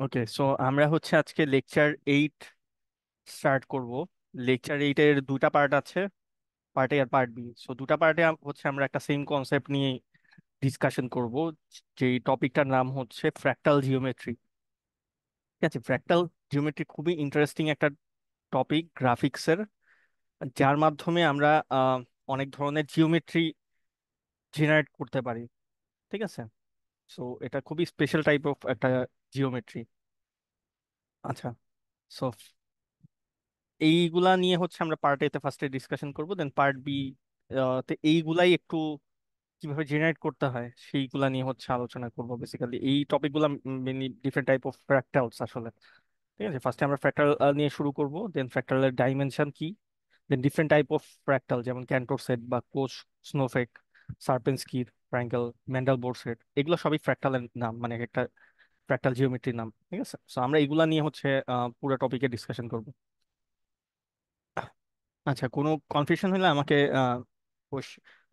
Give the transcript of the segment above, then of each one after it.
ওকে, so আমরা হচ্ছে আজকে লেকচার 8 স্টার্ট করব। লেকচার 8-এর দুটা পার্ট আছে, পার্ট এ আর পার্ট বি। সো দুটা পার্টে হচ্ছে আমরা একটা সেম কনসেপ্ট নিয়ে ডিসকাশন করব, যে টপিকটার নাম হচ্ছে ফ্র্যাক্টাল জিওমেট্রি। ঠিক আছে, ফ্র্যাক্টাল জিওমেট্রি খুবই ইন্টারেস্টিং একটা টপিক গ্রাফিক্সের, যার মাধ্যমে আমরা অনেক ধরনের জিওমেট্রি জেনারেট করতে পারি। ঠিক আছে, সো এটা খুবই স্পেশাল টাইপ অফ একটা জিওমেট্রি। আচ্ছা, সো এইগুলা নিয়ে হচ্ছে আমরা পার্ট এতে ফার্স্টে ডিসকাশন করব, দেন পার্ট বি তে এইগুলাই একটু কিভাবে জেনারেট করতে হয় সেইগুলা নিয়ে হচ্ছে আলোচনা করব। বেসিক্যালি এই টপিকগুলা মেনলি ডিফারেন্ট টাইপ অফ ফ্র্যাক্টালস আসলে। ঠিক আছে, ফার্স্টে আমরা ফ্র্যাক্টাল নিয়ে শুরু করব, দেন ফ্র্যাক্টালের ডাইমেনশন কি, দেন ডিফারেন্ট টাইপ অফ ফ্র্যাক্টাল যেমন ক্যান্টর সেট বা কোচ, স্নোফেক, সার্পেনস্কির, ট্রায়াঙ্গেল, ম্যান্ডেলবোর সেট, এগুলো সবই ফ্র্যাক্টালের নাম, মানে একটা ফ্র্যাক্টাল জিওমেট্রির নাম। ঠিক আছে, সো আমরা এগুলা নিয়ে হচ্ছে পুরো টপিকে ডিসকাশন করব। আচ্ছা, কোনো কনফিউশন হলে আমাকে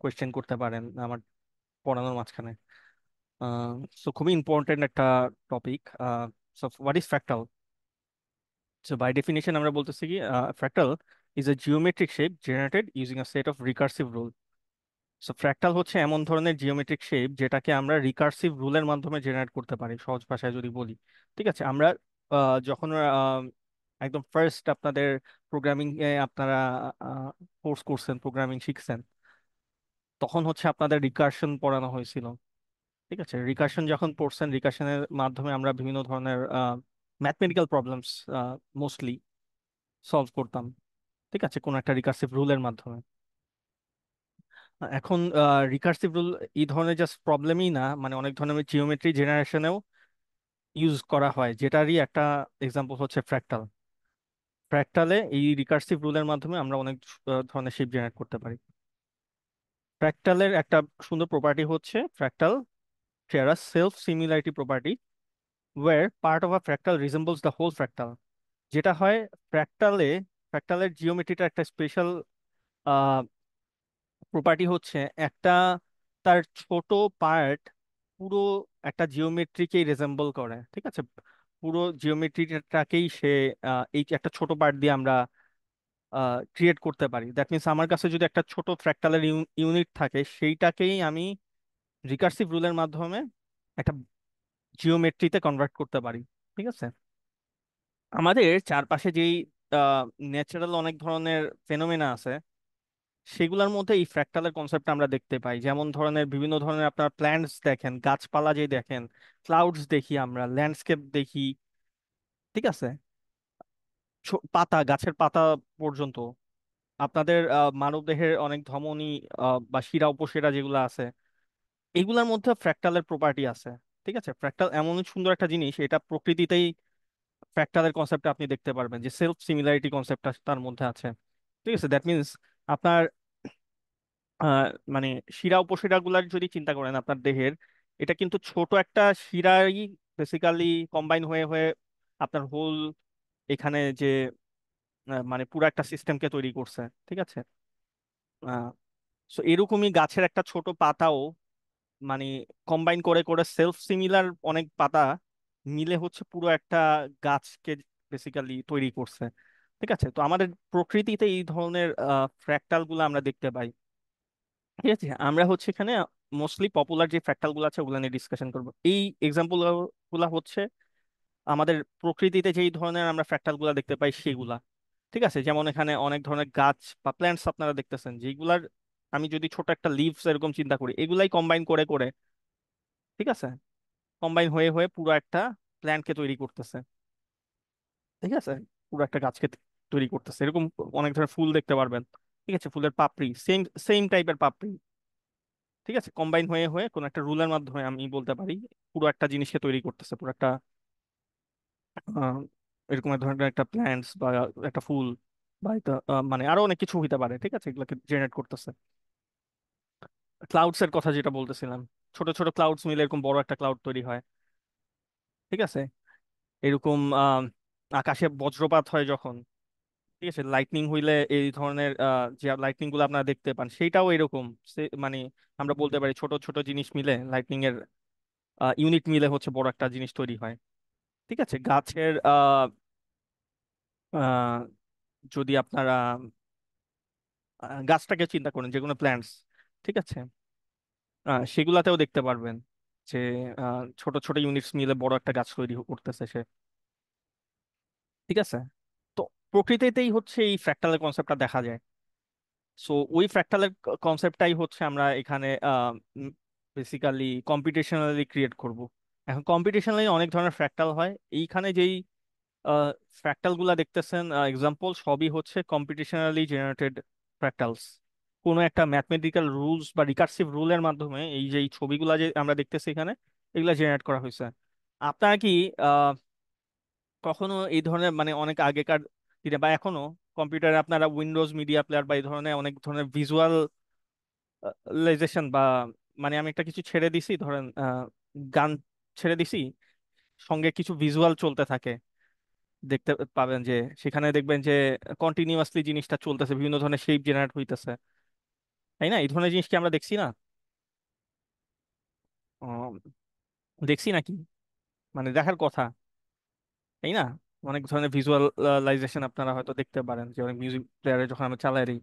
কোয়েশ্চেন করতে পারেন আমার পড়ানোর মাঝখানে। সো খুবই ইম্পর্টেন্ট একটা topic. So what is fractal? So by definition আমরা বলতেছি কি, fractal is a geometric shape generated using a set of recursive rule. So fractal হচ্ছে এমন ধরনের জিওমেট্রিক শেপ যেটাকে আমরা রিকার্সিভ রুলের মাধ্যমে জেনারেট করতে পারি, সহজ ভাষায় যদি বলি। ঠিক আছে, আমরা যখন একদম ফার্স্ট আপনাদের প্রোগ্রামিং এ আপনারা কোর্স করছেন, প্রোগ্রামিং শিখছেন, তখন হচ্ছে আপনাদের রিকার্শন পড়ানো হয়েছিল। ঠিক আছে, রিকার্শন যখন পড়ছেন, রিকার্শনের মাধ্যমে আমরা বিভিন্ন ধরনের ম্যাথমেটিক্যাল প্রবলেমস মোস্টলি সলভ করতাম। ঠিক আছে, কোন একটা রিকার্সিভ রুলের মাধ্যমে। এখন রিকার্সিভ রুল এই ধরনের জাস্ট প্রবলেমই না, মানে অনেক ধরনের জিওমেট্রি জেনারেশনেও ইউজ করা হয়, যেটারই একটা এক্সাম্পল হচ্ছে ফ্র্যাক্টাল। ফ্র্যাক্টালে এই রিকার্সিভ রুলের মাধ্যমে আমরা অনেক ধরনের শেপ জেনারেট করতে পারি। ফ্র্যাক্টালের একটা সুন্দর প্রপার্টি হচ্ছে fractal share a self-similarity property where part of a fractal resembles the whole fractal। যেটা হয় ফ্র্যাক্টালে, ফ্র্যাক্টালের জিওমেট্রিটা একটা স্পেশাল প্রপার্টি হচ্ছে একটা, তার ছোট পার্ট পুরো একটা জিওমেট্রিকেই রেজেম্বল করে। ঠিক আছে, পুরো জিওমেট্রিটাকেই সে এই যে একটা ছোট পার্ট দিয়ে আমরা ক্রিয়েট করতে পারি। দ্যাট মিনস আমার কাছে যদি একটা ছোট ফ্র্যাক্টালের ইউনিট থাকে, সেইটাকেই আমি রিকার্সিভ রুলের মাধ্যমে একটা জিওমেট্রিতে কনভার্ট করতে পারি। ঠিক আছে, আমাদের চারপাশে যেই ন্যাচারাল অনেক ধরনের ফেনোমেনা আছে, সেগুলোর মধ্যে এই ফ্র্যাক্টালের কনসেপ্ট আমরা দেখতে পাই। যেমন ধরনের বিভিন্ন ধরনের আপনার প্ল্যান্টস দেখেন, গাছপালা যে দেখেন, ক্লাউডস দেখি, আমরা ল্যান্ডস্কেপ দেখি। ঠিক আছে, পাতা, গাছের পাতা পর্যন্ত, আপনাদের মানব দেহের অনেক ধমনী বা শিরা উপশিরা যেগুলো আছে, এগুলোর মধ্যে ফ্র্যাক্টালের প্রপার্টি আছে। ঠিক আছে, ফ্র্যাক্টাল এমন সুন্দর একটা জিনিস, এটা প্রকৃতিতেই ফ্র্যাক্টালের কনসেপ্টটা আপনি দেখতে পারবেন, যে সেলফ সিমিলারিটি কনসেপ্টটা তার মধ্যে আছে। ঠিক আছে, দ্যাট মিনস আপনার আহ, মানে শিরা উপশিরা গুলার যদি চিন্তা করেন আপনার দেহের, এটা কিন্তু ছোট একটা শিরাই বেসিক্যালি কম্বাইন হয়ে হয়ে আপনার হোল এখানে যে মানে পুরো একটা সিস্টেমকে তৈরি করছে। ঠিক আছে, সো এরকমই গাছের একটা ছোট পাতাও মানে কম্বাইন করে করে সেলফ সিমিলার অনেক পাতা মিলে হচ্ছে পুরো একটা গাছকে বেসিক্যালি তৈরি করছে। ঠিক আছে, তো আমাদের প্রকৃতিতে এই ধরনের ফ্র্যাক্টাল গুলো আমরা দেখতে পাই। ঠিক আছে, আমরা হচ্ছে এখানে মোস্টলি পপুলার যে ফ্র্যাক্টাল গুলো আছে ওগুলো নিয়ে ডিসকাশন করবো। এই এক্সাম্পল গুলা হচ্ছে আমাদের প্রকৃতিতে যেই ধরনের আমরা ফ্র্যাক্টাল গুলা দেখতে পাই সেগুলা। ঠিক আছে, যেমন এখানে অনেক ধরনের গাছ বা প্ল্যান্টস আপনারা দেখতেছেন, যেগুলার আমি যদি ছোট একটা লিভস এরকম চিন্তা করি, এগুলাই কম্বাইন করে করে, ঠিক আছে, কম্বাইন হয়ে হয়ে পুরো একটা প্ল্যান্টকে তৈরি করতেছে। ঠিক আছে, পুরো একটা গাছকে তৈরি করতেছে। এরকম অনেক ধরনের ফুল দেখতে পারবেন। ঠিক আছে, ফুলের পাপড়ি, সেম সেম টাইপের পাপড়ি। ঠিক আছে, কম্বাইন হয়ে হয়ে কোন একটা রুলের মাধ্যমে আমি বলতে পারি পুরো একটা জিনিসকে তৈরি করতেছে, পুরো একটা আহ, এরকম এক ধরনের একটা প্ল্যান্টস বা একটা ফুল বা এটা মানে আরো অনেক কিছু হইতে পারে। ঠিক আছে, এগুলোকে জেনারেট করতেছে। ক্লাউডস এর কথা যেটা বলতেছিলাম, ছোট ছোট ক্লাউডস মিলে এরকম বড় একটা ক্লাউড তৈরি হয়। ঠিক আছে, এরকম আকাশে বজ্রপাত হয় যখন, ঠিক আছে, লাইটনিং হইলে এই ধরনের যে লাইটনিং গুলো আপনারা দেখতে পান, সেইটাও এরকম মানে আমরা বলতে পারি ছোট ছোট জিনিস মিলে, লাইটনিং এর ইউনিট মিলে হচ্ছে বড় একটা জিনিস তৈরি হয়। ঠিক আছে, গাছের আহ, যদি আপনারা গাছটাকে চিন্তা করেন, যে কোনো প্ল্যান্টস, ঠিক আছে, সেগুলাতেও দেখতে পারবেন যে ছোট ছোট ইউনিটস মিলে বড় একটা গাছ তৈরি করতেছে সে। ঠিক আছে, তো প্রকৃতিতেই হচ্ছে এই ফ্র্যাক্টালের কনসেপ্টটা দেখা যায়। সো ওই ফ্র্যাক্টালের কনসেপ্টটাই হচ্ছে আমরা এখানে বেসিক্যালি কম্পিটিশনালি ক্রিয়েট করব। এখন কম্পিটিশনালি অনেক ধরনের ফ্র্যাক্টাল হয়, এইখানে যেই ফ্র্যাক্টাল গুলা দেখতেছেন এক্সাম্পল, সবই হচ্ছে কম্পিটিশনালি জেনারেটেড ফ্র্যাক্টালস। কোনো একটা ম্যাথমেটিক্যাল রুলস বা রিকার্সিভ রুলের মাধ্যমে এই যে এই ছবিগুলা যে আমরা দেখতেছি এখানে, এগুলা জেনারেট করা হয়েছে। আপনারা কি আহ, কখনো এই ধরনের, মানে অনেক আগেকার দিনে বা এখনো কম্পিউটারে আপনারা উইন্ডোজ মিডিয়া প্লেয়ার বা এই ধরনের অনেক ধরনের ভিজুয়ালাইজেশন বা, মানে আমি একটা কিছু ছেড়ে দিছি, ধরেন গান ছেড়ে দিছি, সঙ্গে কিছু ভিজুয়াল চলতে থাকে, দেখতে পাবেন যে সেখানে দেখবেন যে কন্টিনিউয়াসলি জিনিসটা চলতেছে, বিভিন্ন ধরনের শেপ জেনারেট হইতেছে, তাই না? এই ধরনের জিনিস কি আমরা দেখছি না? উম, দেখছি নাকি? মানে দেখার কথা, তাই না? অনেক ধরনের ভিজুয়ালাইজেশন আপনারা হয়তো দেখতে পারেন, যে অনেক মিউজিক প্লেয়ারে যখন আমরা চালাই দিই,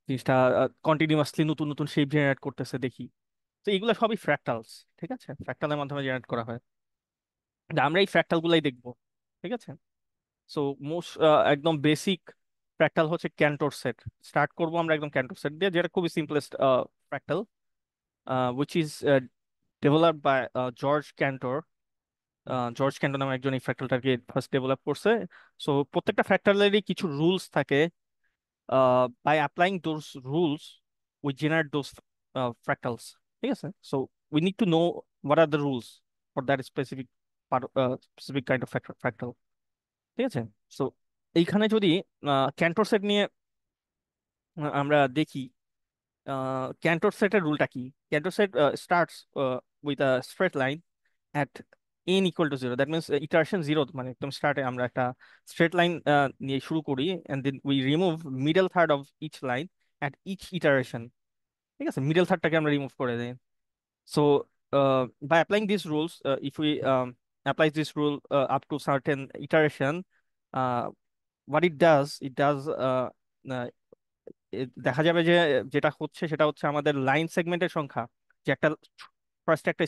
জিনিসটা কন্টিনিউয়াসলি নতুন নতুন শেপ জেনারেট করতেছে দেখি। তো এগুলো সবই ফ্র্যাক্টালস। ঠিক আছে, ফ্র্যাক্টালের মাধ্যমে জেনারেট করা হয়। তা আমরা এই ফ্র্যাক্টাল গুলাই দেখবো। ঠিক আছে, সো মোস্ট একদম বেসিক ফ্র্যাক্টাল হচ্ছে ক্যান্টর সেট। স্টার্ট করবো আমরা একদম ক্যান্টর সেট দিয়ে, যেটা খুবই simplest fractal, which is developed by George Cantor. George Cantor নামে একজন এই ফ্র্যাক্টালটাকে ফার্স্ট ডেভেলপ করছে। সো প্রত্যেকটা ফ্র্যাক্টালেরই কিছু রুলস থাকে। By applying those rules we generate those fractals. ঠিক আছে, so we need to know what are the rules for that specific specific kind of fractal. ঠিক আছে, সো এইখানে যদি ক্যান্টর সেট নিয়ে আমরা দেখি, ক্যান্টর সেটের রুলটা কি? ক্যান্টর set starts with a straight line at n equal to 0, that means iteration zero, মানে একদম স্টার্টে আমরা একটা স্ট্রেট লাইন নিয়ে শুরু করি, and then we remove middle third of each line at each iteration। ঠিক আছে, মিডল থার্ডটাকে আমরা রিমুভ করে দিই। So by applying these rules, if we apply this rule up to certain iteration, uh, what it does দেখা যাবে যে যেটা হচ্ছে সেটা হচ্ছে আমাদের লাইন সেগমেন্টের সংখ্যা, যে একটা ফার্স্ট একটা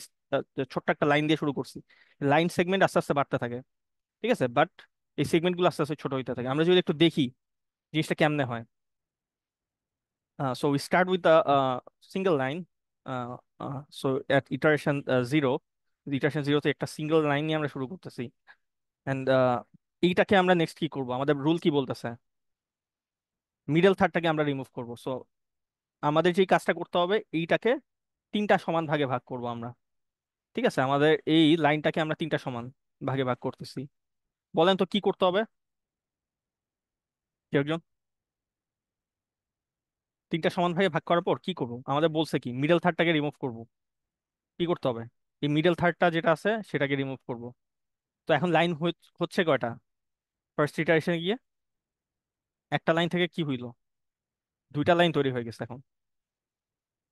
ছোট্ট একটা লাইন দিয়ে শুরু করছি, লাইন সেগমেন্ট আস্তে আস্তে বাড়তে থাকে। ঠিক আছে, বাট এই সেগমেন্ট গুলো আস্তে আস্তে ছোট হইতে থাকে। আমরা যদি একটু দেখি জিনিসটা কেমনে হয়, so we start with single line. So at iteration zero, iteration জিরোতে একটা সিঙ্গেল লাইন নিয়ে আমরা শুরু করতেছি, অ্যান্ড এইটাকে আমরা নেক্সট কি করব? আমাদের রুল কি বলতেছে? মিডল থার্ডটাকে আমরা রিমুভ করব। সো আমাদের যে কাজটা করতে হবে, এইটাকে তিনটা সমান ভাগে ভাগ করব আমরা। ঠিক আছে, আমাদের এই লাইনটাকে আমরা তিনটা সমান ভাগে ভাগ করতেছি। বলেন তো কি করতে হবে কেউ একজন? তিনটা সমান ভাগে ভাগ করার পর কি করব? আমাদের বলছে কি মিডল থার্ডটাকে রিমুভ করব। কি করতে হবে? এই মিডল থার্ডটা যেটা আছে সেটাকে রিমুভ করব। তো এখন লাইন হচ্ছে কয়টা? ফার্স্ট ইটারেশনে গিয়ে একটা লাইন থেকে কি হইলো? দুইটা লাইন তৈরি হয়ে গেছে এখন,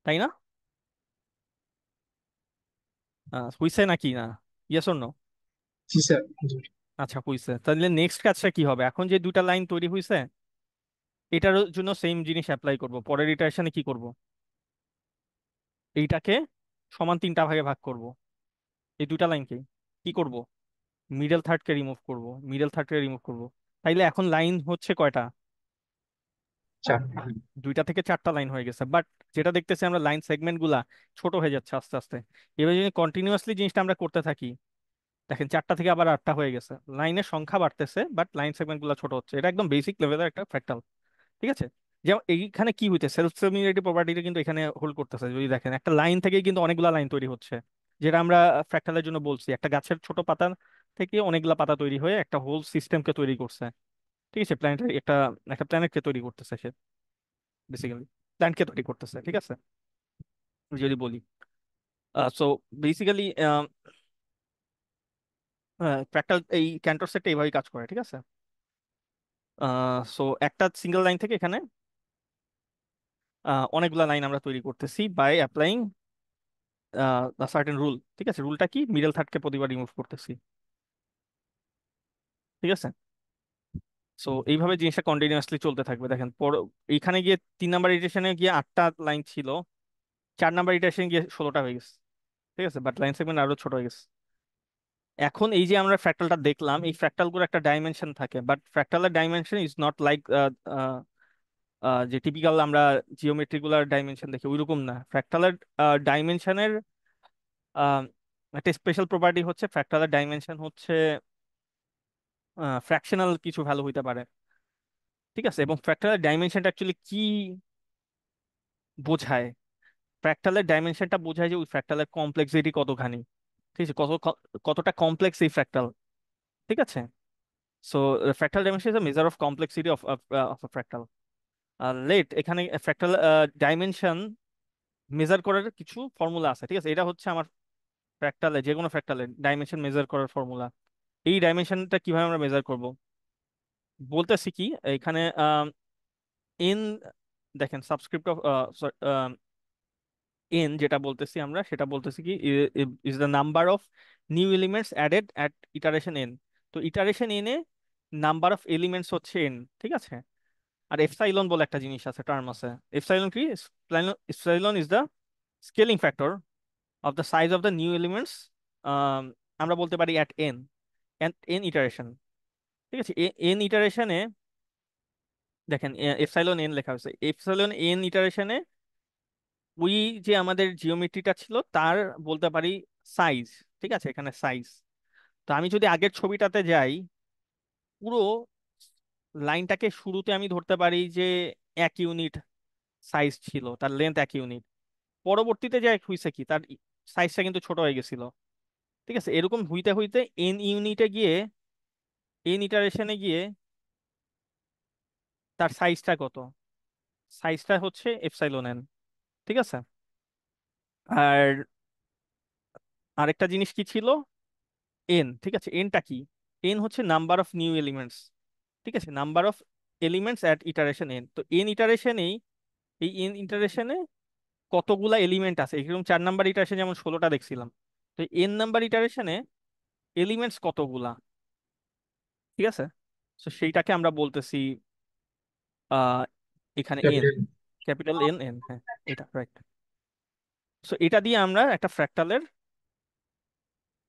তাই না? হইছে নাকি না? Yes or no? জি স্যার, জি। আচ্ছা, হইছে। তাহলে নেক্সট কাজটা কি হবে? এখন যে দুইটা লাইন তৈরি হইছে, এটার জন্য সেম জিনিস অ্যাপ্লাই করব। পরের ইটারেশনে কি করব? এইটাকে সমান তিনটা ভাগে ভাগ করব। এই দুইটা লাইনকে কি করব? মিডল থার্ডকে রিমুভ করব, মিডল থার্ডকে রিমুভ করব। তাইলে এখন লাইন হচ্ছে কয়টা? চারটা। দুইটা থেকে চারটা লাইন হয়ে গেছে। বাট যেটা দেখতেছি আমরা, লাইন সেগমেন্ট গুলা ছোট হয়ে যাচ্ছে আস্তে আস্তে। এবার যদি কন্টিনিউয়াসলি জিনিসটা আমরা করতে থাকি, দেখেন চারটা থেকে আবার আটটা হয়ে গেছে, লাইনের সংখ্যা বাড়তেছে বাট লাইন সেগমেন্ট গুলা ছোট হচ্ছে। এটা একদম বেসিক লেভেলের একটা ফ্যাক্টাল। ঠিক আছে, যেমন এইখানে কি হইতে, সেলফ টার্মিনেটিভ প্রপার্টিটা কিন্তু এখানে হোল্ড করতেছে। যদি দেখেন একটা লাইন থেকেই কিন্তু অনেকগুলা লাইন তৈরি হচ্ছে, যেটা আমরা ফ্র্যাক্টালের জন্য বলছি, একটা গাছের ছোট পাতা থেকে অনেকগুলা পাতা তৈরি হয়ে একটা হোল সিস্টেমকে তৈরি করছে। ঠিক আছে, প্ল্যানেটের একটা একটা প্ল্যানেটকে তৈরি করতেছে সে, বেসিক্যালি প্ল্যান্টকে তৈরি করতেছে। ঠিক আছে, যদি বলি সো বেসিক্যালি ফ্র্যাক্টাল এই ক্যান্টর সেটটা এইভাবেই কাজ করে। ঠিক আছে, সো একটা সিঙ্গেল লাইন থেকে এখানে অনেকগুলা লাইন আমরা তৈরি করতেছি বাই অ্যাপ্লাইং সার্টেন রুল। ঠিক আছে, রুলটা কি? মিডল থার্ডকে প্রতিবার রিমুভ করতেছি। ঠিক আছে। সো এইভাবে জিনিসটা কন্টিনিউয়াসলি চলতে থাকবে। দেখেন এইখানে গিয়ে 3 নাম্বার ইটারেশনে গিয়ে 8টা লাইন ছিল, 4 নাম্বার ইটারেশনে গিয়ে 16টা হয়ে গেছে। ঠিক আছে, বাট লাইন সেগমেন্ট আরো ছোট হয়ে গেছে। এখন এই যে আমরা ফ্র্যাক্টালটা দেখলাম, এই ফ্র্যাক্টালগুলোর একটা ডাইমেনশন থাকে, বাট ফ্র্যাক্টালের ডাইমেনশন ইজ নট লাইক যে টিপিক্যাল আমরা জিওমেট্রি গুলার ডাইমেনশন দেখি ওইরকম না। ফ্র্যাক্টালের ডাইমেনশনের একটা স্পেশাল প্রপার্টি হচ্ছে ফ্র্যাক্টালের ডাইমেনশন হচ্ছে ফ্র্যাকশনাল কিছু ভ্যালু হইতে পারে। ঠিক আছে, এবং ফ্র্যাক্টালের ডাইমেনশনটা অ্যাকচুয়ালি কি বোঝায়? ফ্র্যাক্টালের ডাইমেনশনটা বোঝায় যে ওই ফ্র্যাক্টালের কমপ্লেক্সিটি কতখানি, ঠিক আছে, কতটা কমপ্লেক্স এই ফ্র্যাক্টাল। ঠিক আছে। So fractal dimension is a measure of complexity of a fractal. এখানে ফ্র্যাক্টাল ডাইমেনশন মেজার করার কিছু ফর্মুলা আছে। ঠিক আছে, এটা হচ্ছে আমার ফ্র্যাক্টালে, যে কোনো ফ্র্যাক্টালের ডাইমেনশন মেজার করার ফর্মুলা। এই ডাইমেনশনটা কিভাবে আমরা মেজার করব বলতেছি কি, এখানে এন, দেখেন সাবস্ক্রিপ্ট অফ এন যেটা বলতেছি আমরা, সেটা বলতেছি কি is the number of new elements added at iteration N. তো ইটারেশন এন এ নাম্বার অফ এলিমেন্টস হচ্ছে এন। ঠিক আছে। আর এপসাইলন বলে একটা জিনিস আছে, টার্ম আছে। এপসাইলন কি? Epsilon is the scaling factor of the size of the new elements, আমরা বলতে পারি অ্যাট এন, এন ইটারেশন। ঠিক আছে, এন ইটারেশনে দেখেন এপসাইলন এন লেখা হয়েছে। এপসাইলন এন ইটারেশনে ওই যে আমাদের জিওমেট্রিটা ছিল তার বলতে পারি সাইজ। ঠিক আছে, এখানে সাইজ। তো আমি যদি আগের ছবিটাতে যাই, পুরো লাইনটাকে শুরুতে আমি ধরতে পারি যে 1 ইউনিট সাইজ ছিল, তার লেন্থ 1 ইউনিট। পরবর্তীতে যা হয়েছে কি, তার সাইজটা কিন্তু ছোট হয়ে গেছিল। ঠিক আছে, এরকম হইতে হইতে এন ইউনিটে গিয়ে, এন ইটারেশনে গিয়ে তার সাইজটা কত? সাইজটা হচ্ছে এপসাইলন এন। ঠিক আছে। আর আরেকটা জিনিস কি ছিল? এন। ঠিক আছে, এনটা কি? এন হচ্ছে নাম্বার অফ নিউ এলিমেন্টস। ঠিক আছে, number of elements at iteration N. তো এন ইটারেশনেই, এই এন ইটারেশনে কতগুলা এলিমেন্ট আছে, এরকম 4 নাম্বার ইটারেশন যেমন 16টা দেখছিলাম, তো এন নাম্বার ইটারেশনে এলিমেন্টস কতগুলা। ঠিক আছে, তো সেইটাকে আমরা বলতেছি আহ এখানে N, capital. Capital N, N, হ্যাঁ, এটা রাইট। সো এটা দিয়ে আমরা একটা ফ্র্যাক্টালের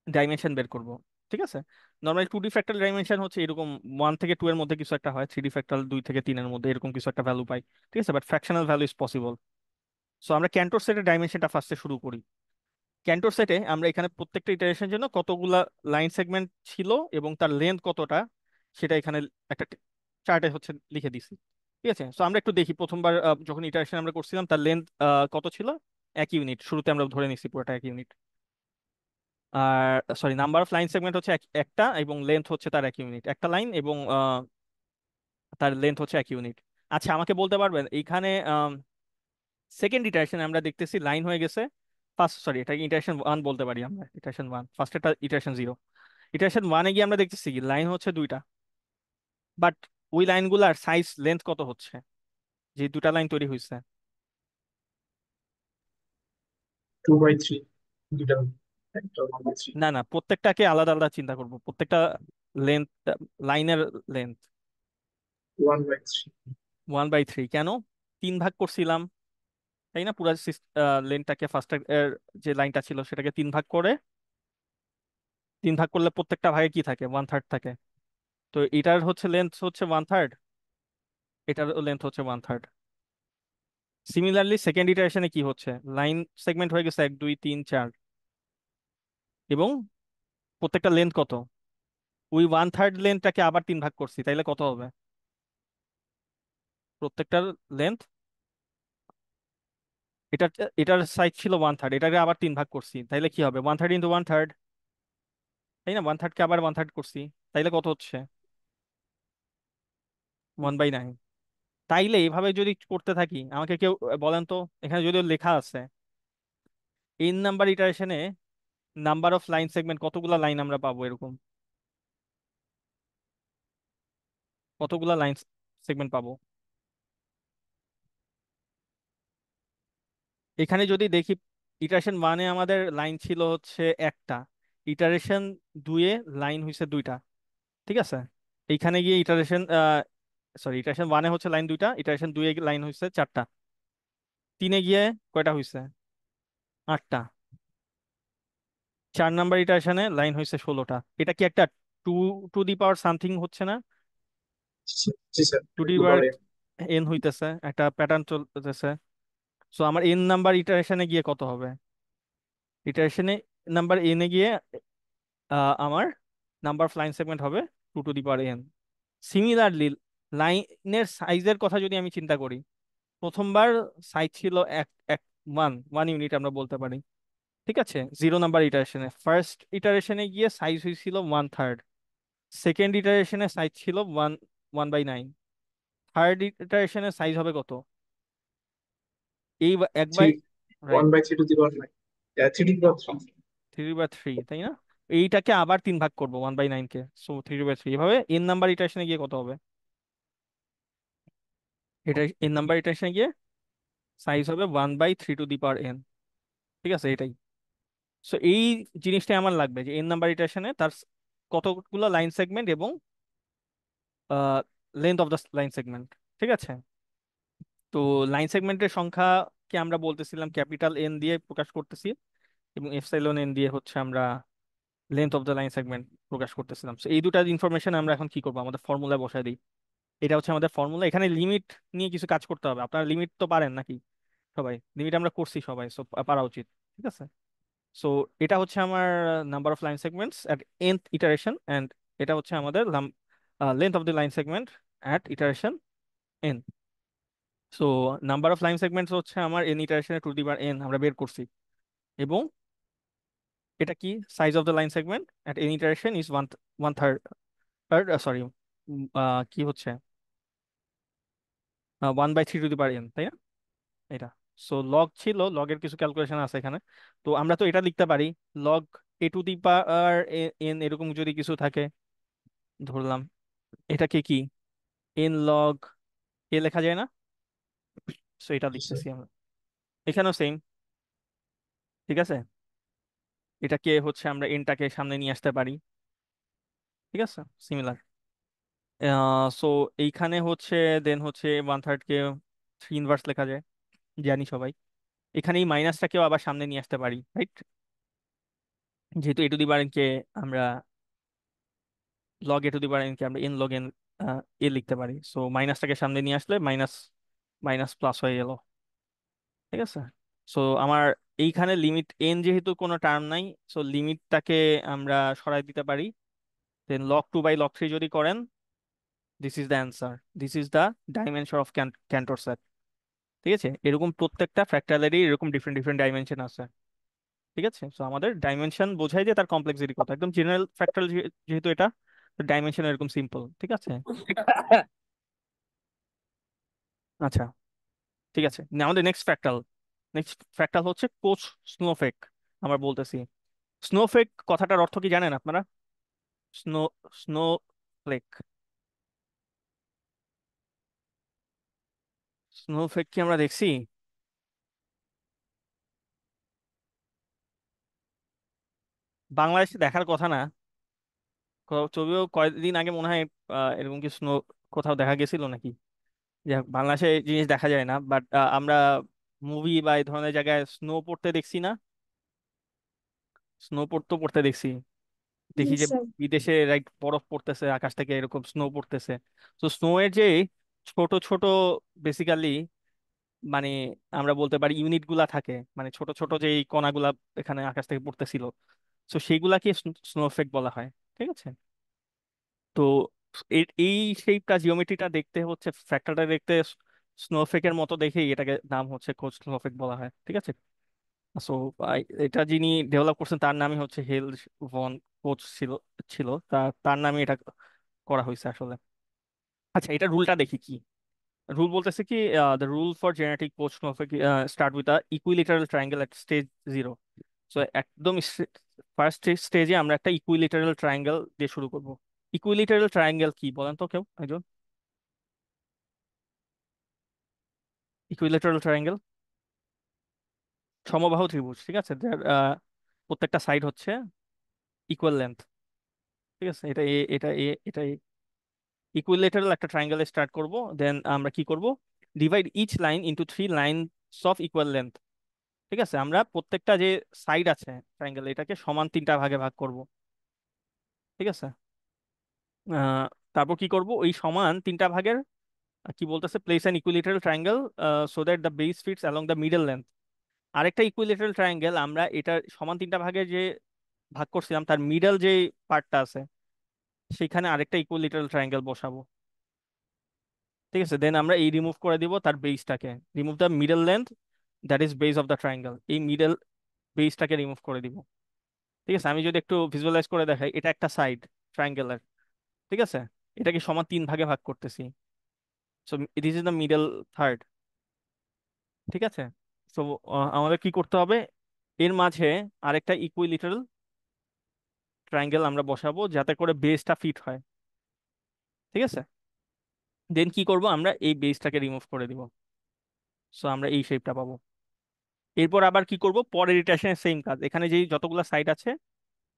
ডাইমেনশন বের করব। ঠিক আছে, নর্মালি 2D ফ্র্যাক্টাল ডাইমেনশন হচ্ছে এরকম 1 থেকে 2 এর মধ্যে কিছু একটা হয়, 3D ফ্র্যাক্টাল 2 থেকে 3 এর মধ্যে এরকম কিছু একটা ভ্যালু পাই। ঠিক আছে, but fractional value is possible. So আমরা ক্যান্টর সেটের ডাইমেনশনটা ফার্স্টে শুরু করি। ক্যান্টর সেটে আমরা এখানে প্রত্যেকটা ইটারেশনের জন্য কতগুলা লাইন সেগমেন্ট ছিল এবং তার লেন্থ কতটা, সেটা এখানে একটা চার্টে হচ্ছে লিখে দিছি। ঠিক আছে, সো আমরা একটু দেখি প্রথমবার যখন ইটারেশন আমরা করছিলাম তার লেন্থ কত ছিল? 1 ইউনিট, শুরুতে আমরা ধরে নিচ্ছি পুরোটা 1 ইউনিট। আর sorry, number of line segment হচ্ছে একটা, এবং লেন্থ হচ্ছে তার 1 ইউনিট, একটা লাইন, এবং তার লেন্থ হচ্ছে 1 ইউনিট। আচ্ছা, আমাকে বলতে পারবেন এইখানে সেকেন্ড ইটারেশন আমরা দেখতেছি লাইন হয়ে গেছে, ফার্স্ট, সরি, এটা ইটারেশন ওয়ান বলতে পারি আমরা, ইটারেশন ওয়ান, ফার্স্ট এটা ইটারেশন জিরো। ইটারেশন ওয়ানে গিয়ে আমরা দেখতেছি কি লাইন হচ্ছে 2টা, বাট ওই লাইনগুলার সাইজ লেন্থ কত হচ্ছে, যে 2টা লাইন তৈরি হয়েছে? 2/3, দুটা, একটা 1/3। না না, প্রত্যেকটাকে আলাদা আলাদা চিন্তা করব, প্রত্যেকটা লেন্থ, লাইনের লেন্থ। 1/3। 1/3 কেন? 3 ভাগ করছিলাম, তাই না? পুরো লেনটাকে ফার্স্ট যে লাইনটা ছিল সেটাকে 3 ভাগ করে, 3 ভাগ করলে প্রত্যেকটা ভাগে কি থাকে? 1/3 থাকে। তো এটার হচ্ছে লেন্থ হচ্ছে 1/3, এটার লেন্থ হচ্ছে 1/3। সিমিলারলি সেকেন্ড ইটারেশনে কি হচ্ছে? লাইন সেগমেন্ট হয়ে গেছে 1 2 3 4, এবং প্রত্যেকটা লেন্থ কত? ওই 1/3 লেন্থটাকে আবার 3 ভাগ করছি, তাইলে কত হবে? প্রত্যেকটার লেন্থ, এটা, এটার সাইজ ছিল 1/3, এটাকে আবার 3 ভাগ করছি, তাইলে কি হবে? 1/3 ইন্টু 1/3, তাই না? 1/3কে আবার 1/3 করছি, তাইলে কত হচ্ছে? 1/9। তাইলে এইভাবে যদি করতে থাকি, আমাকে কেউ বলেন তো, এখানে যদিও লেখা আছে এন নাম্বার ইটারেশনে নাম্বার অফ লাইন সেগমেন্ট, কতগুলা লাইন আমরা পাবো এরকম? কতগুলা লাইন সেগমেন্ট পাবো? এখানে যদি দেখি, ইটারেশন ওয়ানে আমাদের লাইন ছিল হচ্ছে একটা, ইটারেশন দুয়ে লাইন হয়েছে 2টা। ঠিক আছে, এইখানে গিয়ে ইটারেশন, ইটারেশন ওয়ানে হচ্ছে লাইন দুইটা, ইটারেশন দুই লাইন হচ্ছে চারটা, তিনে গিয়ে কয়টা হয়েছে? আটটা। 4 নাম্বার ইটারেশনে লাইন হয়েছে 16টা। এটা কি একটা two two the power something হচ্ছে না? জি sir, two the two power power N হইতেছে, একটা প্যাটার্ন চলতেছে। সো আমার এন নাম্বার ইটারেশনে গিয়ে কত হবে? ইটারেশনে নাম্বার এনে গিয়ে আমার নাম্বার অফ লাইন সেগমেন্ট হবে 2 two the power N. Similarly লাইনের সাইজের কথা যদি আমি চিন্তা করি, প্রথমবার সাইজ ছিল এক এক ওয়ান ওয়ান ইউনিট আমরা বলতে পারি। ঠিক আছে, 0 নাম্বার ইটারেশনে, ফার্স্ট ইটারেশনে গিয়ে সাইজ হয়েছিল 1/3, সেকেন্ড ইটারেশনে সাইজ ছিল 1/9, থার্ড ইটারেশনে সাইজ হবে কত? এই এক three, by, one right, by three to the power nine, three to the power three. 3/3, তাই না? এইটাকে আবার 3 ভাগ করবো 1/9 কে, সো 3/3, এভাবে এন নাম্বার ইটারেশনে গিয়ে কত হবে? এটা এন নাম্বার ইটারেশনে গিয়ে সাইজ হবে 1/3 টু দি পাওয়ার এন। ঠিক আছে, এটাই। সো এই জিনিসটাই আমার লাগবে, যে এন নাম্বার ইটারেশনে তার কতগুলো লাইন সেগমেন্ট এবং length of the line segment. ঠিক আছে, তো লাইন সেগমেন্টের সংখ্যাকে আমরা বলতেছিলাম ক্যাপিটাল এন দিয়ে প্রকাশ করতেছি, এবং এপসাইলন এন দিয়ে হচ্ছে আমরা length of the line segment প্রকাশ করতেছিলাম। তো এই দুটা ইনফরমেশন আমরা এখন কি করবো, আমাদের ফর্মুলায় বসাই দিই। এটা হচ্ছে আমাদের ফর্মুলা। এখানে লিমিট নিয়ে কিছু কাজ করতে হবে। আপনারা লিমিট তো পারেন নাকি? সবাই লিমিট আমরা করছি সবাই, সো পারা উচিত। ঠিক আছে, সো এটা হচ্ছে আমার number of line segments at nth iteration, and এটা হচ্ছে আমাদের length of the line segment at iteration n। So number of line segments হচ্ছে আমার n ইটারেশনে টু দি পাওয়ার n আমরা বের করছি, এবং এটা কি, size of the line segment at n iteration is one one third, sorry, কি হচ্ছে, 1/3 টু দি পাওয়ার n, তাই না? এটা, সো লগ ছিল, লগের কিছু ক্যালকুলেশন আছে এখানে। তো আমরা তো এটা লিখতে পারি, log a two the power n এরকম যদি কিছু থাকে, ধরলাম এটাকে কি n লগ এ লেখা যায় না? সো এটা জি স্যার। লিখতেছি আমরা, এখানেও সেম। ঠিক আছে, এটাকে হচ্ছে আমরা এনটাকে সামনে নিয়ে আসতে পারি। ঠিক আছে, সিমিলার। সো এইখানে হচ্ছে দেন হচ্ছে 1/3 কে 3 ইনভার্স লেখা যায়, জানি সবাই। এখানে এই মাইনাসটাকেও আবার সামনে নিয়ে আসতে পারি, রাইট? যেহেতু a two the power n কে আমরা log a two the power n কে আমরা n লগ n এ লিখতে পারি, সো মাইনাসটাকে সামনে নিয়ে আসলে মাইনাস মাইনাস প্লাস হয়ে গেল। ঠিক আছে, সো আমার এইখানে লিমিট n যেহেতু কোনো টার্ম নাই, সো লিমিটটাকে আমরা সরাই দিতে পারি। দেন log 2/log 3 যদি করেন, this is the answer, this is the dimension of ক্যান্টর set. ঠিক আছে, এরকম প্রত্যেকটা ফ্র্যাক্টালেরই এরকম ডিফারেন্ট ডিফারেন্ট ডাইমেনশন আছে। ঠিক আছে, সো আমাদের ডাইমেনশন বোঝায় যে তার কমপ্লেক্সিটি কত, একদম জেনারেল ফ্র্যাক্টাল যেহেতু এটা, ডাইমেনশন এরকম সিম্পল। ঠিক আছে, আচ্ছা, ঠিক আছে, আমাদের নেক্সট ফ্র্যাক্টাল হচ্ছে কোচ স্নোফেক। আমরা বলতেছি স্নোফেক কথাটার অর্থ কি জানেন আপনারা? স্নো স্নোফ্লেক, স্নোফেক কি আমরা দেখছি? বাংলাদেশে দেখার কথা না, তবেও কয়েকদিন আগে মনে হয় এরকম কি স্নো কোথাও দেখা গেছিল নাকি? যাই হোক, বাংলাদেশে এই জিনিস দেখা যায় না, বাট আমরা মুভি বা এই ধরনের জায়গায় স্নো পড়তে দেখছি না? স্নো পড়তে পড়তে দেখছি, দেখি Yes, যে sir. বিদেশে রাইট বরফ পড়তেছে আকাশ থেকে, এরকম স্নো পড়তেছে। তো স্নো এর যে ছোট ছোট বেসিক্যালি, মানে আমরা বলতে পারি ইউনিট গুলা থাকে, মানে ছোট ছোট যে এই কণাগুলা এখানে আকাশ থেকে পড়তেছিল, তো সেইগুলাকে স্নো এফেক্ট বলা হয়। ঠিক আছে, তো এই শেপটা জিওমেট্রিটা দেখতে হচ্ছে, ফ্র্যাক্টালটা দেখতে স্নোফেকের মতো দেখেই এটাকে নাম হচ্ছে কোচ স্নোফেক বলা হয়। ঠিক আছে, সো এটা যিনি ডেভেলপ করছেন তার নামই হচ্ছে হেল ভন কোচ ছিল ছিল তার তার নামে এটা করা হয়েছে আসলে। আচ্ছা, এটা রুলটা দেখি কি রুল বলতেছে কি, the rule for genetic Koch snowflake start with a equilateral triangle at stage 0। So একদম ফার্স্ট স্টেজে আমরা একটা ইকুইলেটারাল ট্রায়াঙ্গেল দিয়ে শুরু করব। ইকুইলেটারাল ট্রায়াঙ্গেল কি বলেন তো কেউ একজন? ইকুইলেটারাল ট্রায়াঙ্গেল, সমবাহু ত্রিভুজ। ঠিক আছে, যার প্রত্যেকটা সাইড হচ্ছে ইকুয়াল লেন্থ। ঠিক আছে, এটা এ, এটা এ, এটা এ। ইকুইলেটারাল একটা ট্রায়াঙ্গেল স্টার্ট করব, দেন আমরা কি করব, divide each line into three lines of equal length. ঠিক আছে, আমরা প্রত্যেকটা যে সাইড আছে ট্রায়াঙ্গেল এটাকে সমান তিনটা ভাগে ভাগ করব। ঠিক আছে। আহ, তারপর কি করব, ওই সমান তিনটা ভাগের কি বলতেছে, place an equilateral triangle so that the base fits along the middle length. আরেকটা ইকুইলেটারাল ট্রায়াঙ্গেল আমরা এটা সমান তিনটা ভাগে যে ভাগ করছিলাম তার মিডল যে পার্টটা আছে সেখানে আরেকটা ইকুইলেটারাল ট্রায়াঙ্গেল বসাবো। ঠিক আছে, দেন আমরা এই রিমুভ করে দিব তার বেসটাকে, remove the middle length that is base of the triangle, এই মিডল বেসটাকে রিমুভ করে দিব। ঠিক আছে, আমি যদি একটু ভিজুয়ালাইজ করে দেখাই, এটা একটা সাইড ট্রায়াঙ্গেলের। ঠিক আছে, এটাকে সমান তিন ভাগে ভাগ করতেছি, so this is the middle third. ঠিক আছে, সো আমাদের কি করতে হবে, এর মাঝে আরেকটা ইকুইলিটারাল ট্রায়াঙ্গেল আমরা বসাবো যাতে করে বেসটা ফিট হয়। ঠিক আছে, দেন কি করব, আমরা এই বেসটাকে রিমুভ করে দিব, সো আমরা এই শেপটা পাবো। এরপর আবার কি করব, পরের ইটারেশনের সেম কাজ, এখানে যেই যতগুলো সাইড আছে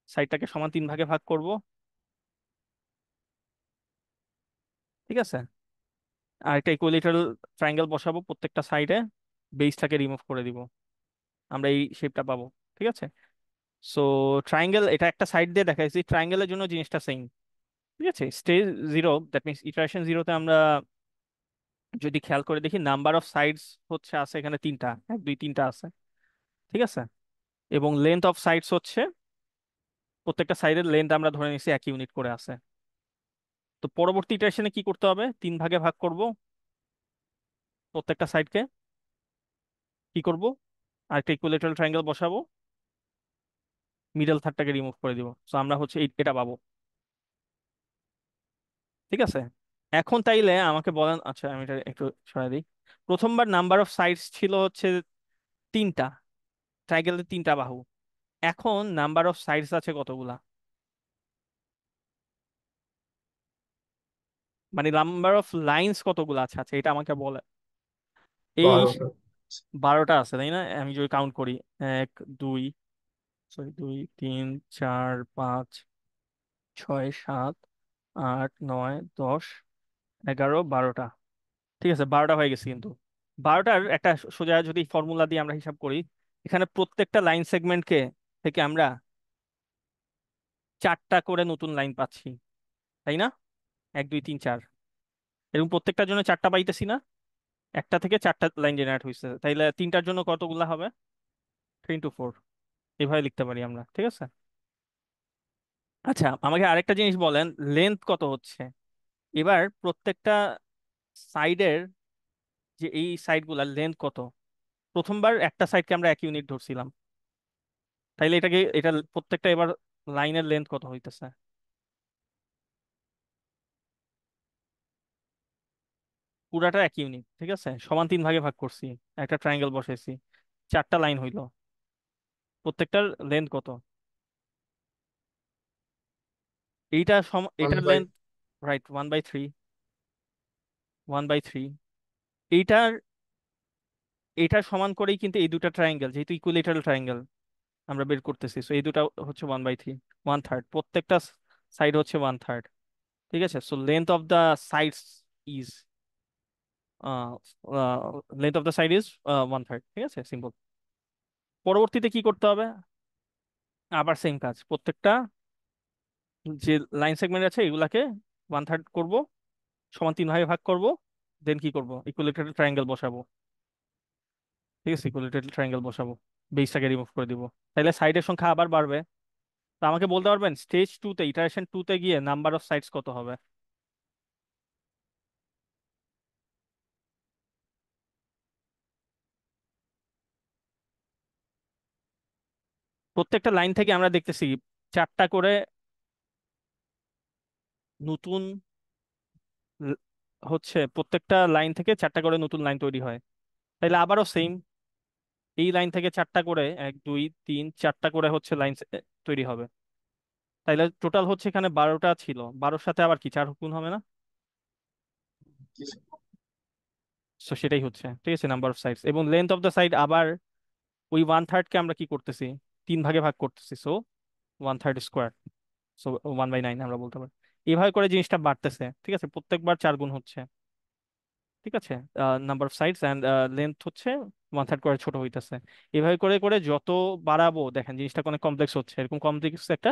সাইডটাকে সমান তিন ভাগে ভাগ করব। ঠিক আছে, আর একটা ইকুইলেটারাল ট্রায়াঙ্গেল বসাবো প্রত্যেকটা সাইডে, বেসটাকে রিমুভ করে দিব, আমরা এই শেপটা পাবো। ঠিক আছে, সো ট্রায়াঙ্গেল এটা একটা সাইড দিয়ে দেখাইছি, ট্রায়াঙ্গেলের জন্য জিনিসটা সেম। ঠিক আছে, stage zero that means iteration জিরোতে আমরা যদি খেয়াল করে দেখি নাম্বার অফ সাইডস হচ্ছে আছে এখানে তিনটা, এক দুই তিনটা আছে। ঠিক আছে, এবং লেন্থ অফ সাইডস হচ্ছে প্রত্যেকটা সাইডের লেন্থ আমরা ধরে নিচ্ছি এক ইউনিট করে আছে। তো পরবর্তী ইটারেশনে কি করতে হবে, তিন ভাগে ভাগ করব প্রত্যেকটা সাইডকে, কি করব, আরেকটা ইকুইলেটারাল ট্রায়াঙ্গেল বসাবো, মিডল থার্ডটাকে রিমুভ করে দিব, সো আমরা হচ্ছে এটা পাবো। ঠিক আছে, এখন তাইলে আমাকে বলেন, আচ্ছা আমি এটা একটু সরাই দিই। প্রথমবার নাম্বার অফ সাইডস ছিল হচ্ছে তিনটা, ট্রায়াঙ্গেলের তিনটা বাহু। এখন নাম্বার অফ সাইডস আছে কতগুলা, মানে নাম্বার অফ লাইন্স কতগুলো আছে, আচ্ছা এটা আমাকে বলে। এই 12টা। 12টা আছে তাই না, আমি যদি কাউন্ট করি, এক, দুই, সরি, দুই, তিন, চার, পাঁচ, ছয়, সাত, আট, নয়, 10, 11, 12টা। ঠিক আছে, 12টা হয়ে গেছে কিন্তু। 12টার একটা সোজা যদি ফর্মুলা দিয়ে আমরা হিসাব করি, এখানে প্রত্যেকটা লাইন সেগমেন্টকে থেকে আমরা চারটা করে নতুন লাইন পাচ্ছি, তাই না? এক, দুই, তিন, চার, এরকম প্রত্যেকটার জন্য চারটা পাইতেছি না, একটা থেকে চারটা লাইন জেনারেট হয়েছে, তাইলে তিনটার জন্য কতগুলা হবে, 3 into 4, এভাবে লিখতে পারি আমরা। ঠিক আছে, আচ্ছা আমাকে আরেকটা জিনিস বলেন, লেন্থ কত হচ্ছে এবার প্রত্যেকটা সাইডের, যে এই সাইড গুলার লেন্থ কত। প্রথমবার একটা সাইডকে আমরা 1 ইউনিট ধরছিলাম, তাইলে এটাকে এটা প্রত্যেকটা এবার লাইনের লেন্থ কত হইতেছে, পুরাটা 1 ইউনিট। ঠিক আছে, সমান তিন ভাগে ভাগ করছি, একটা ট্রায়াঙ্গেল বসাইছি, চারটা লাইন হইলো, প্রত্যেকটার লেন্থ কত, ওয়ান এটার বাই লেন্থ, রাইট, 1/3, 1/3। এইটার এটার সমান করেই কিন্তু এই দুটা ট্রায়াঙ্গেল, যেহেতু ইকুইলেটারাল ট্রায়াঙ্গেল আমরা বের করতেছি, সো এই দুটা হচ্ছে 1/3, 1/3, প্রত্যেকটা সাইড হচ্ছে 1/3। ঠিক আছে, so length of the sides is, length of the side is 1/3। ঠিক আছে, সিম্পল। পরবর্তীতে কি করতে হবে, আবার সেম কাজ, প্রত্যেকটা যে লাইন সেগমেন্ট আছে এগুলাকে 1/3 করব, সমান তিন ভাগে ভাগ করব, দেন কি করব, ইকুইলেটারাল ট্রায়াঙ্গেল বসাবো। ঠিক আছে, ইকুইলেটারাল ট্রায়াঙ্গেল বসাবো, বেসটাকে রিমুভ করে দিব, তাহলে সাইডের সংখ্যা আবার বাড়বে। তো আমাকে বলতে পারবেন স্টেজ টুতে, ইটারেশন টুতে গিয়ে নাম্বার অফ সাইডস কত হবে। প্রত্যেকটা লাইন থেকে আমরা দেখতেছি চারটা করে নতুন ল- হচ্ছে প্রত্যেকটা লাইন থেকে চারটা করে নতুন লাইন তৈরি হয়, তাইলে আবারও সেম, এই লাইন থেকে চারটা করে, এক, দুই, তিন, চারটা করে হচ্ছে লাইন তৈরি হবে। তাইলে টোটাল হচ্ছে এখানে 12টা ছিল, 12-র সাথে আবার কি 4 গুণ হবে না, তো সেটাই হচ্ছে। ঠিক আছে, নাম্বার অফ সাইডস এবং লেন্থ অফ দ্য সাইড আবার ওই 1/3 কে আমরা কি করতেছি, তিন ভাগে ভাগ করতেছি, সো 1/3 স্কোয়ার, সো 1/9 আমরা বলতে পারি। এভাবে করে জিনিসটা বাড়তেছে, ঠিক আছে, প্রত্যেকবার 4 গুণ হচ্ছে, ঠিক আছে। Number of sides and length হচ্ছে 1/3 করে ছোট হইতেছে। এভাবে করে করে যত বাড়াবো দেখেন জিনিসটা অনেক কমপ্লেক্স হচ্ছে, এরকম কমপ্লেক্স একটা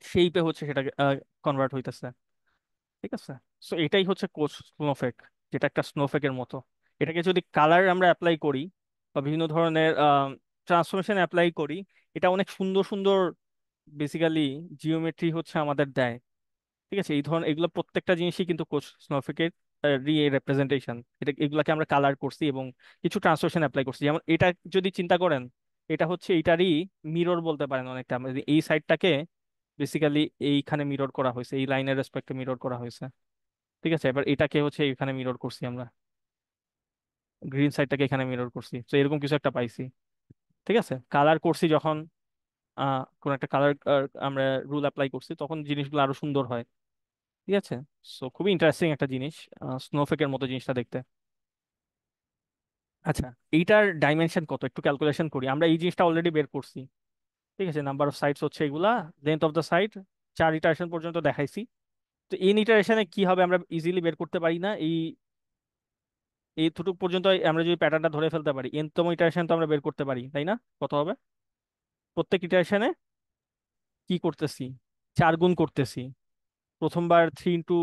শেপে হচ্ছে সেটা কনভার্ট হইতেছে, ঠিক আছে। সো এটাই হচ্ছে কোষ স্নোফেক, যেটা একটা স্নোফেকের মতো। এটাকে যদি কালার আমরা অ্যাপ্লাই করি বা বিভিন্ন ধরনের ট্রান্সফরমেশন অ্যাপ্লাই করি, এটা অনেক সুন্দর সুন্দর বেসিক্যালি জিওমেট্রি হচ্ছে আমাদের দেয়, ঠিক আছে। এই ধরনের এগুলো প্রত্যেকটা জিনিসই কিন্তু কোষ স্নোফেকের রিপ্রেজেন্টেশন। এগুলাকে আমরা কালার করছি এবং কিছু ট্রান্সফরমেশন অ্যাপ্লাই করছি। যেমন এটা যদি চিন্তা করেন, এটা হচ্ছে এইটারই মিরর বলতে পারেন অনেকটা। আমরা যদি এই সাইডটাকে বেসিক্যালি এইখানে মিরর করা হয়েছে, এই লাইনের রেসপেক্টে মিরর করা হয়েছে, ঠিক আছে। এবার এটাকে হচ্ছে এখানে মিরর করছি আমরা, গ্রিন সাইডটাকে এখানে মিরর করছি, তো এরকম কিছু একটা পাইছি, ঠিক আছে। কালার করছি যখন কোন একটা কালার আমরা রুল অ্যাপ্লাই করছি, তখন জিনিসগুলো আরো সুন্দর হয়, ঠিক আছে। সো খুবই ইন্টারেস্টিং একটা জিনিস, স্নোফেকের মতো জিনিসটা দেখতে। আচ্ছা, এইটার ডাইমেনশন কত একটু ক্যালকুলেশন করি। আমরা এই জিনিসটা অলরেডি বের করছি, ঠিক আছে। নাম্বার অফ সাইডস হচ্ছে এগুলা, length of the side 4 iteration পর্যন্ত দেখাইছি। তো এন ইটারেশনে কি হবে আমরা ইজিলি বের করতে পারি না, এইটুকু পর্যন্ত আমরা যদি প্যাটার্নটা ধরে ফেলতে পারি, এন তম ইটারেশন তো আমরা বের করতে পারি, তাই না? কত হবে? প্রত্যেক ইটারেশনে কি করতেছি, 4 গুণ করতেছি। প্রথমবার 3 into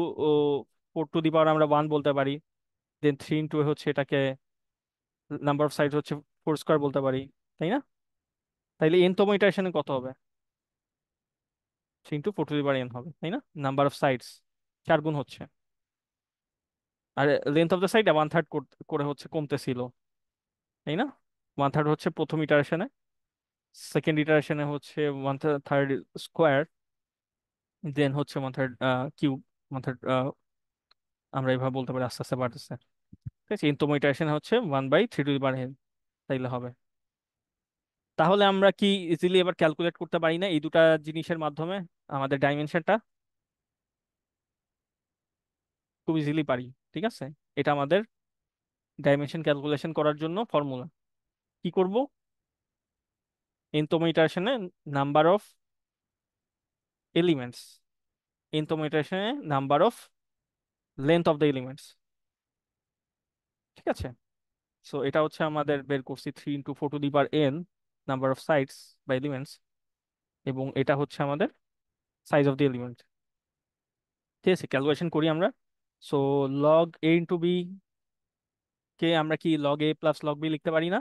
4 to the power আমরা 1 বলতে পারি, দেন 3 into হচ্ছে এটাকে নাম্বার অফ সাইড হচ্ছে 4 স্কোয়ার বলতে পারি, তাই না? তাইলে এন তম ইটারেশনে কত হবে? 3 into 4 to the power n হবে, তাই না? নাম্বার অফ সাইডস 4 গুণ হচ্ছে, আর লেন্থ অফ দ্য সাইড 1/3 করে হচ্ছে কমতেছিল, তাই না? 1/3 হচ্ছে প্রথম ইটারেশনে, সেকেন্ড ইটারেশনে হচ্ছে 1/3 স্কোয়ার, দেন হচ্ছে 1/3 কিউব, 1/3 আমরা এইভাবে বলতে পারি, আস্তে আস্তে বাড়তেছে, ঠিক আছে। ইনতম ইটারেশন হচ্ছে 1/3 to the power n, তাইলে হবে। তাহলে আমরা কি ইজিলি এবার ক্যালকুলেট করতে পারি না এই দুটা জিনিসের মাধ্যমে আমাদের ডাইমেনশনটা? খুব ইজিলি পারি, ঠিক আছে। এটা আমাদের ডাইমেনশন ক্যালকুলেশন করার জন্য ফর্মুলা। কি করব? এনতম ইটারেশনে নাম্বার অফ এলিমেন্টস, এনতম ইটারেশনে number of length of the elements, ঠিক আছে। সো এটা হচ্ছে আমাদের বের করছি 3 into 4 to the power n number of sides বা এলিমেন্টস, এবং এটা হচ্ছে আমাদের সাইজ অফ দি এলিমেন্ট, ঠিক আছে। ক্যালকুলেশন করি আমরা। সো লগ এ ইন্টু বি কে আমরা কি লগ এ প্লাস লগ বি লিখতে পারি না?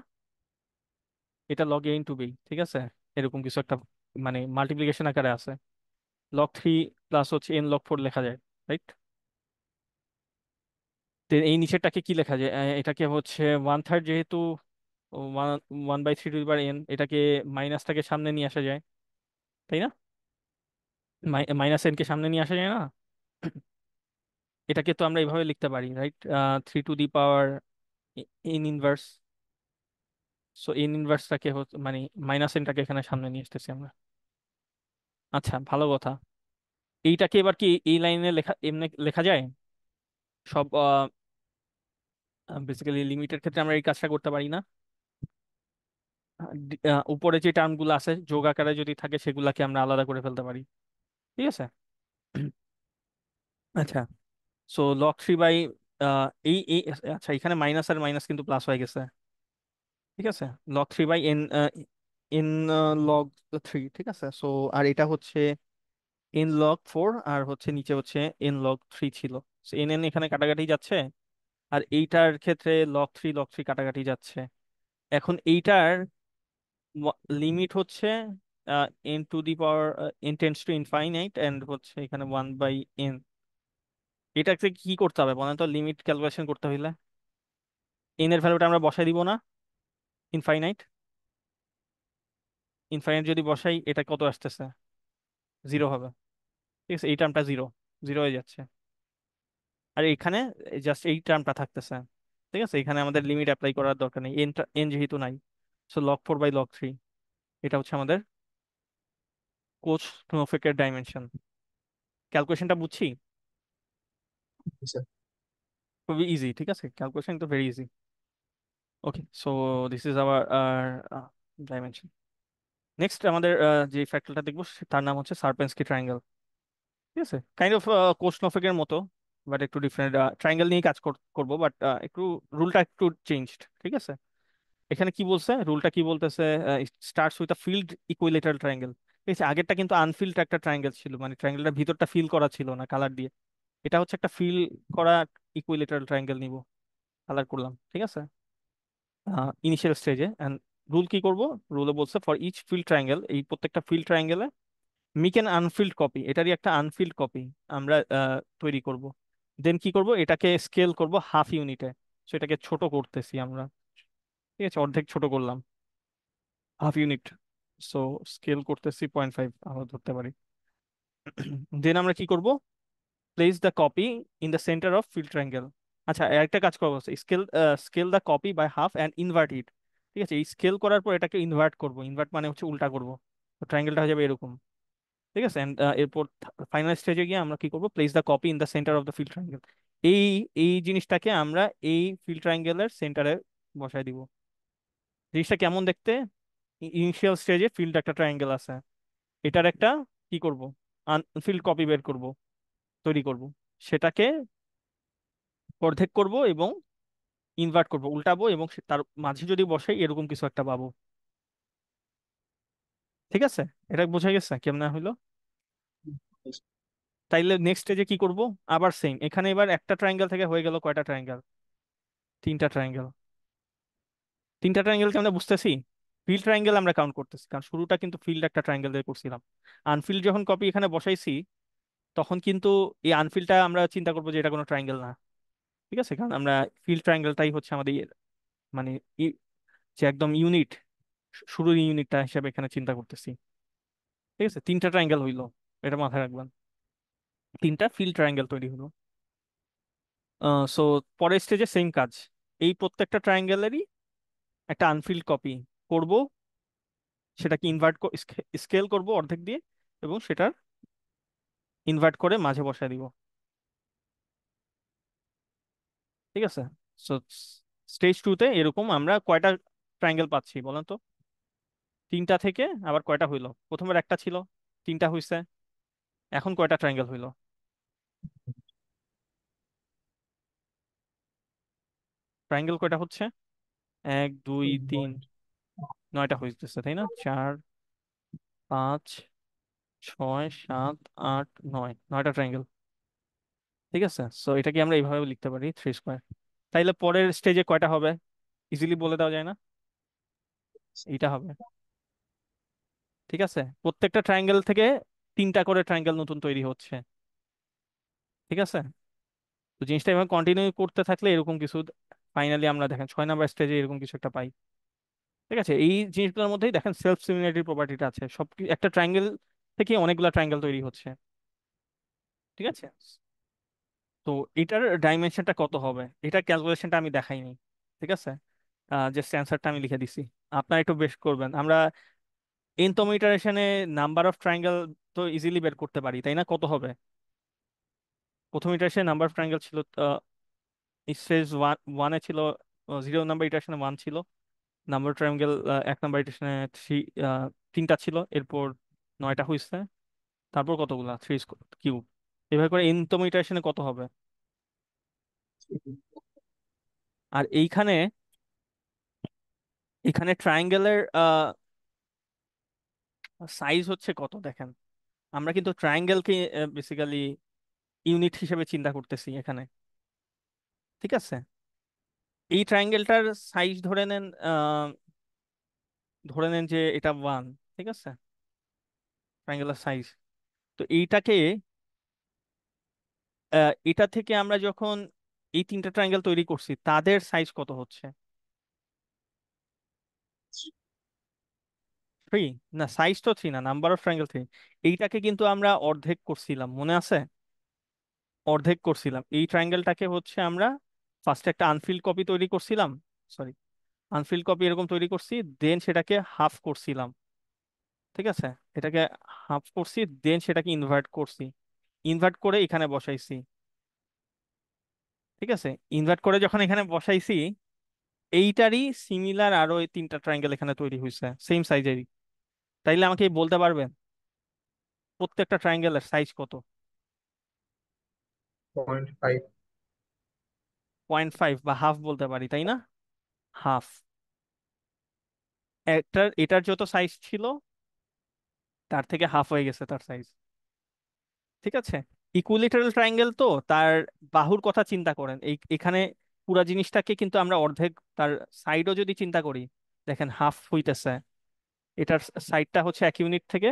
এটা লগ এ ইন্টু বি, ঠিক আছে। এরকম কিছু একটা মানে মাল্টিপ্লিকেশন আকারে আছে। log 3 প্লাস হচ্ছে n log 4 লেখা যায়, রাইট? এই নিচেরটাকে কি লেখা যায়? এটাকে হচ্ছে 1/3, যেহেতু one 1/3 to the power n, এটাকে মাইনাসটাকে সামনে নিয়ে আসা যায়, তাই না? মাইনাস এন কে সামনে নিয়ে আসা যায় না? এটাকে তো আমরা এইভাবে লিখতে পারি, right? 3 to the power n inverse. So N ইনভার্সটাকে মানে মাইনাস এনটাকে এখানে সামনে নিয়ে আসতেছি আমরা। আচ্ছা, ভালো কথা। এইটাকে এবার কি এই লাইনে লেখা, এমনি লেখা যায়? সব বেসিক্যালি লিমিটের ক্ষেত্রে আমরা এই কাজটা করতে পারি না? উপরে যে টার্মগুলো আছে যোগ আকারে যদি থাকে, সেগুলাকে আমরা আলাদা করে ফেলতে পারি, ঠিক আছে। আচ্ছা, সো log 3 বাই এই আচ্ছা, এখানে মাইনাস আর মাইনাস কিন্তু প্লাস হয়ে গেছে, ঠিক আছে। log 3/n, n log 3, ঠিক আছে। সো আর এটা হচ্ছে n log 4, আর হচ্ছে নিচে হচ্ছে n log 3 ছিল। সো n এখানে কাটাকাটি যাচ্ছে, আর এইটার ক্ষেত্রে log 3 কাটাকাটি যাচ্ছে। এখন এইটার লিমিট হচ্ছে n to the power, n tends to infinite, and হচ্ছে এখানে 1/n। এটাকে কি করতে হবে বলেন তো, লিমিট ক্যালকুলেশন করতে হইলে n এর ভ্যালুটা আমরা বসাই দিব না? ইনফাইনাইট, ইনফাইনাইট যদি বসাই, এটা কত আসতেছে? 0 হবে, ঠিক আছে। এই টার্মটা জিরো, জিরো হয়ে যাচ্ছে। আর এখানে জাস্ট এই টার্মটা থাকতেছে, ঠিক আছে। এখানে আমাদের লিমিট অ্যাপ্লাই করার দরকার নেই, এন যেহেতু নাই। সো log 4/log 3, এটা হচ্ছে আমাদের কোচ স্নোফেকের ডাইমেনশন। ক্যালকুলেশনটা বুঝছি, জি স্যার। খুবই ইজি, ঠিক আছে। ক্যালকুলেশন তো very easy. Okay, so this is our dimension. Next আমাদের যে ফ্র্যাক্টালটা দেখবো তার নাম হচ্ছে সার্পেন্সকি ট্রায়াঙ্গেল। ঠিক আছে, কাইন্ড অফ কোষনফেকের মতো, বাট একটু ডিফারেন্ট। ট্রায়াঙ্গেল নিয়ে কাজ করবো, বাট একটু রুলটা একটু চেঞ্জড। ঠিক আছে, এখানে কি বলছে, রুলটা কি বলতেছে, starts with a field equilateral triangle. ঠিক আছে, আগেরটা কিন্তু আনফিল্ড একটা ট্রায়াঙ্গেল ছিল, মানে ট্রায়াঙ্গেলটার ভিতরটা ফিল করা ছিল না কালার দিয়ে। এটা হচ্ছে একটা ফিল করা ইকুইলেটারাল ট্রায়াঙ্গেল নিব, কালার করলাম। ঠিক আছে, ইনিশিয়াল স্টেজে। এন্ড রুল কি করব, রুলে বলছে ফর ইচ ফিল্ড ট্রায়াঙ্গেল, এই প্রত্যেকটা ফিল্ড ট্রায়াঙ্গেলে মিক অ্যান আনফিল্ড কপি, এটারই একটা আনফিল্ড কপি আমরা তৈরি করব। দেন কি করব, এটাকে স্কেল করব হাফ ইউনিটে। সো এটাকে ছোট করতেছি আমরা। ঠিক আছে, অর্ধেক ছোট করলাম, হাফ ইউনিট। সো স্কেল করতেছি 0.5 আমরা ধরতে পারি। দেন আমরা কি করব, place the copy in the centre of filled triangle. আচ্ছা, একটা কাজ করবো, scale scale the copy by half and invert it. ঠিক আছে, এই স্কেল করার পর এটাকে ইনভার্ট করব, ইনভার্ট মানে হচ্ছে উল্টা করব। তো ট্রায়াঙ্গেলটা হয়ে যাবে এরকম। ঠিক আছে, and, এরপর ফাইনাল স্টেজে গিয়ে আমরা কি করব, place the copy in the centre of the field triangle. এই এই জিনিসটাকে আমরা এই ফিল্ড ট্রায়াঙ্গেলের সেন্টারে বসায় দিব। জিনিসটা কেমন দেখতে, ইনিশিয়াল স্টেজে ফিল্ড একটা ট্রায়াঙ্গেল আছে, এটার একটা কি করব, ফিল্ড কপি বের করব, তৈরি করব। সেটাকে অর্ধেক করব এবং ইনভার্ট করব, উল্টাবো, এবং তার মাঝে যদি বসাই এরকম কিছু একটা পাবো। ঠিক আছে, এটা বোঝা গেছে কেমনে হইলো? তাইলে নেক্সট স্টেজে কি করব, আবার সেম, এখানে এবার একটা ট্রায়াঙ্গেল থেকে হয়ে গেল কয়টা ট্রায়াঙ্গেল, তিনটা ট্রায়াঙ্গেল। তিনটা ট্রায়াঙ্গেলকে আমরা বুঝতেছি, ফিল্ড ট্রায়াঙ্গেল আমরা কাউন্ট করতেছি, কারণ শুরুটা কিন্তু ফিল্ড একটা ট্রায়াঙ্গেল দিয়ে করছিলাম। আনফিল্ড যখন কপি এখানে বসাইছি, তখন কিন্তু এই আনফিল্ডটা আমরা চিন্তা করবো যে এটা কোনো ট্রায়াঙ্গেল না। ঠিক আছে, কারণ আমরা ফিল্ড ট্রায়াঙ্গেলটাই হচ্ছে আমাদের মানে যে একদম ইউনিট, শুরুর ইউনিটটা হিসেবে এখানে চিন্তা করতেছি। ঠিক আছে, তিনটা ট্রায়াঙ্গেল হইলো, এটা মাথায় রাখবেন, তিনটা ফিল্ড ট্রায়াঙ্গেল তৈরি হলো। সো পরের স্টেজে সেম কাজ, এই প্রত্যেকটা ট্রায়াঙ্গেলেরই একটা আনফিল্ড কপি করব, সেটাকে ইনভার্ট স্কেল করব অর্ধেক দিয়ে, এবং সেটার ইনভার্ট করে মাঝে বসায় দিব। ঠিক আছে, সো স্টেজ টুতে এরকম আমরা কয়টা ট্রায়াঙ্গেল পাচ্ছি বলেন তো? তিনটা থেকে আবার কয়টা হইলো, প্রথমবার একটা ছিল, তিনটা হইছে, এখন কয়টা ট্রায়াঙ্গেল হইলো, ট্রায়াঙ্গেল কয়টা হচ্ছে, এক দুই তিন, নয়টা হইতেছে তাই না, চার পাঁচ ছয় সাত আট নয়, নয়টা ট্রায়াঙ্গেল। ঠিক আছে, সো এটাকে আমরা এইভাবে লিখতে পারি, 3 স্কোয়ার। তাইলে পরের স্টেজে কয়টা হবে, ইজিলি বলে দেওয়া যায় না, এইটা হবে। ঠিক আছে, প্রত্যেকটা ট্রায়াঙ্গেল থেকে তিনটা করে ট্রায়াঙ্গেল নতুন তৈরি হচ্ছে। ঠিক আছে, তো জিনিসটা এভাবে কন্টিনিউ করতে থাকলে এরকম কিছু, ফাইনালি আমরা দেখেন 6 নাম্বার স্টেজে এরকম কিছু একটা পাই। ঠিক আছে, এই জিনিসগুলোর মধ্যেই দেখেন সেলফ সিমিলারিটি প্রপার্টিটা আছে, একটা ট্রায়াঙ্গেল থেকে অনেকগুলা ট্রায়াঙ্গেল তৈরি হচ্ছে। ঠিক আছে, তো এটার ডাইমেনশনটা কত হবে, এটার ক্যালকুলেশনটা আমি দেখাইনি। ঠিক আছে, জাস্ট অ্যান্সারটা আমি লিখে দিছি, আপনারা একটু বেশ করবেন। আমরা nতম ইটারেশনে নাম্বার অফ ট্রায়াঙ্গেল তো ইজিলি বের করতে পারি তাই না, কত হবে? প্রথম ইটারেশনে নাম্বার অফ ট্রায়াঙ্গেল ছিল, স্টেজ ওয়ানে ছিল 0 নাম্বার ইটারেশনে 1 ছিল, নাম্বার ট্রায়াঙ্গেল 1 নাম্বার ইটারেশনে তিনটা ছিল, এরপর 9টা হয়েছে, তারপর কতগুলা, 3 কিউব। এভাবে করে nতম ইটারেশনে কত হবে? আর এইখানে, এখানে ট্রায়াঙ্গেলের সাইজ হচ্ছে কত দেখেন, আমরা কিন্তু ট্রায়াঙ্গেলকে বেসিক্যালি ইউনিট হিসেবে চিন্তা করতেছি এখানে। ঠিক আছে, এই ট্রায়াঙ্গেলটার সাইজ ধরে নেন যে এটা 1। ঠিক আছে, ট্রায়াঙ্গেলের সাইজ, তো এইটাকে এটা থেকে আমরা যখন এই তিনটা ট্রায়াঙ্গেল তৈরি করছি তাদের সাইজ কত হচ্ছে, 3। না, সাইজ তো 3 না, নাম্বার অফ ট্রায়াঙ্গেল 3। এইটাকে কিন্তু আমরা অর্ধেক করছিলাম, মনে আছে? অর্ধেক করছিলাম এই ট্রায়াঙ্গেলটাকে হচ্ছে আমরা ফার্স্টে একটা আনফিল্ড কপি তৈরি করছিলাম, সরি, আনফিল্ড কপি এরকম তৈরি করছি, দেন সেটাকে হাফ করছিলাম। ঠিক আছে, এটাকে হাফ করছি, দেন সেটাকে ইনভার্ট করছি, ইনভার্ট করে এখানে বসাইছি। ঠিক আছে, ইনভার্ট করে যখন এখানে বসাইছি, এইটারই সিমিলার আরো এই তিনটা ট্রায়াঙ্গেল এখানে তৈরি হয়েছে সেম সাইজেরই। তাইলে আমাকে বলতে পারবেন প্রত্যেকটা ট্রায়াঙ্গেলের সাইজ কত? 0.5। 0.5 বা হাফ বলতে পারি, তাই না? হাফ। এটার যত সাইজ ছিল তার থেকে হাফ হয়ে গেছে তার সাইজ। ঠিক আছে। ইকুইলেটারাল ট্রায়াঙ্গেল তো তার বাহুর কথা চিন্তা করেন, এখানে পুরা জিনিসটাকে কিন্তু আমরা অর্ধেক, তার সাইডও যদি চিন্তা করি, দেখেন হাফ হইতেছে। এটার সাইডটা হচ্ছে 1 ইউনিট থেকে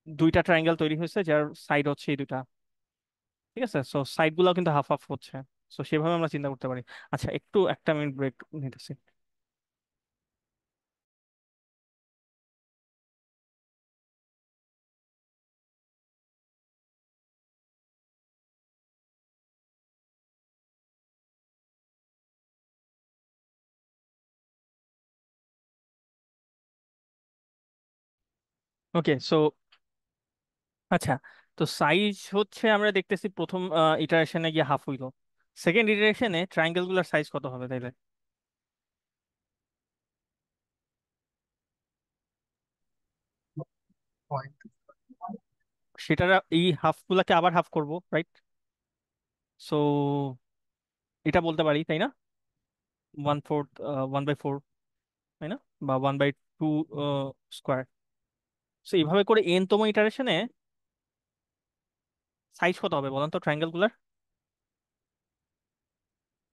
দুইটা ট্রায়াঙ্গেল তৈরি হয়েছে, যার সাইড হচ্ছে এই দুইটা। ঠিক আছে, সো সাইড গুলাও কিন্তু হাফ হাফ হচ্ছে। সো সেভাবে আমরা চিন্তা করতে পারি। আচ্ছা, একটু 1 মিনিট ব্রেক নিতেছি। ওকে, সো আচ্ছা, তো সাইজ হচ্ছে আমরা দেখতেছি প্রথম ইটারেশনে গিয়ে হাফ হইলো। সেকেন্ড ইটারেশনে ট্রায়াঙ্গেল গুলার সাইজ কত হবে তাইলে? পয়েন্ট। সেটা এই হাফ গুলাকে আবার হাফ করব, রাইট? সো এটা বলতে পারি, তাই না? 1/4, 1/4, তাই না? বা 1/2 স্কোয়ার। সো এইভাবে করে এন তম ইটারেশনে সাইজ কত হবে বলেন তো ট্রায়াঙ্গেল গুলার?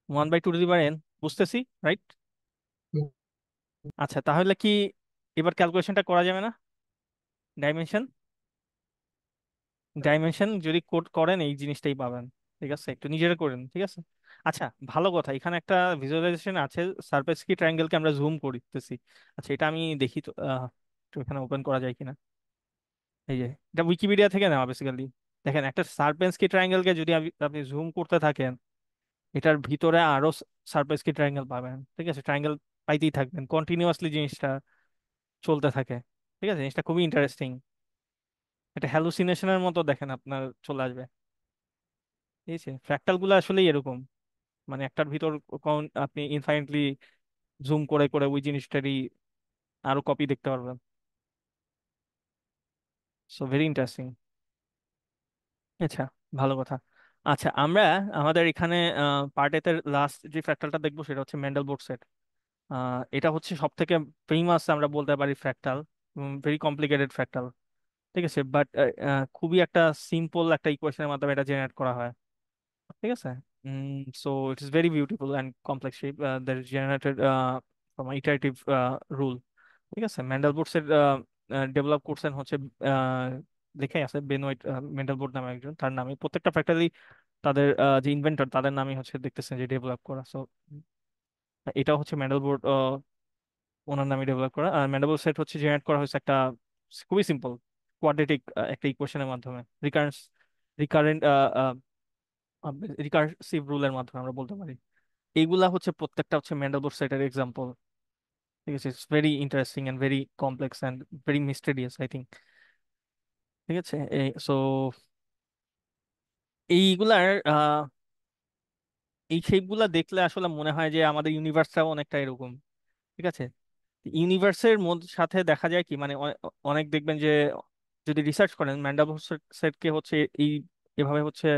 1/2 টু দি পাওয়ার এন, বুঝতেছি, রাইট? আচ্ছা, তাহলে কি এবার ক্যালকুলেশনটা করা যাবে না? ডাইমেনশন, ডাইমেনশন যদি কোড করেন এই জিনিসটাই পাবেন। ঠিক আছে, একটু নিজেরা করেন, ঠিক আছে? আচ্ছা, ভালো কথা, এখানে একটা ভিজুয়ালাইজেশন আছে। সারফেস কি ট্রায়াঙ্গেলকে আমরা জুম করতেছি। আচ্ছা, এটা আমি দেখি তো, একটু এখানে ওপেন করা যায় কিনা। এই যে, এটা উইকিপিডিয়া থেকে নেওয়া বেসিক্যালি। দেখেন, একটা সারফেস কি ট্রায়াঙ্গেলকে যদি আপনি জুম করতে থাকেন, এটার ভিতরে আরো সারফেস কি ট্রায়াঙ্গেল পাবেন। ঠিক আছে, ট্রায়াঙ্গেল পাইতেই থাকবেন কন্টিনিউয়াসলি, জিনিসটা চলতে থাকে। ঠিক আছে, জিনিসটা খুবই ইন্টারেস্টিং। এটা হ্যালুসিনেশনের মতো দেখেন আপনার চলে আসবে। ঠিক আছে, ফ্র্যাকটাল গুলো আসলেই এরকম, মানে একটার ভিতর আপনি ইনফাইনাইটলি জুম করে করে ওই জিনিসটারই আরো কপি দেখতে পারবেন। So very interesting. আচ্ছা, ভালো কথা। আচ্ছা, আমরা আমাদের এখানে পার্ট এতে লাস্ট যে ফ্র্যাকটালটা দেখবো সেটা হচ্ছে মেন্ডেলবোর্ড সেট। এটা হচ্ছে সব থেকে ফেমাস আমরা বলতে পারি ফ্র্যাকটাল, ভেরি কমপ্লিকেটেড ফ্র্যাকটাল। ঠিক আছে, বাট খুবই একটা সিম্পল একটা ইকুয়েশনের মাধ্যমে এটা জেনারেট করা হয়। ঠিক আছে, so it is very beautiful and complex shape that is generated from iterative rule. ঠিক আছে, ম্যান্ডেলবোর্ডস এর ডেভেলপ করছেন হচ্ছে, আহ, লেখাই আছে বেনোয়েট মেন্ডেলবোর্ড নামে একজন, তার নামে প্রত্যেকটা ফ্যাক্টরি, তাদের যে ইনভেন্টর তাদের নামই হচ্ছে দেখতেছেন যে ডেভেলপ করা। সো এটা হচ্ছে মেন্ডেলবোর্ড, ওনার নামে ডেভেলপ করা। আর মেন্ডেলবোর্ড সেট হচ্ছে জেনারেট করা হয়েছে একটা খুবই সিম্পল কোয়াড্রেটিক একটা ইকুয়েশনের মাধ্যমে, রিকারেন্স রিকারেন্ট রিকার্সিভ রুলের মাধ্যমে আমরা বলতে পারি। এইগুলা হচ্ছে প্রত্যেকটা হচ্ছে মেন্ডেলবোর্ড সেটের এক্সাম্পল। ঠিক আছে, it's very interesting and very complex and very mysterious I think. ঠিক আছে, সো এইগুলার এই শেপগুলা দেখলে আসলে মনে হয় যে আমাদের ইউনিভার্সটাও অনেকটা এরকম। ঠিক আছে, ইউনিভার্সের মধ্যে সাথে দেখা যায় কি, মানে অনেক দেখবেন যে যদি রিসার্চ করেন ম্যান্ডেলবোর্ড সেটকে হচ্ছে এই এভাবে হচ্ছে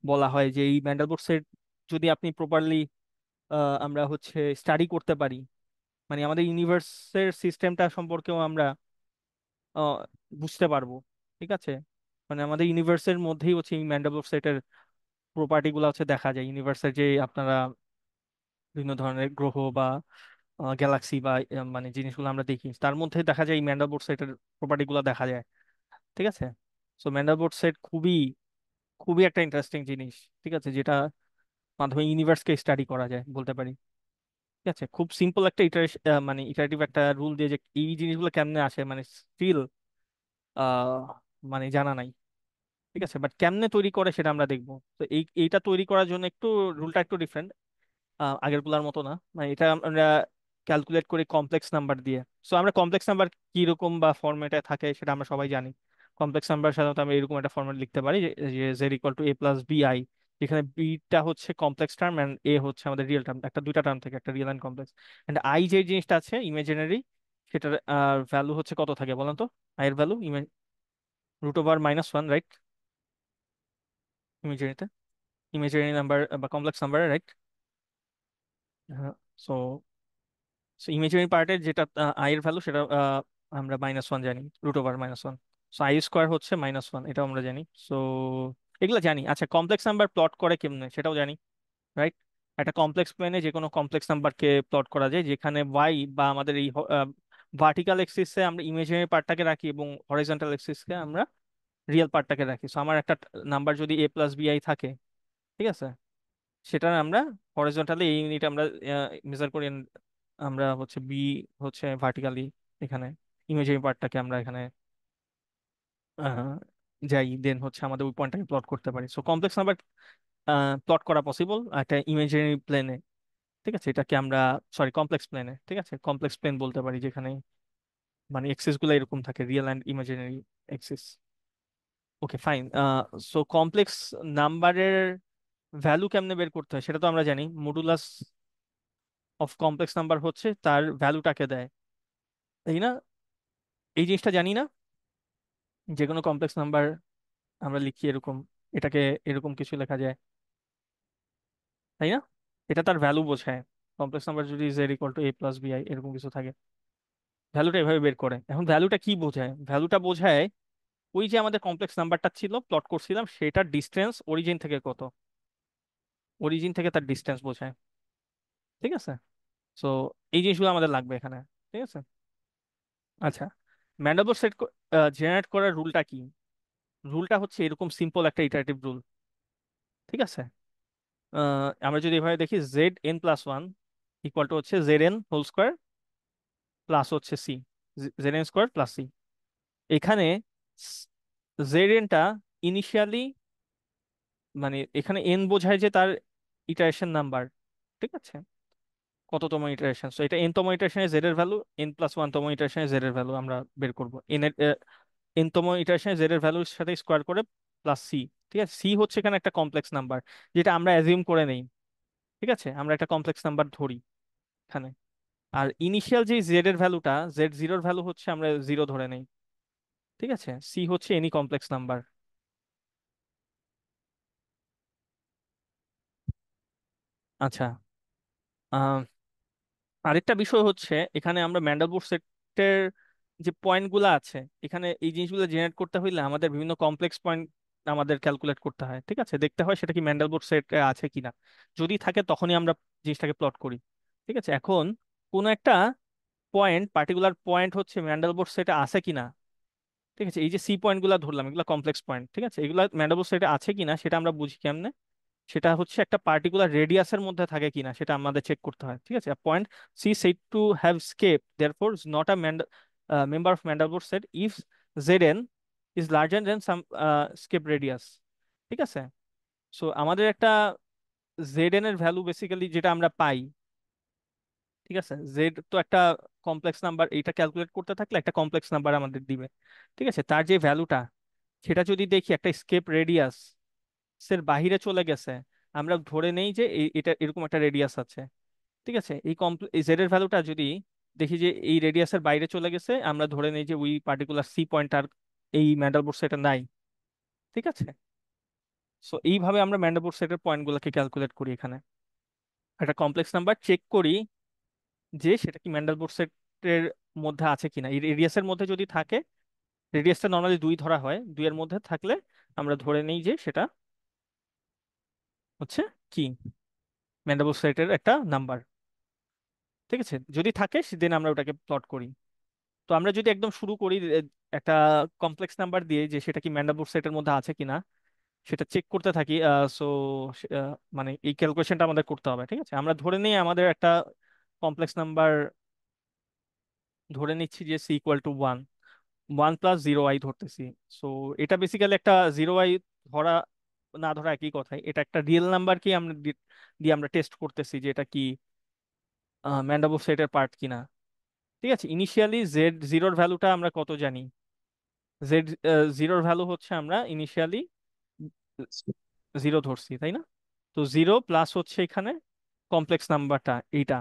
বলা হয় যে এই ম্যান্ডেলবোর্ড সেট যদি আপনি প্রপারলি আমরা হচ্ছে স্টাডি করতে পারি, মানে আমাদের ইউনিভার্সের সিস্টেমটা সম্পর্কেও আমরা আহ, বুঝতে পারবো। ঠিক আছে, মানে আমাদের ইউনিভার্সের মধ্যেই হচ্ছে এই ম্যান্ডেলবোর্ড সেটের প্রপার্টি গুলো হচ্ছে দেখা যায়। ইউনিভার্সের যে আপনারা বিভিন্ন ধরনের গ্রহ বা গ্যালাক্সি বা মানে জিনিসগুলো আমরা দেখি, তার মধ্যে দেখা যায় এই ম্যান্ডেলবোর্ড সেটের প্রপার্টি গুলো দেখা যায়। ঠিক আছে, সো ম্যান্ডেলবোর্ড সেট খুবই খুবই একটা ইন্টারেস্টিং জিনিস। ঠিক আছে, যেটা মাধ্যমে ইউনিভার্সকে স্টাডি করা যায় বলতে পারি। ঠিক আছে, খুব সিম্পল একটা ইটারেশন, মানে ইটারেটিভ একটা রুল দিয়ে যে এই জিনিসগুলো কেমনে আসে, মানে স্টিল আহ মানে জানা নাই। ঠিক আছে, বাট কেমনে তৈরি করে সেটা আমরা দেখবো। তো এইটা তৈরি করার জন্য একটু রুলটা একটু ডিফারেন্ট, আগের গুলার মতো না। মানে এটা আমরা ক্যালকুলেট করি কমপ্লেক্স নাম্বার দিয়ে। সো আমরা কমপ্লেক্স নাম্বার কি রকম বা ফরম্যাটে থাকে সেটা আমরা সবাই জানি। কমপ্লেক্স নাম্বার সাধারণত আমরা এরকম একটা ফরম্যাট লিখতে পারি যে জেড ইকুয়াল টু a+bi, যেখানে বিটা হচ্ছে কমপ্লেক্স টার্ম এন্ড এ হচ্ছে আমাদের রিয়েল টার্ম, একটা দুইটা টার্ম থেকে একটা real and complex. And I যে জিনিসটা আছে ইমাজিনারি, সেটার ভ্যালু হচ্ছে কত থাকে বলেন তো? আই এর ভ্যালু √(-1), রাইট? ইমাজিনারিতে ইমেজিনারি নাম্বার বা complex number, right? So so imaginary পার্টের যেটা আই এর ভ্যালু, সেটা আমরা -1 জানি, √/-1। সো আই স্কোয়ার হচ্ছে -1, এটাও আমরা জানি। সো এগুলো জানি। আচ্ছা, কমপ্লেক্স নাম্বার প্লট করে কেমনে সেটাও জানি, রাইট? একটা কমপ্লেক্স প্লেনে যে কোনো কমপ্লেক্স নাম্বারকে প্লট করা যায়, যেখানে ওয়াই বা আমাদের এই ভার্টিক্যাল এক্সিসে আমরা ইমেজিনারি পার্টটাকে রাখি এবং হরিজন্টাল এক্সিসকে আমরা রিয়েল পার্টটাকে রাখি। সো আমার একটা নাম্বার যদি a+bi থাকে, ঠিক আছে, সেটা আমরা হরিজন্টালি এই ইউনিট আমরা মেজার করি, আমরা হচ্ছে বি হচ্ছে ভার্টিক্যালি এখানে ইমেজিনারি পার্টটাকে আমরা এখানে আহ, যাই, দেন হচ্ছে আমাদের ওই পয়েন্টটাকে প্লট করতে পারি। সো কমপ্লেক্স নাম্বার প্লট করা পসিবল একটা ইমেজিনারি প্লেনে, ঠিক আছে, এটাকে আমরা, সরি, কমপ্লেক্স প্লেনে, ঠিক আছে, কমপ্লেক্স প্লেন বলতে পারি, যেখানে মানে এক্সিস গুলো এরকম থাকে, real and imaginary axis. Okay, fine. So complex নাম্বারের ভ্যালু কেমনে বের করতে হয় সেটা তো আমরা জানি। মডুলাস অফ কমপ্লেক্স নাম্বার হচ্ছে তার ভ্যালুটাকে দেয়, তাই না? এই জিনিসটা জানি না, যে কোনো কমপ্লেক্স নাম্বার আমরা লিখি এরকম, এটাকে এরকম কিছু লেখা যায়, তাই না? এটা তার ভ্যালু বোঝায়। কমপ্লেক্স নাম্বার যদি z = a+bi এরকম কিছু থাকে, ভ্যালুটা এভাবে বের করে। এখন ভ্যালুটা কি বোঝায়? ভ্যালুটা বোঝায় ওই যে আমাদের কমপ্লেক্স নাম্বারটা ছিল, প্লট করছিলাম, সেটার ডিস্টেন্স অরিজিন থেকে কত, অরিজিন থেকে তার ডিস্টেন্স বোঝায়, ঠিক আছে? সো এই জিনিসগুলো আমাদের লাগবে এখানে, ঠিক আছে? আচ্ছা, ম্যান্ডেলবুর সেট জেনারেট করার রুলটা কি? রুলটা হচ্ছে এরকম সিম্পল একটা ইটারেটিভ রুল, ঠিক আছে? আমরা যদি এভাবে দেখি, zn+1 ইকুয়াল টু হচ্ছে zn² প্লাস হচ্ছে c, zn² প্লাস c। এখানে zn টা ইনিশিয়ালি, মানে এখানে n বোঝায় যে তার ইটারেশন নাম্বার, ঠিক আছে, কততম ইটারেশন। সো এটা n তম ইটারেশনে z এর ভ্যালু, n+1 তম ইটারেশনে z এর ভ্যালু আমরা বের করবো, n এর n তম ইটারেশনে z এর ভ্যালুর সাথে স্কোয়ার করে প্লাস c। ঠিক আছে, c হচ্ছে এখানে একটা কমপ্লেক্স নাম্বার, যেটা আমরা অ্যাজিউম করে নেই, ঠিক আছে, আমরা একটা কমপ্লেক্স নাম্বার ধরি এখানে। আর ইনিশিয়াল যে z এর ভ্যালুটা, z0 এর ভ্যালু হচ্ছে আমরা 0 ধরে নেই, ঠিক আছে। c হচ্ছে এনি কমপ্লেক্স নাম্বার। আচ্ছা, আরেকটা বিষয় হচ্ছে, এখানে আমরা ম্যান্ডেলবুর সেটের যে পয়েন্টগুলো আছে, এখানে এই জিনিসগুলো জেনারেট করতে হইলে আমাদের বিভিন্ন কমপ্লেক্স পয়েন্ট আমাদের ক্যালকুলেট করতে হয়, ঠিক আছে, দেখতে হয় সেটা কি ম্যান্ডেলবুর সেটে আছে কিনা। যদি থাকে তখনই আমরা জিনিসটাকে প্লট করি, ঠিক আছে। এখন কোন একটা পয়েন্ট, পার্টিকুলার পয়েন্ট হচ্ছে ম্যান্ডেলবুর সেটে আছে কিনা, ঠিক আছে, এই যে সি পয়েন্টগুলো ধরলাম, এগুলো কমপ্লেক্স পয়েন্ট, ঠিক আছে, এগুলো ম্যান্ডেলবুর সেটে আছে কিনা সেটা আমরা বুঝি কেমনে? সেটা হচ্ছে একটা পার্টিকুলার রেডিয়াসের মধ্যে থাকে কিনা সেটা আমাদের চেক করতে হয়, ঠিক আছে। Point C said to have scape therefore is not a member of Mandelbrot set if Zn is larger than some scape radius, ঠিক আছে। সো আমাদের একটা Zn এর ভ্যালু বেসিক্যালি যেটা আমরা পাই, ঠিক আছে, জেড তো একটা কমপ্লেক্স নাম্বার, এইটা ক্যালকুলেট করতে থাকলে একটা কমপ্লেক্স নাম্বার আমাদের দিবে, ঠিক আছে। তার যে ভ্যালুটা, সেটা যদি দেখি একটা স্কেপ রেডিয়াস এর বাহিরে চলে গেছে, আমরা ধরে নেই যে এটা এরকম একটা রেডিয়াস আছে, ঠিক আছে। এই জেড এর ভ্যালুটা যদি দেখি যে এই রেডিয়াসের বাইরে চলে গেছে, আমরা ধরে নেই যে ওই পার্টিকুলার সি পয়েন্টার এই ম্যান্ডেলবুর সেটে নাই, ঠিক আছে। সো এইভাবে আমরা ম্যান্ডেলবুর সেটের পয়েন্টগুলোকে ক্যালকুলেট করি এখানে, একটা কমপ্লেক্স নাম্বার চেক করি যে সেটা কি ম্যান্ডেলবুর সেটের মধ্যে আছে কিনা। এই রেডিয়াসের মধ্যে যদি থাকে, রেডিয়াসটা নর্মালি 2 ধরা হয়, 2 এর মধ্যে থাকলে আমরা ধরে নেই যে সেটা হচ্ছে কি ম্যান্ডেলবুর সেটের একটা নাম্বার, ঠিক আছে। যদি থাকে দেন আমরা ওটাকে প্লট করি। তো আমরা যদি একদম শুরু করি একটা কমপ্লেক্স নাম্বার দিয়ে, যে সেটা কি ম্যান্ডেলবুর সেটের মধ্যে আছে কিনা সেটা চেক করতে থাকি, সো মানে এই ক্যালকুলেশনটা আমাদের করতে হবে, ঠিক আছে। আমরা ধরে নিই আমাদের একটা কমপ্লেক্স নাম্বার ধরে নিচ্ছি যে c = 1, 1+0i ধরতেছি। সো এটা বেসিক্যালি একটা 0i ধরা না ধরা একই কথাই, এটা একটা রিয়েল নাম্বারকে আমরা দিয়ে আমরা টেস্ট করতেছি যে এটা কি ম্যান্ডেলবুর সেটের পার্ট কিনা, ঠিক আছে। ইনিশিয়ালি z0-এর ভ্যালুটা আমরা কত জানি? z0-এর ভ্যালু হচ্ছে আমরা ইনিশিয়ালি 0 ধরছি, তাই না? তো 0 প্লাস হচ্ছে এখানে কমপ্লেক্স নাম্বারটা এইটা,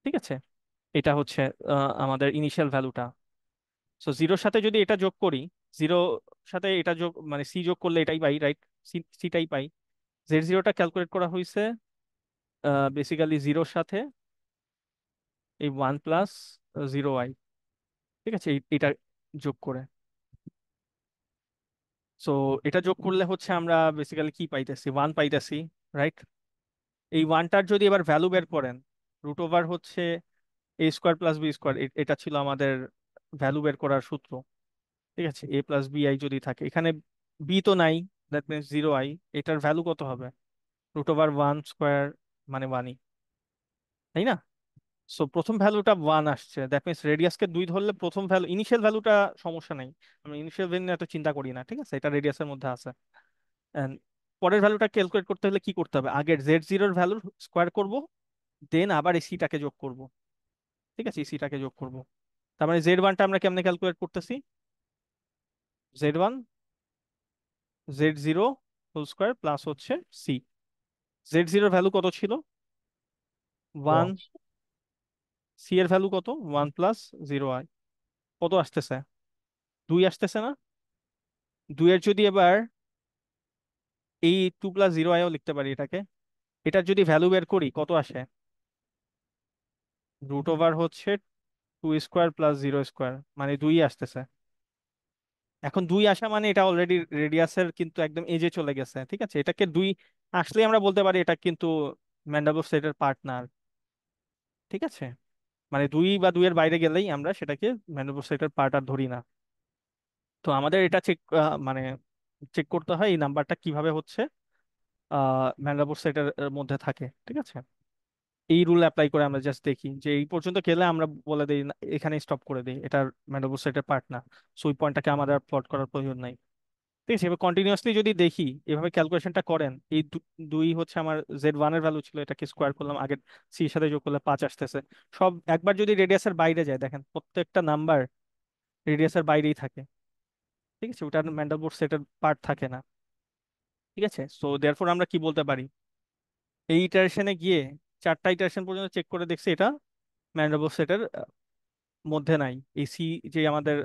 ঠিক আছে, এটা হচ্ছে আমাদের ইনিশিয়াল ভ্যালুটা। সো 0-এর সাথে যদি এটা যোগ করি, 0 সাথে এটা যোগ মানে সি যোগ করলে এটাই পাই, রাইট? সিটাই পাই। Z0টা ক্যালকুলেট করা হয়েছে বেসিক্যালি জিরোর সাথে এই 1 + 0i, ঠিক আছে, এটা যোগ করে। সো এটা যোগ করলে হচ্ছে আমরা বেসিক্যালি কি পাইতেছি, 1 পাইতেছি, রাইট? এই ওয়ানটার যদি এবার ভ্যালু বের করেন, √ওভার হচ্ছে a² + b², এটা ছিল আমাদের ভ্যালু বের করার সূত্র। ঠিক আছে, a + bi যদি থাকে, এখানে বি তো নাই, দ্যাট মিনস 0i, এটার ভ্যালু কত হবে? √1² মানে 1ই, তাই না? সো প্রথম ভ্যালুটা 1 আসছে, দ্যাট মিনস রেডিয়াসকে 2 ধরলে প্রথম ভ্যালু, ইনিশিয়াল ভ্যালুটা সমস্যা নাই, আমরা ইনিশিয়াল ভ্যালু নিয়ে এত চিন্তা করি না, ঠিক আছে, এটা রেডিয়াসের মধ্যে আছে। And পরের ভ্যালুটা ক্যালকুলেট করতে হলে কি করতে হবে, আগের Z0 এর ভ্যালু স্কোয়ার করব, দেন আবার এই সিটাকে যোগ করব। ঠিক আছে, এই সিটাকে যোগ করব। তার মানে Z1টা আমরা কেমনে ক্যালকুলেট করতেছি? Z1 Z0² প্লাস হচ্ছে সি। Z0 ভ্যালু কত ছিল? 1। ওয়ান। সি এর ভ্যালু কত? 1 + 0i। কত আসতেছে? 2 আসতেছে না? 2 এর যদি এবার এই 2 + 0iও লিখতে পারি এটাকে, এটার যদি ভ্যালু বের করি কত আসে? √ওভার হচ্ছে 2² + 0², মানে 2 আসতেছে। এখন 2 আসা মানে এটা অলরেডি রেডিয়াসের কিন্তু একদম এজে চলে গেছে, ঠিক আছে, এটাকে 2 আসলে আমরা বলতে পারি এটা কিন্তু ম্যান্ডেলস সেটের পার্টনার। ঠিক আছে, মানে 2 বা 2 এর বাইরে গেলেই আমরা সেটাকে ম্যান্ডেলস সেটের পার্ট আর ধরি না। তো আমাদের এটা চেক, মানে চেক করতে হয় এই নাম্বারটা কিভাবে হচ্ছে ম্যান্ডেলস সেটের মধ্যে থাকে। ঠিক আছে, এই রুল অ্যাপ্লাই করে আমরা জাস্ট দেখি যে এই পর্যন্ত গেলে আমরা বলে দিই না, এখানে স্টপ করে দিই, এটা ম্যান্ডেলস সেটের পার্ট না। সো ওই পয়েন্টটাকে আমাদের প্লট করার প্রয়োজন নাই। ঠিক আছে, এবার কন্টিনিউয়াসলি যদি দেখি এভাবে ক্যালকুলেশনটা করেন, এই 2 হচ্ছে আমার Z1 এর ভ্যালু ছিল, এটাকে স্কোয়ার করলাম, আগের সির সাথে যোগ করলে 5 আসতেছে। সব একবার যদি রেডিয়াসের বাইরে যায়, দেখেন প্রত্যেকটা নাম্বার রেডিয়াসের বাইরেই থাকে। ঠিক আছে, ওটার ম্যান্ডেলবোর্ড সেটের পার্ট থাকে না। ঠিক আছে, সো দেয়ারফর আমরা কি বলতে পারি, এই ইটারেশনে গিয়ে 4টা ইটারেশন পর্যন্ত চেক করে দেখছি এটা ম্যান্ডেলবোর্ড সেটের মধ্যে নাই, এই সি যে আমাদের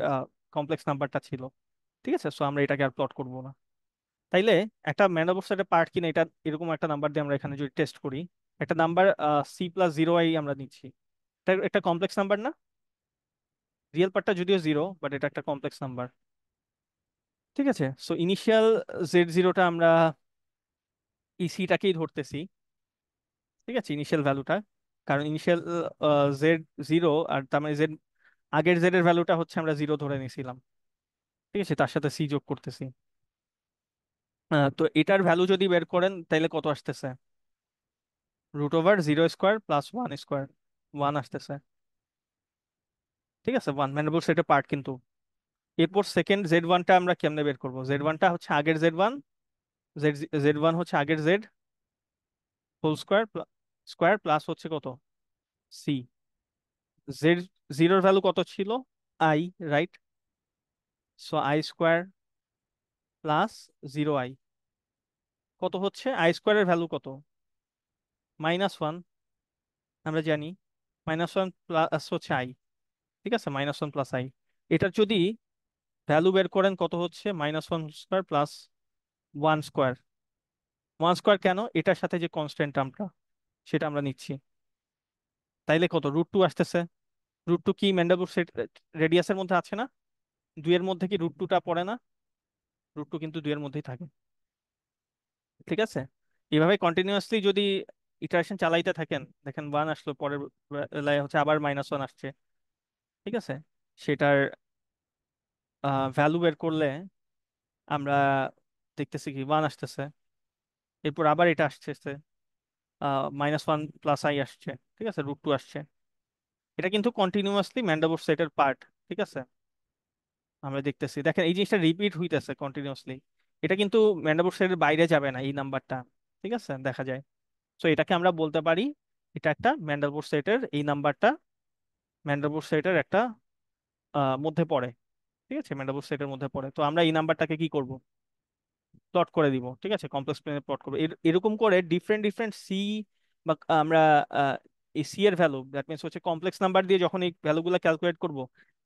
কমপ্লেক্স নাম্বারটা ছিল। ঠিক আছে, সো আমরা এটাকে আর প্লট করবো না। তাইলে একটা ম্যান অবস্থাটা পার্ট কিনা এটা এরকম একটা নাম্বার দিয়ে আমরা এখানে যদি টেস্ট করি, একটা নাম্বার C + 0i আমরা নিচ্ছি, এটা একটা কমপ্লেক্স নাম্বার না? রিয়েল পার্টটা যদিও 0, বাট এটা একটা কমপ্লেক্স নাম্বার। ঠিক আছে, সো ইনিশিয়াল Z0টা আমরা ইসিটাকেই ধরতেছি। ঠিক আছে, ইনিশিয়াল ভ্যালুটা, কারণ ইনিশিয়াল Z0, আর তার মানে জেড, আগের জেড এর ভ্যালুটা হচ্ছে আমরা 0 ধরে নিয়েছিলাম। ঠিক আছে, তার সাথে সি যোগ করতেছি। তো এটার ভ্যালু যদি বের করেন তাইলে কত আসতেছে? √0² + 1² 1 আসতেছে। ঠিক আছে, 1 ম্যান্ডেবল সেটের পার্ট কিন্তু। এরপর সেকেন্ড Z1টা আমরা কেমনে বের করবো? Z1টা হচ্ছে আগের Z1, জেড Z1 হচ্ছে আগের Z whole square, square plus হচ্ছে কত? সি। Z0 ভ্যালু কত ছিল? I, right? So I² + 0i কত হচ্ছে? I² এর ভ্যালু কত? -1, আমরা জানি। -1 প্লাস হচ্ছে আই। ঠিক আছে, -1 + i। এটার যদি ভ্যালু বের করেন কত হচ্ছে? -1² + 1²। 1² কেন? এটার সাথে যে কনস্ট্যান্ট টার্মটা সেটা আমরা নিচ্ছি। তাইলে কত? √2 আসতেছে। √2 কি ম্যান্ডেলবুর সেট রেডিয়াসের মধ্যে আছে না? 2 এর মধ্যে কি √2টা পড়ে না? √2 কিন্তু 2 এর মধ্যেই থাকে। ঠিক আছে, এভাবে কন্টিনিউয়াসলি যদি ইটারেশন চালাইতে থাকেন, দেখেন 1 আসলো, পরের বেলায় হচ্ছে আবার -1 আসছে। ঠিক আছে, সেটার ভ্যালু বের করলে আমরা দেখতেছি কি 1 আসতেছে, এরপর আবার এটা আসতেছে, -1 + i আসছে। ঠিক আছে, √2 আসছে। এটা কিন্তু কন্টিনিউয়াসলি ম্যান্ডেলবোর সেটের পার্ট। ঠিক আছে, আমরা দেখতেছি, দেখেন এই জিনিসটা রিপিট হইতেছে কন্টিনিউয়াসলি। এটা কিন্তু ম্যান্ডেলবোর সেটের বাইরে যাবে না এই নাম্বারটা। ঠিক আছে, দেখা যায়। তো এটাকে আমরা বলতে পারি এটা একটা ম্যান্ডেলবোর সেটের, এই নাম্বারটা ম্যান্ডেলবোর সেটের একটা মধ্যে পড়ে। ঠিক আছে, ম্যান্ডেলবোর সেটের মধ্যে পড়ে। তো আমরা এই নাম্বারটাকে কি করব? প্লট করে দিব। ঠিক আছে, কমপ্লেক্স প্লেনে প্লট করবো, এরকম করে ডিফারেন্ট ডিফারেন্ট সি, বা আমরা এই সি এর ভ্যালু, দ্যাট মিনস হচ্ছে কমপ্লেক্স নাম্বার দিয়ে যখন এই ভ্যালুগুলো ক্যালকুলেট করব,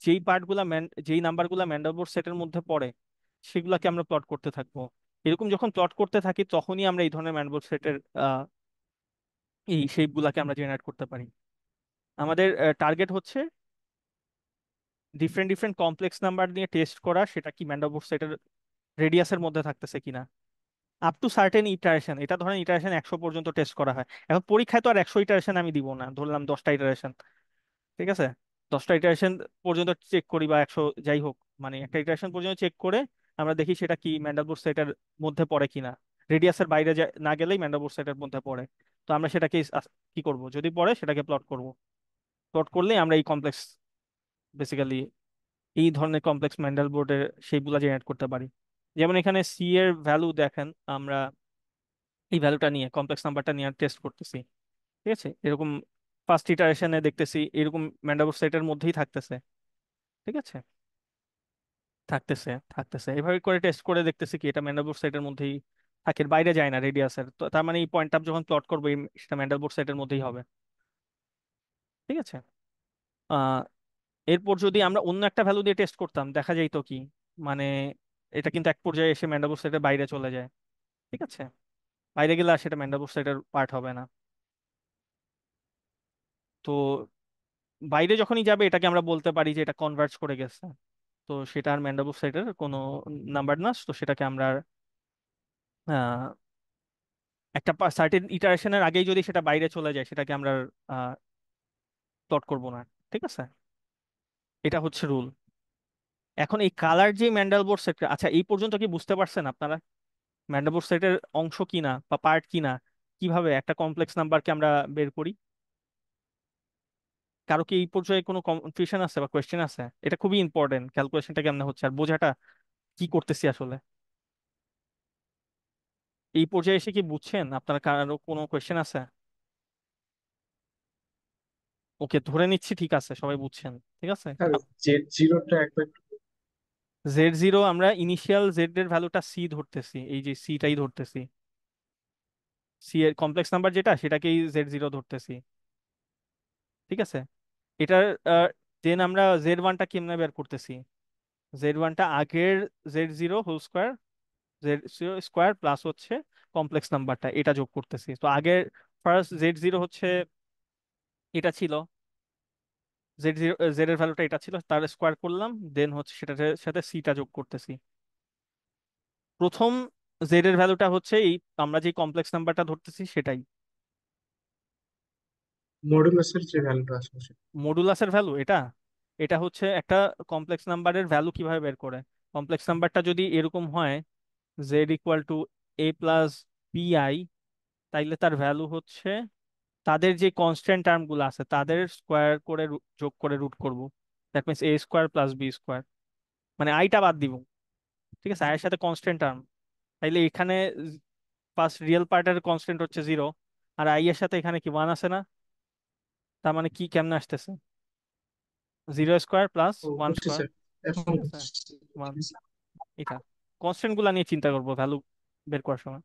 যেই পার্টগুলা যেই নাম্বারগুলো ম্যান্ডেলবোর সেটের মধ্যে পড়ে সেগুলাকে আমরা প্লট করতে থাকবো। এরকম যখন প্লট করতে থাকি তখনই আমরা এই ধরনের ম্যানবল সেটের এই শেপ গুলাকে আমরা জেনারেট করতে পারি। আমাদের টার্গেট হচ্ছে ডিফারেন্ট ডিফারেন্ট কমপ্লেক্স নাম্বার নিয়ে টেস্ট করা, সেটা কি ম্যান্ডেল সেটের রেডিয়াসের মধ্যে থাকতেছে কিনা, আপ টু সার্টেন ইটারেশন। এটা ধরেন ইটারেশন 100 পর্যন্ত টেস্ট করা হয়। এখন পরীক্ষায় তো আর 100 ইটারেশন আমি দিব না, ধরলাম 10টা ইটারেশন, ঠিক আছে? 10টা ইটারেশন পর্যন্ত চেক করি বা 100, যাই হোক, মানে একটা ইটারেশন পর্যন্ত চেক করে আমরা দেখি সেটা কি ম্যান্ডেলবোর্ড সেটের মধ্যে পড়ে কিনা। রেডিয়াসের বাইরে না গেলেই ম্যান্ডেলবোর্ড সেটের মধ্যে পড়ে। তো আমরা সেটাকে কি করব, যদি পড়ে সেটাকে প্লট করব। প্লট করলে আমরা এই কমপ্লেক্স, বেসিক্যালি এই ধরনের কমপ্লেক্স ম্যান্ডেলবোর্ডের শেপগুলো জেনারেট করতে পারি। যেমন এখানে সি এর ভ্যালু দেখেন, আমরা এই ভ্যালুটা নিয়ে কমপ্লেক্স নাম্বারটা নিয়ে টেস্ট করতেছি, ঠিক আছে? এরকম ফার্স্ট ইটারেশনে দেখতেছি এরকম ম্যান্ডেলবোর্ড সেটের মধ্যেই থাকতেছে, ঠিক আছে? থাকতেছে এভাবে করে টেস্ট করে দেখতেছি কি এটা ম্যান্ডেলবোর্ড সেটের মধ্যেই থাকে, এর বাইরে যায় না রেডিয়াসের। তো তার মানে এই পয়েন্ট আপ যখন প্লট করবো সেটা ম্যান্ডেলবোর্ড সেটের মধ্যেই হবে, ঠিক আছে? আহ এরপর যদি আমরা অন্য একটা ভ্যালু দিয়ে টেস্ট করতাম, দেখা যাইতো কি, মানে এটা কিন্তু এক পর্যায়ে এসে ম্যান্ডেলবোর্ড সেটের বাইরে চলে যায়, ঠিক আছে? বাইরে গেলে আর সেটা ম্যান্ডেলবোর্ড সেটের পার্ট হবে না। তো বাইরে যখনই যাবে এটাকে আমরা বলতে পারি যে এটা কনভার্জ করে গেছে। তো সেটা আর ম্যান্ডেলবোর্ড সেটের কোনো নাম্বার না, তো সেটাকে আমরা আহ, একটা সার্টেন ইটারেশনের আগেই যদি সেটা বাইরে চলে যায় সেটাকে আমরা প্লট করব না, ঠিক আছে? এটা হচ্ছে রুল। এখন এই কালার যে ম্যান্ডেলবোর্ড সেট, আচ্ছা এই পর্যন্ত কি বুঝতে পারছেন আপনারা ম্যান্ডেলবোর্ড সেটের অংশ কিনা বা পার্ট কিনা, কিভাবে একটা কমপ্লেক্স নাম্বারকে আমরা বের করি? কারো কি এই পর্যায়ে কোনো কনফিউশন আছে বা কোয়েশ্চেন আছে? এটা খুবই ইম্পর্টেন্ট, ক্যালকুলেশনটা কেমনে হচ্ছে আর বোঝাটা কি করতেছি আসলে। এই পর্যায়ে এসে কি বুঝছেন? আপনার কারো কোনো কোয়েশ্চেন আছে? ওকে, ধরে নিচ্ছি ঠিক আছে, সবাই বুঝছেন, ঠিক আছে। আর জেড জিরোটা একবার জেড জিরো, আমরা ইনিশিয়াল জেড এর ভ্যালুটা সি ধরতেছি, এই যে সিটাই ধরতেছি, সি এর কমপ্লেক্স নাম্বার যেটা সেটাকেই জেড জিরো ধরতেছি, ঠিক আছে? এটার দেন আমরা জেড ওয়ানটা কেমনে বের করতেছি? জেড ওয়ানটা আগের Z zero whole square, Z zero square plus হচ্ছে কমপ্লেক্স নাম্বারটা, এটা যোগ করতেছি। তো আগের ফার্স্ট জেড জিরো হচ্ছে এটা ছিল, জেড জিরো জেড এর ভ্যালুটা এটা ছিল, তার স্কোয়ার করলাম, দেন হচ্ছে সেটার সাথে সিটা যোগ করতেছি। প্রথম জেড এর ভ্যালুটা হচ্ছে এই আমরা যে কমপ্লেক্স নাম্বারটা ধরতেছি সেটাই। মডুলাসের যে ভ্যালুটা আসবে সেটা। মডুলাসের ভ্যালু এটা, এটা হচ্ছে একটা কমপ্লেক্স নাম্বারের ভ্যালু কিভাবে বের করে। কমপ্লেক্স নাম্বারটা যদি এরকম হয় Z equal to A plus বিআই, তাইলে তার ভ্যালু হচ্ছে তাদের যে কনস্ট্যান্ট টার্ম গুলো আছে তাদের স্কোয়ার করে যোগ করে রুট করব। That means A square plus B square, মানে আইটা বাদ দিব, ঠিক আছে? আয়ের সাথে কনস্ট্যান্ট টার্ম, তাইলে এখানে ফার্স্ট রিয়েল পার্টের কনস্ট্যান্ট হচ্ছে 0, আর আই এর সাথে এখানে কি 1 আছে না? তার মানে কি কেমনে আসতেছে, 0 স্কোয়ার প্লাস ও 1 বুঝছি স্কোয়ার, স্যার। এখন ঠিক আছে? 1, এটা কনস্ট্যান্ট গুলা নিয়ে চিন্তা করবো ভ্যালু বের করার সময়।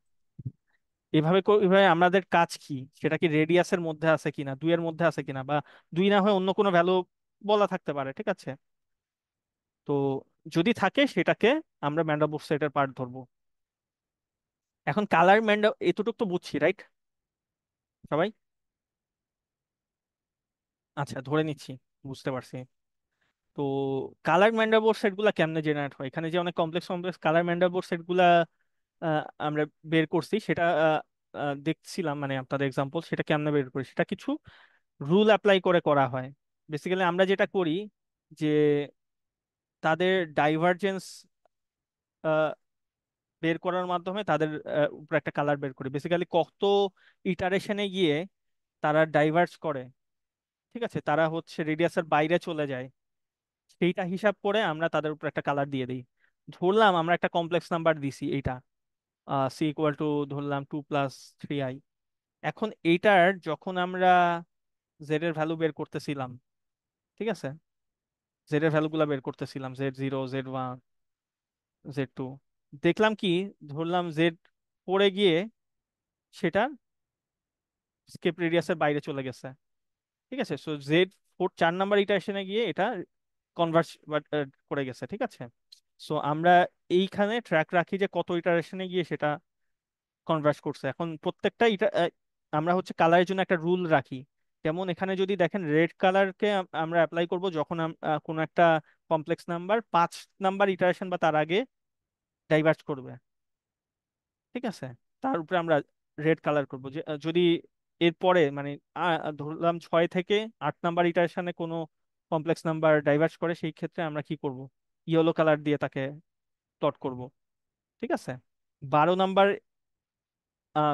এভাবে আমাদের কাজ কি, সেটা কি রেডিয়াসের মধ্যে আছে কিনা, 2 এর মধ্যে আছে কিনা, বা 2 না হয়ে অন্য কোনো ভ্যালু বলা থাকতে পারে, ঠিক আছে? তো যদি থাকে সেটাকে আমরা ম্যান্ডেলবোর্ড সেটের পার্ট ধরবো। এখন কালার এতটুকু তো বুঝছি, রাইট সবাই? আচ্ছা, ধরে নিচ্ছি বুঝতে পারছি। তো কালার ম্যান্ডেলবোর্ড সেট গুলা কেমনে জেনারেট হয়, এখানে যে অনেক কমপ্লেক্স কমপ্লেক্স কালার ম্যান্ডেলবোর্ড সেট গুলা আমরা বের করছি, সেটা দেখছিলাম, মানে আপনাদের এক্সাম্পল, সেটা কেমনে বের করি, সেটা কিছু রুল অ্যাপ্লাই করে করা হয়। বেসিক্যালি আমরা যেটা করি যে তাদের ডাইভারজেন্স বের করার মাধ্যমে তাদের উপর একটা কালার বের করি, বেসিক্যালি কত ইটারেশনে গিয়ে তারা ডাইভার্জ করে, ঠিক আছে? তারা হচ্ছে রেডিয়াসের বাইরে চলে যায়, সেইটা হিসাব করে আমরা তাদের উপর একটা কালার দিয়ে দিই। ধরলাম আমরা একটা কমপ্লেক্স নাম্বার দিছি এইটা, সি ইকুয়াল টু ধরলাম 2 + 3i। এখন এইটার যখন আমরা জেড এর ভ্যালু বের করতেছিলাম, ঠিক আছে, জেড এর ভ্যালু গুলা বের করতেছিলাম, Z zero, Z one, Z two, দেখলাম কি, ধরলাম জেড পড়ে গিয়ে সেটা স্কেপ রেডিয়াসের বাইরে চলে গেছে, ঠিক আছে? সো জেড 4 নাম্বার ইটারেশনে গিয়ে এটা কনভার্স করে গেছে, ঠিক আছে? সো আমরা এইখানে ট্র্যাক রাখি যে কত ইটারেশনে গিয়ে সেটা কনভার্স করছে। এখন প্রত্যেকটা আমরা হচ্ছে কালারের জন্য একটা রুল রাখি। যেমন এখানে যদি দেখেন রেড কালারকে আমরা অ্যাপ্লাই করব যখন কোনো একটা কমপ্লেক্স নাম্বার 5 নাম্বার ইটারেশন বা তার আগে ডাইভার্জ করবে, ঠিক আছে? তার উপরে আমরা রেড কালার করব। যে যদি এরপরে মানে ধরলাম 6 থেকে 8 নাম্বার ইটারেশনে কোনো কমপ্লেক্স নাম্বার ডাইভার্জ করে, সেই ক্ষেত্রে আমরা কি করব, ইয়েলো কালার দিয়ে তাকে প্লট করব, ঠিক আছে? 12 নাম্বার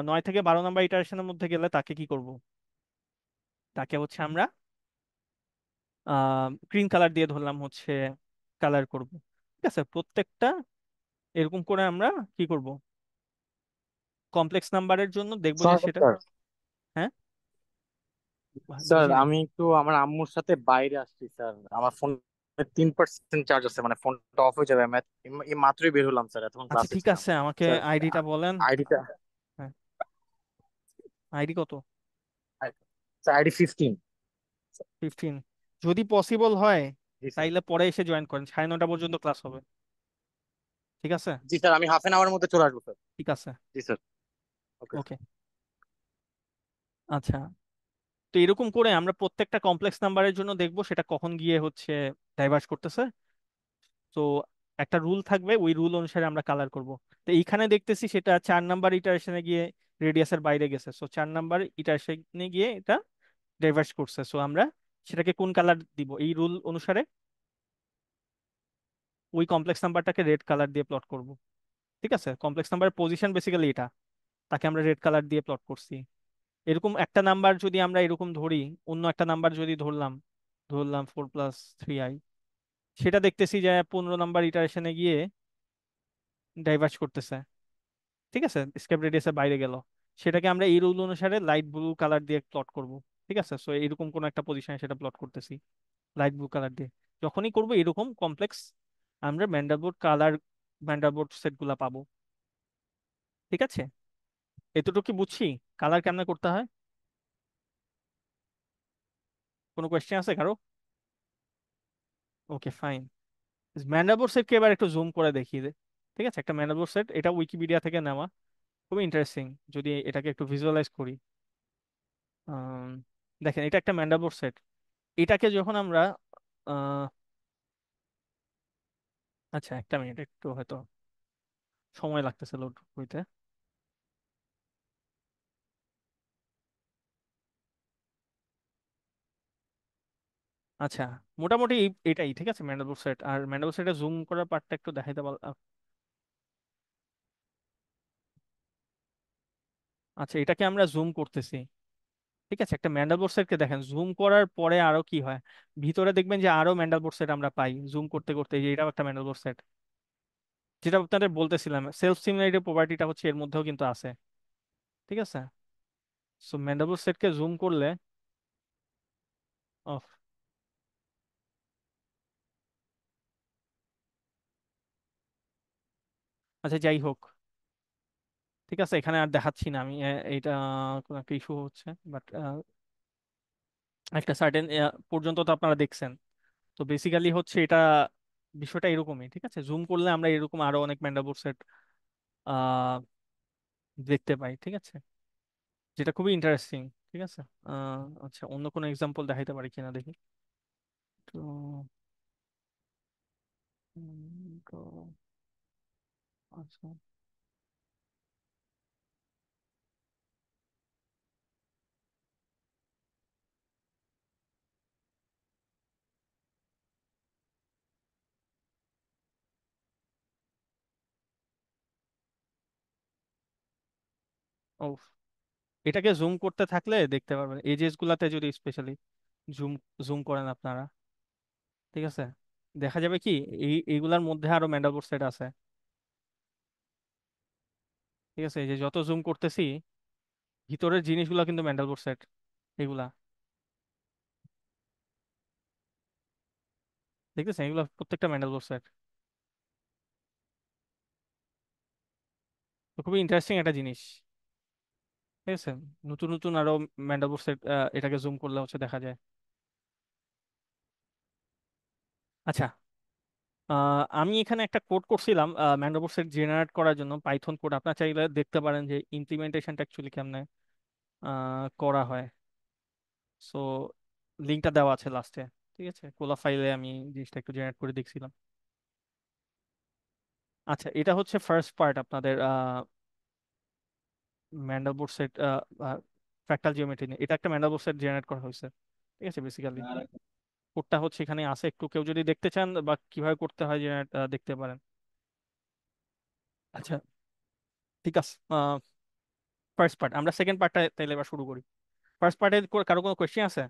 9 থেকে 12 নাম্বার ইটারেশনের মধ্যে গেলে তাকে কি করব, তাকে হচ্ছে আমরা গ্রিন কালার দিয়ে ধরলাম হচ্ছে কালার করব, ঠিক আছে? প্রত্যেকটা এরকম করে আমরা কি করব, কমপ্লেক্স নাম্বারের জন্য দেখবো যে স্যার সেটা। হ্যাঁ, স্যার বুঝি নাই। আমি একটু আমার আম্মুর সাথে বাইরে আসছি স্যার। আমার ফোন 3% চার্জ আছে, মানে ফোনটা অফ হয়ে যাবে। আমি এই মাত্রই বের হলাম স্যার, এতক্ষণ আচ্ছা ক্লাসে ঠিক ছিলাম। আছে, আমাকে স্যার আইডিটা বলেন। আইডিটা, হ্যাঁ, আইডি কত? Sir ID 15। 15? যদি পসিবল হয় জি স্যার। তাইলে পরে এসে জয়েন করেন, 9:30 পর্যন্ত ক্লাস হবে, ঠিক আছে? জি স্যার, আমি হাফ এন আওয়ারের মধ্যে চলে আসবো স্যার। ঠিক আছে। জি স্যার। ওকে। ওকে। আচ্ছা, তো এরকম করে আমরা প্রত্যেকটা কমপ্লেক্স নাম্বারের জন্য দেখবো সেটা কখন গিয়ে হচ্ছে ডাইভার্স করতেছে। তো একটা রুল থাকবে, ওই রুল অনুসারে আমরা কালার করব। তো এইখানে দেখতেছি সেটা 4 নাম্বার ইটারেশনে গিয়ে রেডিয়াসের বাইরে গেছে, সো 4 নাম্বার ইটারেশনে গিয়ে এটা ডাইভার্স করছে। সো আমরা সেটাকে কোন কালার দিব, এই রুল অনুসারে ওই কমপ্লেক্স নাম্বারটাকে রেড কালার দিয়ে প্লট করব, ঠিক আছে? কমপ্লেক্স নাম্বারের পজিশন বেসিক্যালি এটা, তাকে আমরা রেড কালার দিয়ে প্লট করছি। এরকম একটা নাম্বার যদি আমরা এরকম ধরি, অন্য একটা নাম্বার যদি ধরলাম, ধরলাম 4+3i, সেটা দেখতেছি যে 15 নাম্বার ইটারেশনে গিয়ে ডাইভার্স করতেছে, ঠিক আছে? স্কেপ রেডিয়াসের বাইরে গেল। সেটাকে আমরা এই রুল অনুসারে লাইট ব্লু কালার দিয়ে প্লট করব, ঠিক আছে? সো এরকম কোন একটা পজিশনে সেটা প্লট করতেছি লাইট ব্লু কালার দিয়ে। যখনই করব এরকম কমপ্লেক্স, আমরা ম্যান্ডেলবোর্ড কালার, ম্যান্ডেলবোর্ড সেট গুলা পাবো, ঠিক আছে? এতটুকু কি বুঝছি কালার কেমনে করতে হয়? কোনো কোয়েশ্চেন আছে কারো? ওকে, ফাইন। ম্যান্ডেলবোর্ড সেটকে এবার একটু জুম করে দেখিয়ে দে, ঠিক আছে? একটা ম্যান্ডেলবোর্ড সেট, এটা উইকিপিডিয়া থেকে নেওয়া, খুবই ইন্টারেস্টিং। যদি এটাকে একটু ভিজুয়ালাইজ করি, আম, দেখেন এটা একটা ম্যান্ডেলবোর্ড সেট। এটাকে যখন আমরা আহ, আচ্ছা একটা মিনিট, একটু হয়তো সময় লাগতেছে লোড হইতে। আচ্ছা, মোটামুটি এটাই, ঠিক আছে? ম্যান্ডেলবোর্ড সেট, আর ম্যান্ডেলবোর্ড সেটে জুম করার পার্টটা একটু দেখাইতে পার? আচ্ছা, এটাকে আমরা জুম করতেছি, ঠিক আছে? একটা ম্যান্ডেলবোর্ড সেটকে দেখেন জুম করার পরে আরো কি হয়, ভিতরে দেখবেন যে আরো ম্যান্ডেলবোর্ড সেট আমরা পাই জুম করতে করতে। এই যে এটাও একটা ম্যান্ডেলবোর্ড সেট, যেটা আপনাদের বলতেছিলাম, সেলফ সিমিলারিটি প্রপার্টিটা হচ্ছে এর মধ্যেও কিন্তু আছে, ঠিক আছে? সো ম্যান্ডেলবোর্ড সেটকে জুম করলে, ও আচ্ছা যাই হোক, ঠিক আছে, এখানে আর দেখাচ্ছি না আমি। এইটা কোনো একটা ইস্যু হচ্ছে, বাট একটা সার্টেন পর্যন্ত তো আপনারা দেখছেন। তো বেসিক্যালি হচ্ছে এটা, বিষয়টা এরকমই, ঠিক আছে? জুম করলে আমরা এরকম আরো অনেক ম্যান্ডেলবোর্ড সেট আহ দেখতে পাই, ঠিক আছে? যেটা খুবই ইন্টারেস্টিং, ঠিক আছে? আচ্ছা, অন্য কোনো এক্সাম্পল দেখাইতে পারি কিনা দেখি তো। তো আচ্ছা, ও, এটাকে জুম করতে থাকলে দেখতে পারবেন এজেস গুলাতে, যদি স্পেশালি জুম জুম করেন আপনারা, ঠিক আছে? দেখা যাবে কি এইগুলার মধ্যে আরো ম্যান্ডেলবোর্ড সেট আছে, ঠিক আছে? এই যে যত জুম করতেছি ভিতরের জিনিসগুলো কিন্তু ম্যান্ডেলবোর্ড সেট এগুলা, দেখতেছেন? এগুলো প্রত্যেকটা ম্যান্ডেলবোর্ড সেট। তো খুবই ইন্টারেস্টিং একটা জিনিস, ঠিক আছে? নতুন নতুন আরো ম্যান্ডেলবোর্ড সেট এটাকে জুম করলে হচ্ছে দেখা যায়। আচ্ছা, আমি এখানে একটা কোড করছিলাম ম্যান্ডাবো সেট জেনারেট করার জন্য, পাইথন কোড। আপনার চাইলে দেখতে পারেন যে ইমপ্লিমেন্টেশনটা অ্যাকচুয়ালি কেমনে করা হয়। সো লিঙ্কটা দেওয়া আছে লাস্টে। ঠিক আছে, কোলা ফাইলে আমি জিনিসটা একটু জেনারেট করে দেখছিলাম। আচ্ছা, এটা হচ্ছে ফার্স্ট পার্ট আপনাদের ম্যান্ডেলবোর্ড সেট ফ্র্যাক্টাল জিওমেট্রি নিয়ে। এটা একটা ম্যান্ডেলবোর্ড সেট জেনারেট করা হয়েছে। ঠিক আছে, বেসিক্যালি কোডটা হচ্ছে এখানে আছে, একটু কেউ যদি দেখতে চান বা কিভাবে করতে হয় জেনারেট দেখতে পারেন। আচ্ছা, ঠিক আছে। ফার্স্ট পার্ট, আমরা সেকেন্ড পার্টটা তাহলে এবার শুরু করি। ফার্স্ট পার্টে কারো কোনো কোয়েশ্চেন আছে?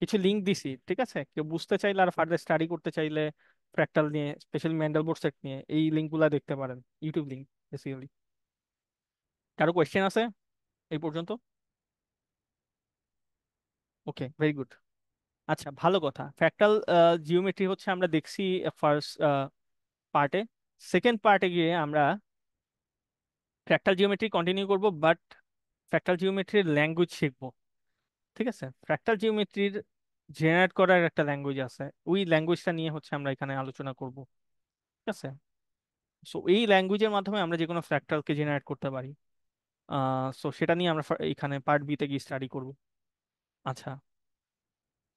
কিছু লিঙ্ক দিছি, ঠিক আছে? কেউ বুঝতে চাইলে আর ফার্দার স্টাডি করতে চাইলে ফ্র্যাক্টাল নিয়ে, স্পেশালি ম্যান্ডেলবোর্ড সেট নিয়ে, এই লিঙ্কগুলো দেখতে পারেন, ইউটিউব লিঙ্ক বেসিক্যালি। কারো কোয়েশ্চেন আছে এই পর্যন্ত? ওকে, ভেরি গুড। আচ্ছা, ভালো কথা। ফ্র্যাক্টাল জিওমেট্রি হচ্ছে আমরা দেখছি ফার্স্ট পার্টে। সেকেন্ড পার্টে গিয়ে আমরা ফ্র্যাক্টাল জিওমেট্রি কন্টিনিউ করব, বাট ফ্র্যাক্টাল জিওমেট্রির ল্যাঙ্গুয়েজ শিখবো। ঠিক আছে, ফ্র্যাক্টাল জিওমেট্রির জেনারেট করার একটা ল্যাঙ্গুয়েজ আছে, ওই ল্যাঙ্গুয়েজটা নিয়ে হচ্ছে আমরা এখানে আলোচনা করব। ঠিক আছে, সো এই ল্যাঙ্গুয়েজের মাধ্যমে আমরা যে কোনো ফ্র্যাক্টালকে জেনারেট করতে পারি। সো সেটা নিয়ে আমরা এখানে পার্ট বি তে গিয়ে স্টাডি করব। আচ্ছা,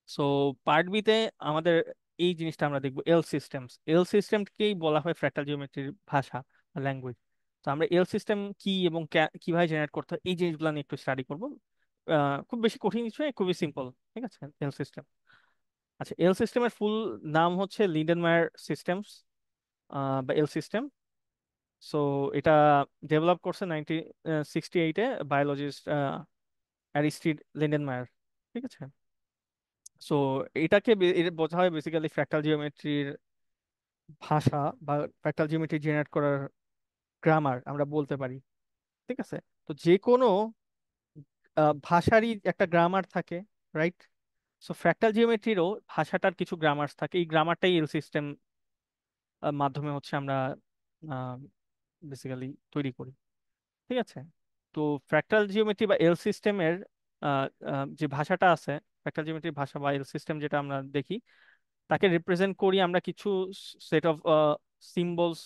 সো পার্ট বি তে আমাদের এই জিনিসটা আমরা দেখবো, এল সিস্টেমস। এল সিস্টেমকেই বলা হয় ফ্র্যাক্টাল জিওমেট্রির ভাষা, ল্যাঙ্গুয়েজ। তো আমরা এল সিস্টেম কি এবং কিভাবে জেনারেট করতে হয় এই জিনিসগুলো নিয়ে একটু স্টাডি করব। খুব বেশি কঠিন কিছু নয়, খুবই সিম্পল। ঠিক আছে, এল সিস্টেম। আচ্ছা, এল সিস্টেমের ফুল নাম হচ্ছে লিন্ডেনমায়ার সিস্টেমস বা এল সিস্টেম। সো এটা ডেভেলপ করছে 1968-এ বায়োলজিস্ট অ্যারিস্টিড লিন্ডেনমায়ার। ঠিক আছে, সো এটাকে এটা বোঝা হয় বেসিক্যালি ফ্র্যাক্টাল জিওমেট্রির ভাষা বা ফ্র্যাক্টাল জিওমেট্রি জেনারেট করার গ্রামার আমরা বলতে পারি। ঠিক আছে, তো যে কোনো ভাষারই একটা গ্রামার থাকে, রাইট? সো ফ্র্যাক্টাল জিওমেট্রিরও ভাষাটার কিছু গ্রামার্স থাকে, এই গ্রামারটাই এল সিস্টেম মাধ্যমে হচ্ছে আমরা বেসিক্যালি তৈরি করি। ঠিক আছে, তো ফ্র্যাক্টাল জিওমেট্রি বা এল সিস্টেমের যে ভাষাটা আছে, ফ্র্যাক্টাল জিওমেট্রির ভাষা বা এল সিস্টেম যেটা আমরা দেখি, তাকে রিপ্রেজেন্ট করি আমরা কিছু সেট অফ সিম্বলস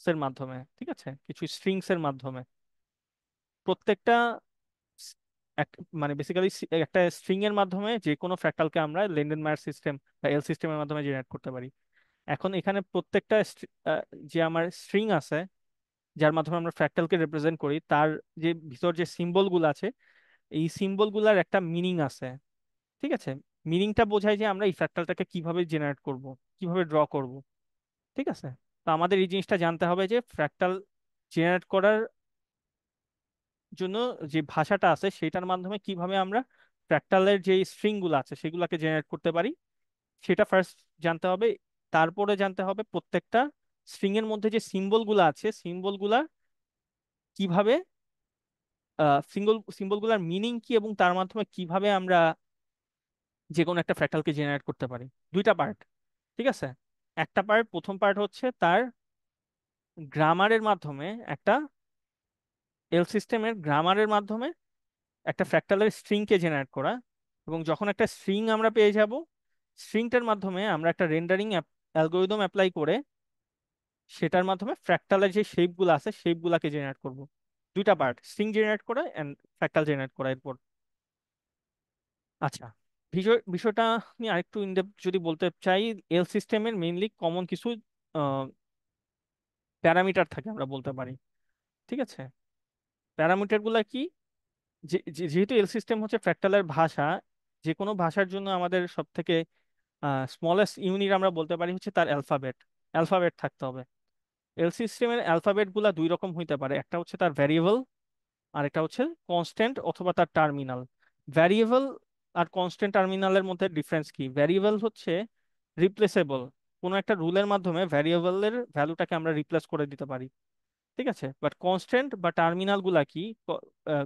এর মাধ্যমে। ঠিক আছে, কিছু স্ট্রিংস এর মাধ্যমে। প্রত্যেকটা স- মানে বেসিক্যালি একটা স্ট্রিং এর মাধ্যমে যে কোনো ফ্র্যাক্টালকে আমরা লেন্ডেনমায়ার সিস্টেম বা এল সিস্টেমের মাধ্যমে জেনারেট করতে পারি। এখন এখানে প্রত্যেকটা যে আমার স্ট্রিং আছে, যার মাধ্যমে আমরা ফ্র্যাক্টালকে রিপ্রেজেন্ট করি, তার যে ভিতর যে সিম্বল গুলো আছে, এই সিম্বল গুলার একটা মিনিং আছে। ঠিক আছে, মিনিংটা বোঝায় যে আমরা এই ফ্র্যাক্টালটাকে কিভাবে জেনারেট করব, কিভাবে ড্র করব। ঠিক আছে, তো আমাদের এই জিনিসটা জানতে হবে যে ফ্র্যাক্টাল জেনারেট করার জন্য যে ভাষাটা আছে সেটার মাধ্যমে কিভাবে আমরা ফ্র্যাক্টালের যে স্ট্রিং গুলো আছে সেগুলোকে জেনারেট করতে পারি, সেটা ফার্স্ট জানতে হবে। তারপরে জানতে হবে প্রত্যেকটা স্ট্রিং এর মধ্যে যে সিম্বল গুলো আছে, সিম্বল গুলা কিভাবে, সিম্বল গুলার মিনিং কি, এবং তার মাধ্যমে কিভাবে আমরা যে কোনো একটা ফ্র্যাক্টালকে জেনারেট করতে পারি। দুইটা পার্ট। ঠিক আছে, একটা পার্ট, প্রথম পার্ট হচ্ছে তার গ্রামারের মাধ্যমে, একটা এল সিস্টেমের গ্রামারের মাধ্যমে একটা ফ্র্যাক্টালের স্ট্রিংকে জেনারেট করা। এবং যখন একটা স্ট্রিং আমরা পেয়ে যাব, স্ট্রিংটার মাধ্যমে আমরা একটা রেন্ডারিং অ্যালগোরিদম অ্যাপ্লাই করে সেটার মাধ্যমে ফ্র্যাক্টালের যে শেপগুলো আছে শেপগুলাকে জেনারেট করব। দুইটা পার্ট, স্ট্রিং জেনারেট করা এন্ড ফ্র্যাক্টাল জেনারেট করা এরপর। আচ্ছা, বিষয়টা নিয়ে আরেকটু ইনডেপথ যদি বলতে চাই, এল সিস্টেমের মেইনলি কমন কিছু প্যারামিটার থাকে আমরা বলতে পারি। ঠিক আছে, প্যারামিটার গুলা কি? যেহেতু এল সিস্টেম হচ্ছে ফ্র্যাক্টালের ভাষা, যে কোনো ভাষার জন্য আমাদের সব থেকে স্মলেস্ট ইউনিট আমরা বলতে পারি হচ্ছে তার অ্যালফাবেট। অ্যালফাবেট থাকতে হবে। এল সিস্টেমের অ্যালফাবেট গুলা দুই রকম হইতে পারে, একটা হচ্ছে তার ভ্যারিয়েবল, আর একটা হচ্ছে কনস্ট্যান্ট অথবা তার টার্মিনাল। ভ্যারিয়েবল আর কনস্ট্যান্ট টার্মিনালের মধ্যে ডিফারেন্স কি? ভ্যারিয়েবল হচ্ছে রিপ্লেসেবল, কোনো একটা রুলের মাধ্যমে ভ্যারিয়েবলের ভ্যালুটাকে আমরা রিপ্লেস করে দিতে পারি। ঠিক আছে, বাট কনস্ট্যান্ট বা টার্মিনাল গুলা কি?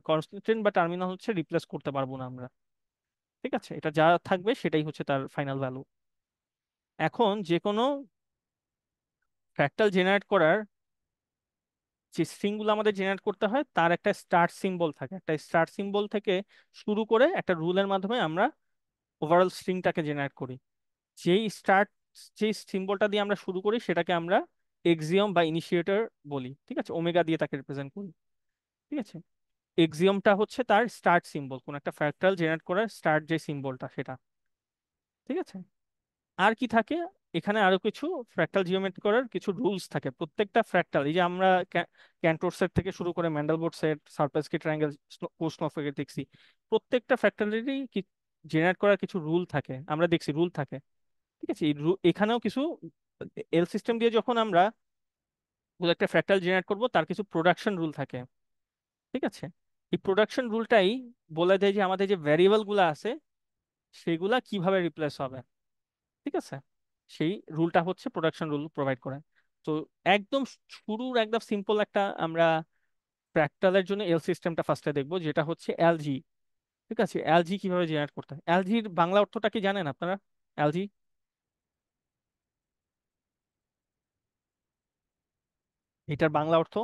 কনস্ট্যান্ট বা টার্মিনাল হচ্ছে রিপ্লেস করতে পারবো না আমরা। ঠিক আছে, এটা যা থাকবে সেটাই হচ্ছে তার ফাইনাল ভ্যালু। এখন যে কোনো ফ্র্যাক্টাল জেনারেট করার যে স্ট্রিং গুলো আমাদের জেনারেট করতে হয়, তার একটা স্টার্ট সিম্বল থাকে। একটা স্টার্ট সিম্বল থেকে শুরু করে একটা রুলের মাধ্যমে আমরা ওভারঅল স্ট্রিংটাকে জেনারেট করি। যেই স্টার্ট যে সিম্বলটা দিয়ে আমরা শুরু করি সেটাকে আমরা এক্সিওম বা ইনিশিয়েটর বলি, ঠিক আছে, ওমেগা দিয়ে তাকে রিপ্রেজেন্ট করি। ঠিক আছে, এক্সিওমটা হচ্ছে তার স্টার্ট সিম্বল, কোন একটা ফ্র্যাক্টাল জেনারেট করার স্টার্ট যে সিম্বলটা সেটা। ঠিক আছে, আর কি থাকে এখানে, আরো কিছু ফ্র্যাক্টাল জিওমেট্রি করার কিছু রুলস থাকে। প্রত্যেকটা ফ্র্যাক্টাল, এই যে আমরা ক্যান্টর সেট থেকে শুরু করে ম্যান্ডেলবোর্ড সেট, সারপেস্কি ট্রায়াঙ্গেল, কোস্টনফেকে দেখছি, প্রত্যেকটা ফ্র্যাক্টালেরই জেনারেট করার কিছু রুল থাকে, আমরা দেখছি রুল থাকে। ঠিক আছে, এই এখানেও কিছু এল সিস্টেম দিয়ে যখন আমরা কোনো একটা ফ্র্যাক্টাল জেনারেট করব তার কিছু প্রোডাকশন রুল থাকে। ঠিক আছে, এই প্রোডাকশন রুলটাই বলে দেয় যে আমাদের যে ভ্যারিয়েবল গুলো আছে সেগুলা কিভাবে রিপ্লেস হবে। ঠিক আছে, সেই রুলটা হচ্ছে প্রোডাকশন রুল প্রোভাইড করে। তো একদম শুরুর একদম সিম্পল একটা আমরা ফ্র্যাক্টালের জন্য এল সিস্টেমটা ফার্স্টে দেখবো, যেটা হচ্ছে এলজি। ঠিক আছে, এলজি কিভাবে জেনারেট করতে হয়, এলজির বাংলা অর্থটা কি জানেন আপনারা? এলজি, এটার বাংলা অর্থ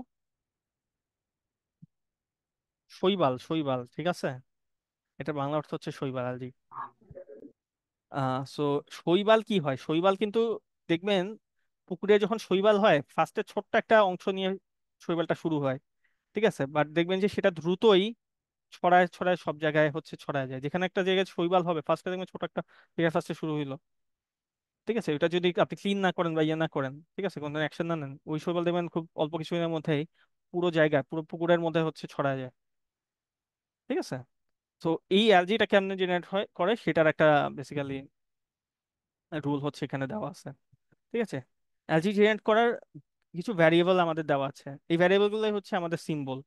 শৈবাল, শৈবাল, ঠিক আছে, এটার বাংলা অর্থ হচ্ছে শৈবাল, এলজি। সো শৈবাল কি হয়, শৈবাল কিন্তু দেখবেন পুকুরে যখন শৈবাল হয় ফার্স্টে ছোট্ট একটা অংশ নিয়ে শৈবালটা শুরু হয়। ঠিক আছে, বাট দেখবেন যে সেটা দ্রুতই ছড়ায় ছড়ায় সব জায়গায় হচ্ছে ছড়ায় যায়, যেখানে একটা জায়গায় শৈবাল হবে ফার্স্টে দেখবেন ছোট একটা জায়গায় ফার্স্টে শুরু হইলো। ঠিক আছে, ওটা যদি আপনি ক্লিন না করেন বা ইয়ে না করেন, ঠিক আছে, কোনো অ্যাকশন না নেন, ওই শৈবাল দেখবেন খুব অল্প কিছুদিনের মধ্যেই পুরো জায়গায়, পুরো পুকুরের মধ্যে হচ্ছে ছড়ায় যায়। ঠিক আছে, তো এই অ্যালজিটা কেমনে জেনারেট হয় করে সেটার একটা বেসিক্যালি রুল হচ্ছে এখানে দেওয়া আছে। ঠিক আছে, অ্যালজি জেনারেট করার কিছু ভ্যারিয়েবল আমাদের দেওয়া আছে, এই ভ্যারিয়েবল গুলোই হচ্ছে আমাদের সিম্বল।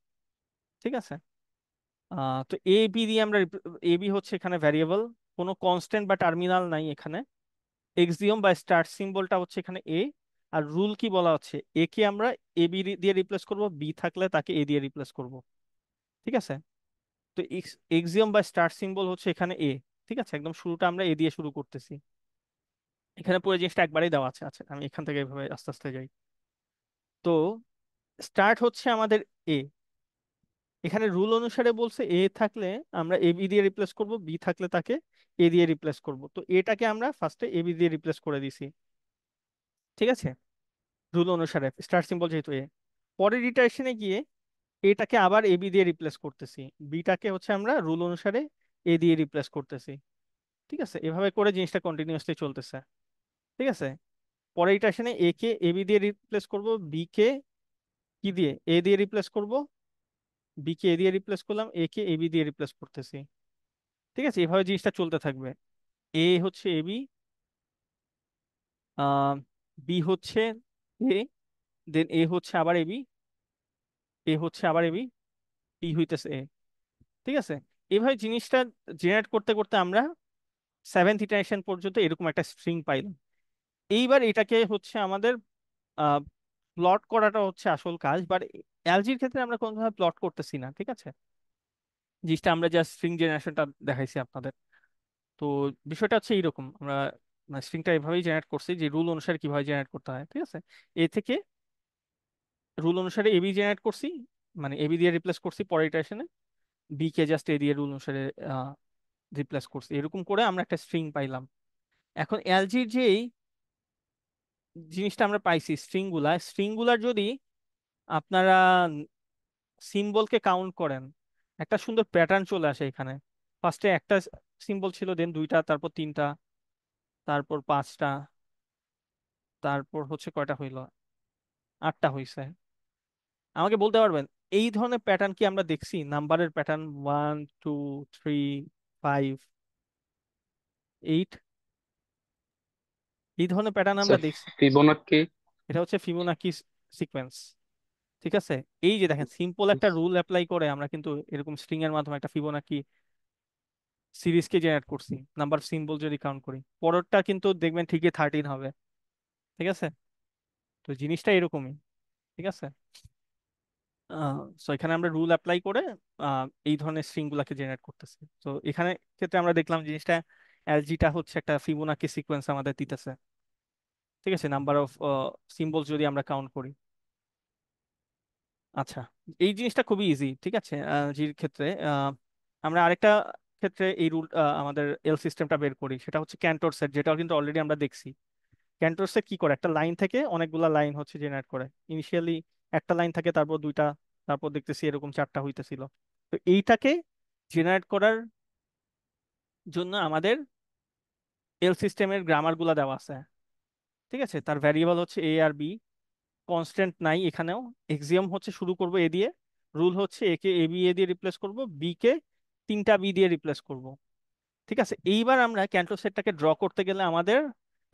ঠিক আছে, তো এ বি দিয়ে আমরা, এ বি হচ্ছে এখানে ভ্যারিয়েবল, কোনো কনস্ট্যান্ট বা টার্মিনাল নাই এখানে। এক্সিওম বা স্টার্ট সিম্বলটা হচ্ছে এখানে এ। আর রুল কি বলা হচ্ছে, এ কে আমরা এ বি দিয়ে রিপ্লেস করব, বি থাকলে তাকে এ দিয়ে রিপ্লেস করব। ঠিক আছে, তো এক্সিওম বা স্টার্ট সিম্বল হচ্ছে এখানে এ। ঠিক আছে, একদম শুরুটা আমরা এ দিয়ে শুরু করতেছি। এখানে পুরো জিনিসটা একবারেই দেওয়া আছে। আচ্ছা, আমি এখান থেকে এভাবে আস্তে আস্তে যাই। তো স্টার্ট হচ্ছে আমাদের এ, এখানে রুল অনুসারে বলছে এ থাকলে আমরা এ বি দিয়ে রিপ্লেস করব, বি থাকলে তাকে এ দিয়ে রিপ্লেস করব। তো এটাকে আমরা ফার্স্টে এ বি দিয়ে রিপ্লেস করে দিছি। ঠিক আছে, রুল অনুসারে স্টার সিম্বল যেহেতু এ, পরের ইটারেশনে গিয়ে এটাকে আবার এ বি দিয়ে রিপ্লেস করতেছি, বিটাকে হচ্ছে আমরা রুল অনুসারে এ দিয়ে রিপ্লেস করতেছি। ঠিক আছে, এভাবে করে জিনিসটা কন্টিনিউয়াসলি চলতেছে। ঠিক আছে, পরের ইটারেশনে এ কে এ বি দিয়ে রিপ্লেস করব, বি কে কি দিয়ে এ দিয়ে রিপ্লেস করব, বি কে এ দিয়ে রিপ্লেস করলাম, এ কে এ বি দিয়ে রিপ্লেস করতেছি। ঠিক আছে, এভাবে জিনিসটা চলতে থাকবে। এ হচ্ছে এ বি, বি হচ্ছে এ, দেন এ হচ্ছে আবার এবি, এ হচ্ছে আবার এবি, পি হইতেছে এ। ঠিক আছে, এইভাবে জিনিসটা জেনারেট করতে করতে আমরা সেভেন্থ ইটারেশন পর্যন্ত এরকম একটা স্ট্রিং পাইলাম। এইবার এটাকে হচ্ছে আমাদের প্লট করাটা হচ্ছে আসল কাজ, বাট অ্যালজির ক্ষেত্রে আমরা কোনোভাবে প্লট করতেছি না। ঠিক আছে, জিনিসটা আমরা জাস্ট স্ট্রিং জেনারেশনটা দেখাইছি আপনাদের। তো বিষয়টা হচ্ছে এইরকম, আমরা স্ট্রিংটা এভাবেই জেনারেট করছি যে রুল অনুসারে কিভাবে জেনারেট করতে হয়। ঠিক আছে, এ থেকে রুল অনুসারে এবি জেনারেট করছি, মানে এবি দিয়ে রিপ্লেস করছি পরের ইটারেশনে, বি কে জাস্ট এ দিয়ে রুল অনুসারে রিপ্লেস করছি, এরকম করে আমরা একটা স্ট্রিং পাইলাম। এখন এলজির যে জিনিসটা আমরা পাইছি, স্ট্রিং গুলার যদি আপনারা সিম্বলকে কাউন্ট করেন, একটা সুন্দর প্যাটার্ন চলে আসে এখানে। ফার্স্টে একটা সিম্বল ছিল, দেন দুইটা, তারপর তিনটা, তারপর পাঁচটা, তারপর হচ্ছে কয়টা হইলো, আটটা হইছে। আমাকে বলতে পারবেন এই ধরনের প্যাটার্ন কি আমরা দেখছি, নাম্বারের প্যাটার্ন, 1 2 3 5 8, এই ধরনের প্যাটার্ন আমরা স্যার, দেখছি? ফিবোনাক্কি। এটা হচ্ছে ফিবোনাকি সিকোয়েন্স। ঠিক আছে, এই যে দেখেন সিম্পল একটা রুল অ্যাপ্লাই করে আমরা কিন্তু এরকম স্ট্রিং এর মাধ্যমে একটা ফিবোনাকি সিরিজকে জেনারেট করছি, নাম্বার সিম্বল যদি কাউন্ট করি, পরেরটা কিন্তু দেখবেন ঠিকই 13 হবে। ঠিক আছে, তো জিনিসটা এরকমই। ঠিক আছে, সো এখানে আমরা রুল অ্যাপ্লাই করে এই ধরনের স্ট্রিং গুলাকে জেনারেট করতেছি। তো এখানে ক্ষেত্রে আমরা দেখলাম জিনিসটা এলজিটা হচ্ছে একটা ফিবোনাকি সিকোয়েন্স আমাদের দিতেছে। ঠিক আছে, নাম্বার অফ সিম্বলস যদি আমরা কাউন্ট করি। আচ্ছা, এই জিনিসটা খুবই ইজি। ঠিক আছে, জির ক্ষেত্রে আমরা আরেকটা ক্ষেত্রে এই রুল আমাদের এল সিস্টেমটা বের করি, সেটা হচ্ছে ক্যান্টর সেট, যেটা কিন্তু অলরেডি আমরা দেখছি। ক্যান্টর সেট কি করে, একটা লাইন থেকে অনেকগুলা লাইন হচ্ছে জেনারেট করে। ইনিশিয়ালি একটা লাইন থাকে, তারপর দুইটা, তারপর দেখতেছি এরকম চারটা হইতেছিল। তো এইটাকে জেনারেট করার জন্য আমাদের এল সিস্টেমের গ্রামার গুলা দেওয়া আছে। ঠিক আছে, তার ভ্যারিয়েবল হচ্ছে এ আর বি, কনস্ট্যান্ট নাই এখানেও। এক্সিওম হচ্ছে শুরু করব এ দিয়ে, রুল হচ্ছে এ কে এ বি এ দিয়ে রিপ্লেস করব, বি কে তিনটা বি দিয়ে রিপ্লেস করব। ঠিক আছে, এইবার আমরা ক্যান্টর সেটটাকে ড্র করতে গেলে আমাদের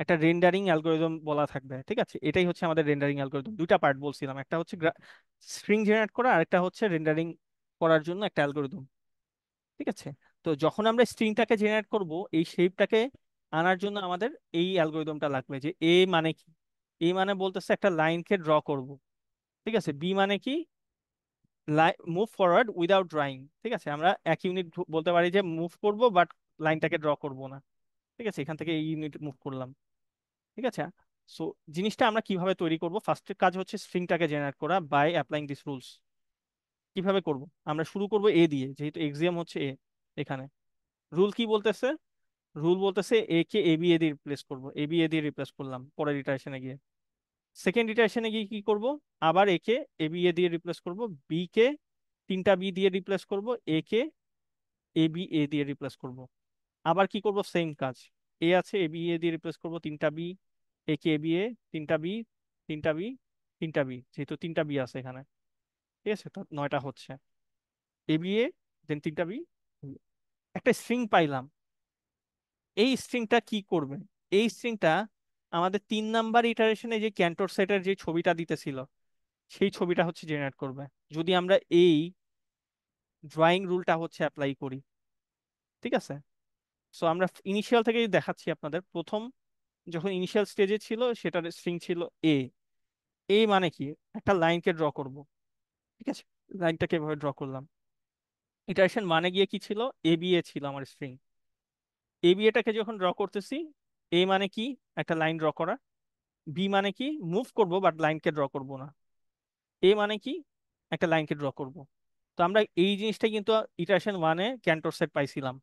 একটা রেন্ডারিং অ্যালগোরিদম বলা থাকবে। ঠিক আছে, এটাই হচ্ছে আমাদের রেন্ডারিং অ্যালগোরিদম। দুইটা পার্ট বলছিলাম, একটা হচ্ছে স্ট্রিং জেনারেট করা, আর একটা হচ্ছে রেন্ডারিং করার জন্য একটা অ্যালগোরিদম। ঠিক আছে, তো যখন আমরা স্ট্রিংটাকে জেনারেট করব, এই শেপটাকে আনার জন্য আমাদের এই অ্যালগোরিদমটা লাগবে। যে এ মানে কি, এ মানে বলতেছে একটা লাইনকে ড্র করব। ঠিক আছে, বি মানে কি, মুভ ফরওয়ার্ড উইদাউট ড্রয়িং। ঠিক আছে, আমরা এক ইউনিট বলতে পারি যে মুভ করব, বাট লাইনটাকে ড্র করব না। ঠিক আছে, এখান থেকে এই ইউনিট মুভ করলাম। ঠিক আছে, সো জিনিসটা আমরা কিভাবে তৈরি করব, ফার্স্টের কাজ হচ্ছে স্ট্রিংটাকে জেনারেট করা বাই অ্যাপ্লাইং দিস রুলস। কিভাবে করব, আমরা শুরু করব এ দিয়ে, যেহেতু এক্সিওম হচ্ছে এ। এখানে রুল কি বলতেছে, রুল বলতেছে এ কে এ বি এ দিয়ে রিপ্লেস করবো, এ বি এ দিয়ে রিপ্লেস করলাম পরের ইটারেশনে গিয়ে। সেকেন্ড ইটারেশনে গিয়ে কি করব, আবার এ কে এ বি এ দিয়ে রিপ্লেস করব, বি কে তিনটা বি দিয়ে রিপ্লেস করব, এ কে এ বি এ দিয়ে রিপ্লেস করব। আবার কি করব, সেম কাজ, এ আছে এ বি এ দিয়ে রিপ্লেস করব, তিনটা B, A K A B A, তিনটা বি, তিনটা বি, তিনটা বি, যেহেতু তিনটা বি আছে এখানে। ঠিক আছে, তো নয়টা হচ্ছে এ বি এ, দেন তিনটা বি। একটা স্ট্রিং পাইলাম। এই স্ট্রিংটা কি করবে, এই স্ট্রিংটা আমাদের 3 নাম্বার ইটারেশনে যে ক্যান্টর সেটের যে ছবিটা দিতেছিল, সেই ছবিটা হচ্ছে জেনারেট করবে, যদি আমরা এই ড্রয়িং রুলটা হচ্ছে অ্যাপ্লাই করি। ঠিক আছে, সো আমরা ইনিশিয়াল থেকেই দেখাচ্ছি আপনাদের। প্রথম যখন ইনিশিয়াল স্টেজে ছিল, সেটার স্ট্রিং ছিল এ। এ মানে কি, একটা লাইনকে ড্র করব। ঠিক আছে, লাইনটাকে এভাবে ড্র করলাম। ইটারেশন মানে গিয়ে কি ছিল, এ বি এ ছিল আমার স্ট্রিং। এ বি এটাকে যখন ড্র করতেছি, এ মানে কি, একটা লাইন ড্র করা। বি মানে কি, মুভ করব বাট লাইনকে ড্র করব না। এ মানে কি, একটা লাইনকে ড্র করব। তো আমরা এই জিনিসটা কিন্তু ইটারেশন ওয়ানে ক্যান্টর সেট পাইছিলাম।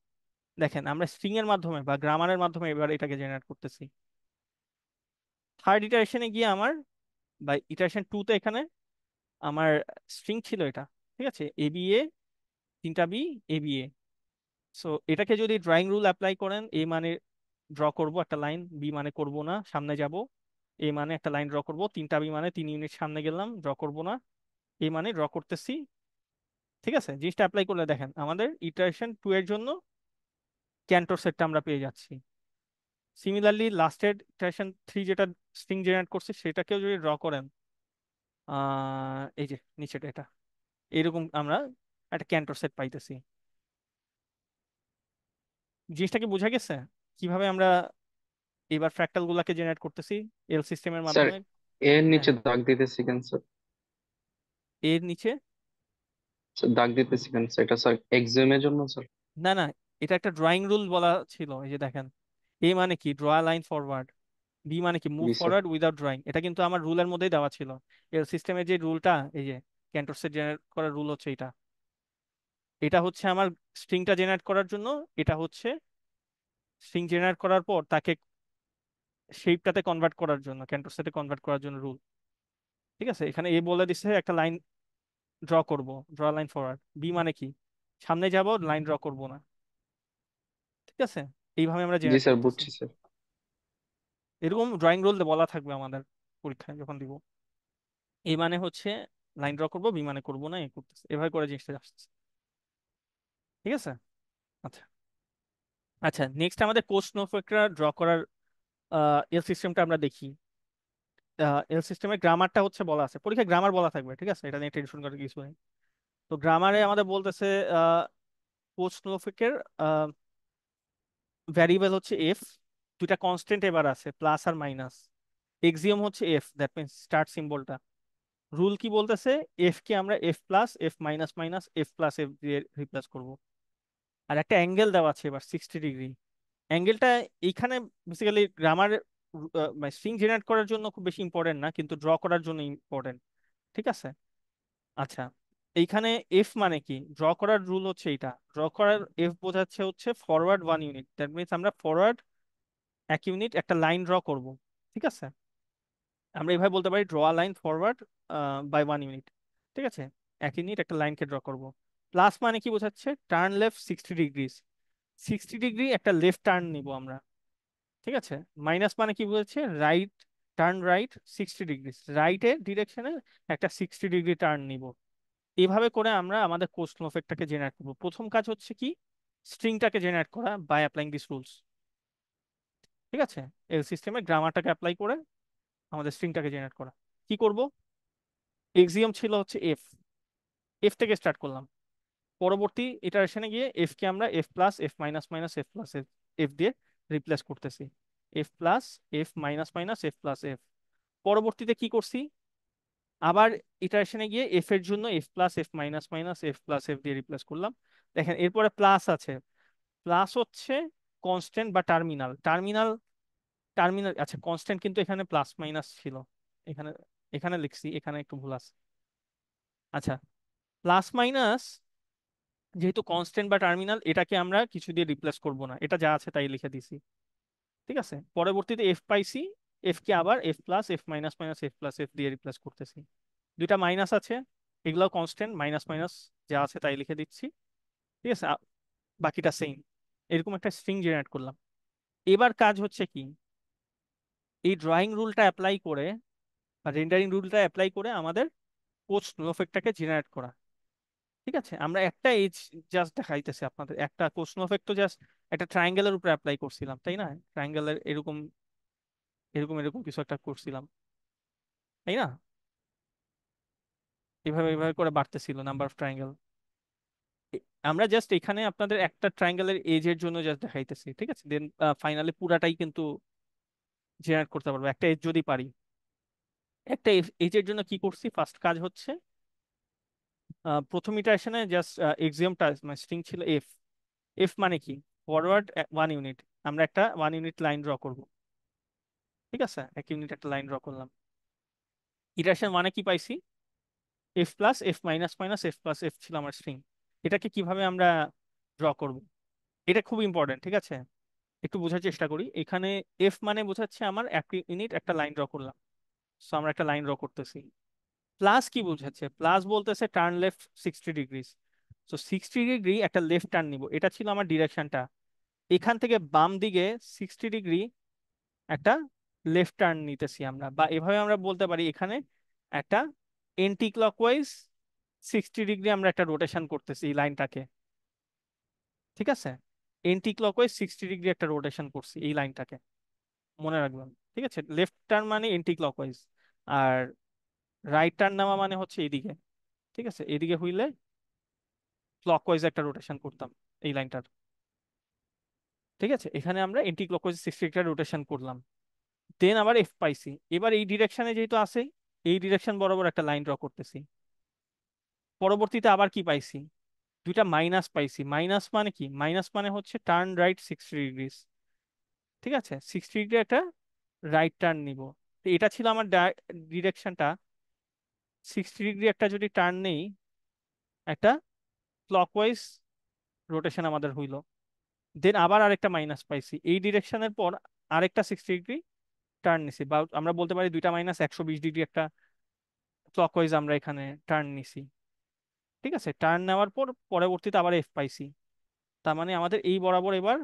দেখেন, আমরা স্ট্রিং এর মাধ্যমে বা গ্রামারের মাধ্যমে এবার এটাকে জেনারেট করতেছি। থার্ড ইটারেশনে গিয়ে আমার, বা ইটারেশন টু তে এখানে আমার স্ট্রিং ছিল এটা। ঠিক আছে, এ বি এ, তিনটা B, A B A. So এটাকে যদি ড্রয়িং রুল অ্যাপ্লাই করেন, এ মানে ড্র করব একটা লাইন, বি মানে করব না, সামনে যাব। এ মানে একটা লাইন ড্র করব, তিনটা বি মানে 3 ইউনিট সামনে গেলাম, ড্র করব না। এ মানে ড্র করতেছি। ঠিক আছে, জিনিসটা অ্যাপ্লাই করলে দেখেন আমাদের ইটারেশন টু এর জন্য ক্যান্টর সেটটা আমরা পেয়ে যাচ্ছি। সিমিলারলি লাস্টের ইটারেশন থ্রি যেটা স্ট্রিং জেনারেট করছে, সেটাকেও যদি ড্র করেন, এই যে নিচেটা এটা, এরকম আমরা একটা ক্যান্টর সেট পাইতেছি। জিনিসটা কি বোঝা গেছে, কিভাবে আমরা এবার ফ্র্যাক্টাল গুলাকে জেনারেট করতেছি এল সিস্টেমের স্যার, মাধ্যমে? এর হ্যাঁ, নিচে দাগ দিতেছি কেন স্যার? এর নিচে, স্যার, দাগ দিতেছি কেন স্যার? এটা স্যার এক্সামের জন্য স্যার। না না, এটা একটা ড্রয়িং রুল বলা ছিল। এই যে দেখেন, এ মানে কি, ড্র লাইন ফরওয়ার্ড। বি মানে কি, মুভ জি স্যার। Forward without drawing. এটা কিন্তু আমার রুলের মধ্যেই দেওয়া ছিল। এর সিস্টেমের যে রুলটা, এই যে ক্যান্টর সেট জেনারেট করার রুল হচ্ছে এটা। এটা হচ্ছে আমার স্ট্রিংটা জেনারেট করার জন্য, এটা হচ্ছে স্ট্রিং জেনারেট করার পর তাকে শেপটাতে কনভার্ট করার জন্য, ক্যান্টর সেটে কনভার্ট করার জন্য রুল। ঠিক আছে, এখানে এ বলে দিচ্ছে একটা লাইন ড্র করব, ড্র লাইন ফরওয়ার্ড। বি মানে কি, সামনে যাব, লাইন ড্র করব না। ঠিক আছে, এইভাবে আমরা জি জেনারেট স্যার, করতেছি। বুঝছি স্যার। এরকম ড্রয়িং রুল বলা থাকবে আমাদের পরীক্ষায় যখন দিব। এ মানে হচ্ছে লাইন ড্র করব, বি মানে করব না, এ করতেছে, এভাবে করে জিনিসটা আসতেছে। ঠিক আছে, আচ্ছা। আচ্ছা, নেক্সট আমাদের কোর্স স্নোফ্লেকটা ড্র করার এল সিস্টেমটা আমরা দেখি। এল সিস্টেমের গ্রামারটা হচ্ছে বলা আছে পরীক্ষায়, গ্রামার বলা থাকবে। ঠিক আছে, এটা নিয়ে টেনশন করার কিছু নেই। তো গ্রামারে আমাদের বলতেছে কোর্স স্নোফ্লেকের ভ্যারিয়েবল হচ্ছে এফ, দুইটা কনস্ট্যান্ট এবার আছে, প্লাস আর মাইনাস। এক্সিওম হচ্ছে এফ, দ্যাট মিনস স্টার্ট সিম্বলটা। রুল কি বলতেছে, এফ কে আমরা F plus F minus minus F plus F দিয়ে রিপ্লেস করব। আর একটা অ্যাঙ্গেল দেওয়া আছে এবার 60 ডিগ্রি। অ্যাঙ্গেলটা এইখানে বেসিক্যালি গ্রামার মানে স্ট্রিং জেনারেট করার জন্য খুব বেশি ইম্পর্টেন্ট না, কিন্তু ড্র করার জন্য ইম্পর্টেন্ট। ঠিক আছে, আচ্ছা। এইখানে এফ মানে কি, ড্র করার রুল হচ্ছে এইটা। ড্র করার এফ বোঝাচ্ছে হচ্ছে ফরওয়ার্ড 1 ইউনিট, দ্যাট মিনস আমরা ফরওয়ার্ড 1 ইউনিট একটা লাইন ড্র করব। ঠিক আছে, আমরা এইভাবে বলতে পারি draw line forward by 1 unit. ঠিক আছে, 1 ইউনিট একটা লাইনকে ড্র করব। প্লাস মানে কি বোঝাচ্ছে? টার্ন লেফট 60 ডিগ্রিজ, 60 ডিগ্রি একটা লেফট টার্ন নিব আমরা। ঠিক আছে, মাইনাস মানে কি বোঝাচ্ছে? রাইট, টার্ন রাইট 60 ডিগ্রিজ, রাইটের ডিরেকশনে একটা 60 ডিগ্রি টার্ন নিব। এভাবে করে আমরা আমাদের কোস্ট ইফেক্টটাকে জেনারেট করবো। প্রথম কাজ হচ্ছে কি, স্ট্রিংটাকে জেনারেট করা বাই অ্যাপ্লাইং দিস রুলস। ঠিক আছে, এই সিস্টেমে গ্রামারটাকে অ্যাপ্লাই করে আমাদের স্ট্রিংটাকে জেনারেট করা। কি করব? এক্সিওম ছিল হচ্ছে এফ, এফ থেকে স্টার্ট করলাম। পরবর্তী ইটারেশনে গিয়ে এফ কে আমরা F plus F minus minus F plus F, F দিয়ে রিপ্লেস করতেছি। F plus F minus minus F plus F. পরবর্তীতে কি করছি? আবার ইটারেশনে গিয়ে এফ এর জন্য F plus F minus minus F plus F দিয়ে রিপ্লেস করলাম। দেখেন এরপরে প্লাস আছে, প্লাস হচ্ছে কনস্ট্যান্ট বা টার্মিনাল। টার্মিনাল, টার্মিনাল আচ্ছা, কনস্ট্যান্ট কিন্তু এখানে প্লাস মাইনাস ছিল, এখানে, এখানে লিখছি, এখানে একটু ভুল আছে। আচ্ছা, প্লাস মাইনাস যেহেতু কনস্ট্যান্ট বা টার্মিনাল, এটাকে আমরা কিছু দিয়ে রিপ্লেস করব না, এটা যা আছে তাই লিখে দিছি। ঠিক আছে, পরবর্তীতে এফ পাইছি, এফ কে আবার F plus F minus minus F plus F দিয়ে রিপ্লেস করতেছি। দুইটা মাইনাস আছে, এগুলো কনস্ট্যান্ট, মাইনাস মাইনাস যা আছে তাই লিখে দিচ্ছি। ঠিক আছে, বাকিটা সেম। এরকম একটা স্ট্রিং জেনারেট করলাম। এবার কাজ হচ্ছে কি, এই ড্রয়িং রুলটা অ্যাপ্লাই করে বা রেন্ডারিং রুলটা অ্যাপ্লাই করে আমাদের পোস্ট ইফেক্টটাকে জেনারেট করা। ঠিক আছে, আমরা একটা এজ জাস্ট দেখাইতেছি আপনাদের, একটা কোশ্চেন ইফেক্ট তো জাস্ট একটা ট্রায়াঙ্গেলের উপরে অ্যাপ্লাই করছিলাম, তাই না? ট্রায়াঙ্গেলের এরকম এরকম এরকম কিছু একটা করছিলাম, তাই না? এভাবে এভাবে করে বাড়তেছিল নাম্বার অফ ট্রায়াঙ্গেল। আমরা জাস্ট এখানে আপনাদের একটা ট্রায়াঙ্গেলের এজের জন্য জাস্ট দেখাইতেছি। ঠিক আছে, দেন ফাইনালি পুরাটাই কিন্তু জেনারেট করতে পারবো একটা এজ যদি পারি। একটা এজের জন্য কি করছি, ফার্স্ট কাজ হচ্ছে প্রথম ইটারেশনে জাস্ট এক্সিওমটা মানে স্ট্রিং ছিল এফ, এফ মানে কি? Forward 1 unit. আমরা একটা 1 ইউনিট লাইন ড্র করব। ঠিক আছে, 1 ইউনিট একটা লাইন ড্র করলাম। ইটারেশন মানে কি পাইছি? F plus F minus minus F plus F ছিল আমার স্ট্রিং। এটাকে কিভাবে আমরা ড্র করব, এটা খুব ইম্পর্টেন্ট। ঠিক আছে, একটু বোঝার চেষ্টা করি। এখানে এফ মানে বোঝাচ্ছে আমার 1 ইউনিট একটা লাইন ড্র করলাম, সো আমরা একটা লাইন ড্র করতেছি। প্লাস কি বোঝাচ্ছে? প্লাস বলতেছে turn left 60 degrees, so 60 degree একটা লেফট টার্ন নিব, এটা ছিল আমার ডিরেকশনটা। এখান থেকে বাম দিকে 60 ডিগ্রি একটা লেফট টার্ন নিতেছি আমরা, বা এভাবে আমরা বলতে পারি এখানে একটা এন্টি ক্লকওয়াইজ 60 ডিগ্রি আমরা একটা রোটেশন করতেছি এই লাইনটাকে। ঠিক আছে, এন্টি ক্লকওয়াইজ 60 ডিগ্রি একটা রোটেশন করছি এই লাইনটাকে, মনে রাখবেন। ঠিক আছে, লেফট টার্ন মানে এন্টি ক্লকওয়াইজ, আর রাইট টার্ন নেওয়া মানে হচ্ছে এদিকে। ঠিক আছে, এদিকে হইলে ক্লকওয়াইজ একটা রোটেশন করতাম এই লাইনটার। ঠিক আছে, এখানে আমরা এন্টি ক্লকওয়াইজ 60 ডিগ্রি রোটেশন করলাম। দেন আবার এফ পাইছি, এবার এই ডিরেকশনে যেহেতু আছে, এই ডিরেকশন বরাবর একটা লাইন ড্র করতেছি। পরবর্তীতে আবার কি পাইছি? দুইটা মাইনাস পাইছি। মাইনাস মানে কি? মাইনাস মানে হচ্ছে টার্ন রাইট 60 ডিগ্রিজ। ঠিক আছে, 60 ডিগ্রি একটা রাইট টার্ন নিব। তো এটা ছিল আমার ডিরেকশনটা। 60 ডিগ্রি একটা যদি টার্ন নেই, একটা ক্লকওয়াইজ রোটেশন আমাদের হইলো। দেন আবার আরেকটা মাইনাস পাইছি, এই ডিরেকশনের পর আরেকটা 60 ডিগ্রি টার্ন নিছি, বা আমরা বলতে পারি দুইটা মাইনাস 120 ডিগ্রি একটা ক্লকওয়াইজ আমরা এখানে টার্ন নিছি। ঠিক আছে, টার্ন নেওয়ার পর পরবর্তীতে আবার এফ পাইছি। তার মানে আমাদের এই বরাবর এবার,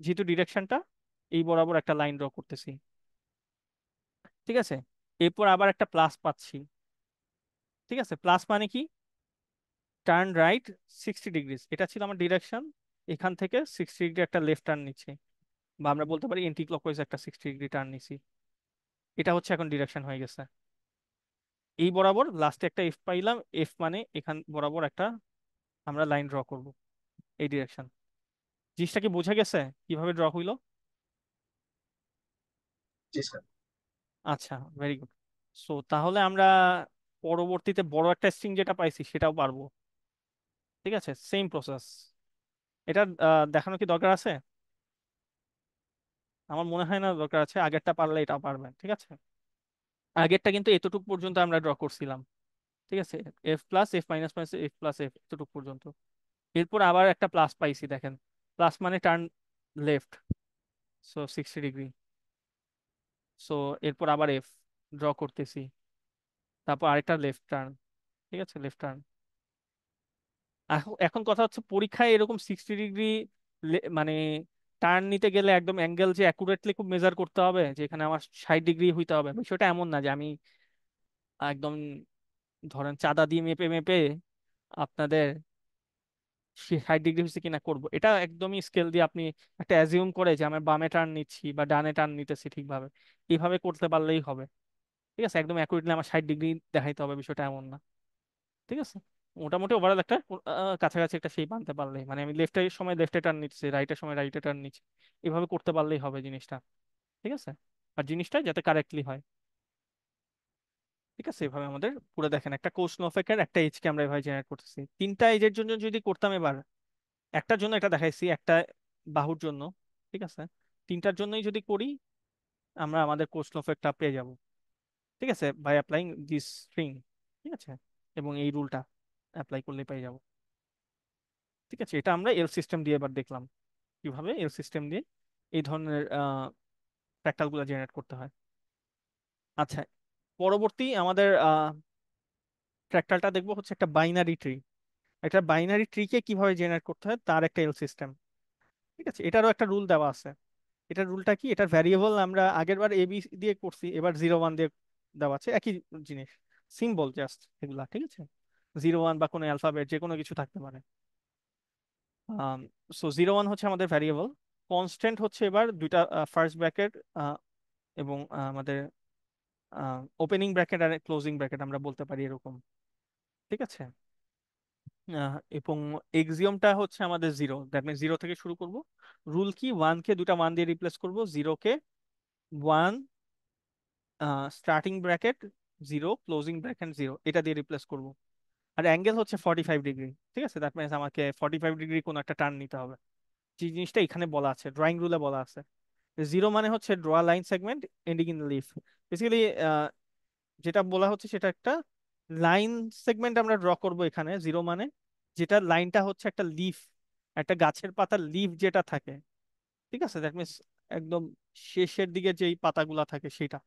যেহেতু ডিরেকশনটা এই বরাবর একটা লাইন ড্র করতেছি। ঠিক আছে, এরপর আবার একটা প্লাস পাচ্ছি। ঠিক আছে, প্লাস মানে কি? টার্ন রাইট 60 ডিগ্রিজ, এটা ছিল আমার ডিরেকশন। এখান থেকে 60 ডিগ্রি একটা লেফট টার্ন নিচ্ছে, বা আমরা বলতে পারি এন্টি ক্লকওয়াইজ একটা 60 ডিগ্রি টার্ন নিছি। এটা হচ্ছে এখন ডিরেকশন হয়ে গেছে। এই বরাবর লাস্টে একটা এফ পাইলাম, এফ মানে এখান বরাবর একটা আমরা লাইন ড্র করব এই ডিরেকশন। জিনিসটা কি বোঝা গেছে কিভাবে ড্র হইলো? জি স্যার। আচ্ছা, ভেরি গুড। সো তাহলে আমরা পরবর্তীতে বড় একটা স্ট্রিং যেটা পাইছি সেটাও পারবো। ঠিক আছে, সেম প্রসেস। এটা দেখানো কি দরকার আছে? আমার মনে হয় না দরকার আছে, আগেরটা পারলে এটাও পারবেন। ঠিক আছে, আগেরটা কিন্তু এতটুকু পর্যন্ত আমরা ড্র করছিলাম। ঠিক আছে, F plus F minus minus F plus F, এতটুকু পর্যন্ত। এরপর আবার একটা প্লাস পাইছি, দেখেন, প্লাস মানে turn left, so 60 degree. So এরপর আবার এফ ড্র করতেছি, তারপর আরেকটা লেফট টার্ন। ঠিক আছে, লেফট টার্ন। এখন এখন কথা হচ্ছে পরীক্ষায় এরকম 60 ডিগ্রি মানে টার্ন নিতে গেলে একদম অ্যাঙ্গেল যে অ্যাকুরেটলি খুব মেজার করতে হবে, যে এখানে আমার 60 ডিগ্রি হইতে হবে, বিষয়টা এমন না যে আমি একদম ধরেন চাঁদা দিয়ে মেপে মেপে আপনাদের 60 ডিগ্রি হচ্ছে কিনা করব। এটা একদমই স্কেল দিয়ে আপনি একটা অ্যাজিউম করে যে আমি বামে টার্ন নিচ্ছি বা ডানে টার্ন নিতেছি ঠিকভাবে, এইভাবে করতে পারলেই হবে। ঠিক আছে, একদম অ্যাকুরেটলি আমার 60 ডিগ্রি দেখাইতে হবে, বিষয়টা এমন না। ঠিক আছে, মোটামুটি ওভারঅল একটা কাছাকাছি একটা শেপ আনতে পারলেই, মানে আমি লেফটের সময় লেফটে টার্ন নিচ্ছি, রাইটের সময় রাইটে টার্ন নিচ্ছি, এভাবে করতে পারলেই হবে জিনিসটা। ঠিক আছে, আর জিনিসটা যাতে কারেক্টলি হয়। ঠিক আছে, এভাবে আমাদের পুরো দেখেন একটা কোসনোফেকের একটা এজ কে আমরা এভাবে জেনারেট করতেছি। তিনটা এজের জন্য যদি করতাম এবার, একটার জন্য এটা দেখাইছি, একটা বাহুর জন্য। ঠিক আছে, তিনটার জন্যই যদি করি আমরা আমাদের কোসনোফেকটা পেয়ে যাব। ঠিক আছে, বাই অ্যাপ্লাইং দিস স্ট্রিং। ঠিক আছে, এবং এই রুলটা অ্যাপ্লাই করলে পেয়ে যাব। ঠিক আছে, এটা আমরা এল সিস্টেম দিয়ে এবার দেখলাম কিভাবে এল সিস্টেম দিয়ে এই ধরনের ফ্র্যাক্টাল গুলো জেনারেট করতে হয়। আচ্ছা, পরবর্তী আমাদের ফ্র্যাক্টালটা দেখবো হচ্ছে একটা বাইনারি ট্রি। একটা বাইনারি ট্রিকে কিভাবে জেনারেট করতে হয় তার একটা এল সিস্টেম। ঠিক আছে, এটারও একটা রুল দেওয়া আছে। এটার রুলটা কি, এটার ভ্যারিয়েবল আমরা আগের বার এবি দিয়ে করছি, এবার 0 1 দিয়ে দেওয়া আছে, একই জিনিস, সিম্বল জাস্ট এগুলা। ঠিক আছে, 0 1 বা কোনো অ্যালফাবেট যে কোনো কিছু থাকতে পারে। সো 0 1 হচ্ছে আমাদের ভ্যারিয়েবল। কনস্ট্যান্ট হচ্ছে এবার দুইটা ফার্স্ট ব্র্যাকেট এবং আমাদের ওপেনিং ব্র্যাকেট আর ক্লোজিং ব্র্যাকেট আমরা বলতে পারি এরকম। ঠিক আছে, এবং এক্সিওমটা হচ্ছে আমাদের জিরো, দ্যাট মিনস জিরো থেকে শুরু করব। রুল কি, ওয়ানকে দুটা মান দিয়ে রিপ্লেস করব, জিরোকে one starting bracket zero closing bracket zero এটা দিয়ে রিপ্লেস করব। আর অ্যাঙ্গেল হচ্ছে 45 ডিগ্রি। ঠিক আছে, দ্যাট মিনস আমাকে 45 ডিগ্রি কোনো একটা টার্ন নিতে হবে, যে জিনিসটা এখানে বলা আছে, ড্রয়িং রুলে বলা আছে। জিরো মানে হচ্ছে draw line segment ending in leaf. Basically যেটা বলা হচ্ছে সেটা একটা লাইন সেগমেন্ট আমরা ড্র করব এখানে, জিরো মানে যেটা লাইনটা হচ্ছে একটা লিফ, একটা গাছের পাতার লিফ যেটা থাকে। ঠিক আছে, দ্যাট মিনস একদম শেষের দিকে যেই পাতাগুলা থাকে সেটা।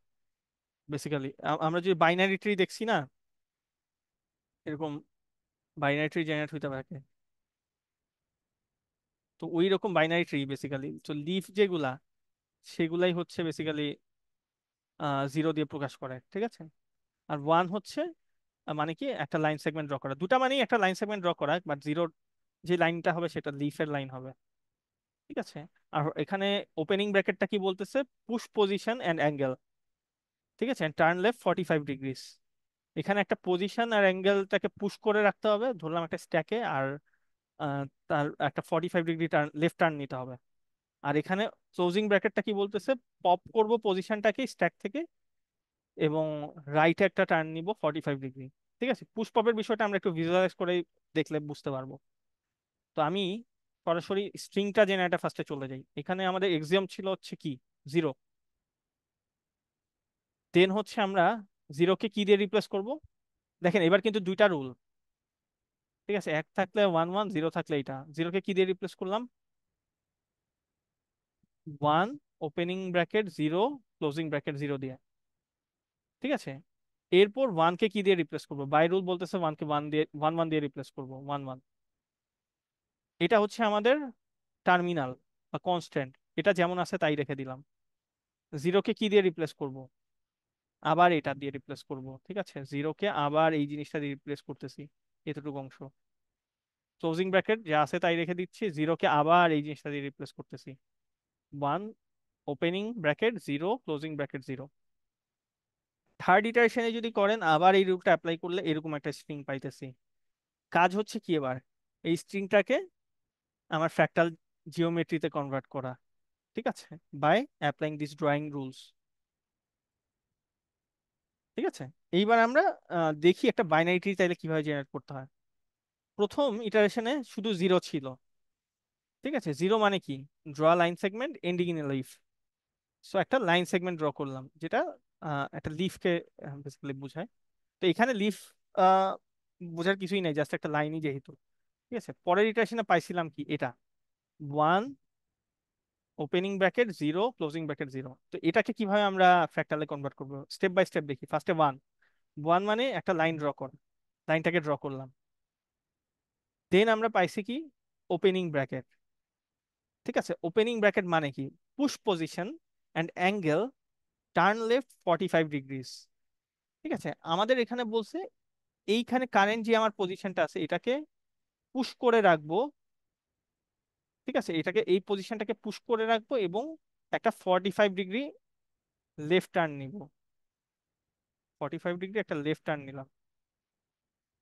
বেসিক্যালি আমরা যে বাইনারি ট্রি দেখছি না, এরকম বাইনারি ট্রি জেনারেট হইতে পারে, তো ওই রকম বাইনারি ট্রি বেসিক্যালি। তো লিফ যেগুলা সেগুলাই হচ্ছে বেসিক্যালি জিরো দিয়ে প্রকাশ করে। ঠিক আছে, আর ওয়ান হচ্ছে মানে কি একটা লাইন সেগমেন্ট ড্র করা, দুটা মানেই একটা লাইন সেগমেন্ট ড্র করা, বাট জিরোর যে লাইনটা হবে সেটা লিফের লাইন হবে। ঠিক আছে, আর এখানে ওপেনিং ব্র্যাকেটটা কি বলতেছে, পুশ পজিশন এন্ড অ্যাঙ্গেল। ঠিক আছে, টার্ন লেফট 45 ডিগ্রিস। এখানে একটা পজিশন আর অ্যাঙ্গেলটাকে পুশ করে রাখতে হবে, ধরলাম একটা স্ট্যাকে, আর তার একটা 45 ডিগ্রি টার্ন লেফট টার্ন নিতে হবে। আর এখানে ক্লোজিং ব্র্যাকেটটা কি বলতেছে, পপ করব পজিশনটাকে স্ট্যাক থেকে, এবং রাইটে একটা টার্ন নিব 45 ডিগ্রি। ঠিক আছে, পুশ পপের বিষয়টা আমরা একটু ভিজুয়ালাইজ করে দেখলে বুঝতে পারবো। তো আমি সরাসরি স্ট্রিংটা জেনারেটর ফার্স্টে চলে যাই। এখানে আমাদের এক্সিওম ছিল হচ্ছে কি, জিরো। দেন হচ্ছে আমরা জিরোকে কি দিয়ে রিপ্লেস করব, দেখেন এবার কিন্তু দুইটা রুল। ঠিক আছে, এক থাকলে ওয়ান ওয়ান, জিরো থাকলে এটা। জিরোকে কি দিয়ে রিপ্লেস করলাম, one opening bracket zero closing bracket zero দিয়ে। ঠিক আছে, এরপর ওয়ানকে কি দিয়ে রিপ্লেস করবো, বাই রুল বলতেছে ওয়ানকে ওয়ান দিয়ে ওয়ান ওয়ান দিয়ে রিপ্লেস করবো, ওয়ান ওয়ান। এটা হচ্ছে আমাদের টার্মিনাল বা কনস্ট্যান্ট, এটা যেমন আছে তাই রেখে দিলাম। জিরোকে কি দিয়ে রিপ্লেস করব, আবার এটা দিয়ে রিপ্লেস করব। ঠিক আছে, জিরোকে আবার এই জিনিসটা দিয়ে রিপ্লেস করতেছি, এতটুকু অংশ। ক্লোজিং ব্র্যাকেট যা আছে তাই রেখে দিচ্ছি, জিরোকে আবার এই জিনিসটা দিয়ে রিপ্লেস করতেছি, one opening bracket zero closing bracket zero. Third ইটারেশনে যদি করেন আবার এই রুলটা অ্যাপ্লাই করলে এরকম একটা স্ট্রিং পাইতেছি। কাজ হচ্ছে কি এবার, এই স্ট্রিংটাকে আমার ফ্র্যাক্টাল জিওমেট্রিতে কনভার্ট করা। ঠিক আছে, by applying this drawing rules. ঠিক আছে, এইবার আমরা দেখি একটা বাইনারি ট্রি চাইলে কিভাবে জেনারেট করতে হয়। প্রথম ইটারেশনে শুধু জিরো ছিল। ঠিক আছে, জিরো মানে কি, draw line segment ending in a leaf. So একটা লাইন সেগমেন্ট ড্র করলাম যেটা একটা লিফকে বেসিক্যালি বোঝায়। তো এখানে লিফ বোঝার কিছুই নাই, জাস্ট একটা লাইনই যেহেতু। ঠিক আছে, পরের ইটারেশনে পাইছিলাম কি, এটা one opening bracket zero, closing bracket zero. তো এটাকে কিভাবে আমরা ফ্র্যাক্টালে কনভার্ট করবো, স্টেপ বাই স্টেপ দেখি। ফার্স্টে ওয়ান, ওয়ান মানে একটা লাইন ড্র কর, লাইনটাকে ড্র করলাম। দেন আমরা পাইছি কি, ওপেনিং ব্র্যাকেট। ঠিক আছে, ওপেনিং ব্র্যাকেট মানে কি, push position and angle turn left 45 degrees. ঠিক আছে, আমাদের এখানে বলছে এইখানে কারেন্ট যে আমার পজিশনটা আছে এটাকে পুশ করে রাখবো। ঠিক আছে, এটাকে এই পজিশনটাকে পুশ করে রাখবো এবং একটা 45 ডিগ্রি লেফট টার্ন নিব। 45 ডিগ্রি একটা লেফট টার্ন নিলাম।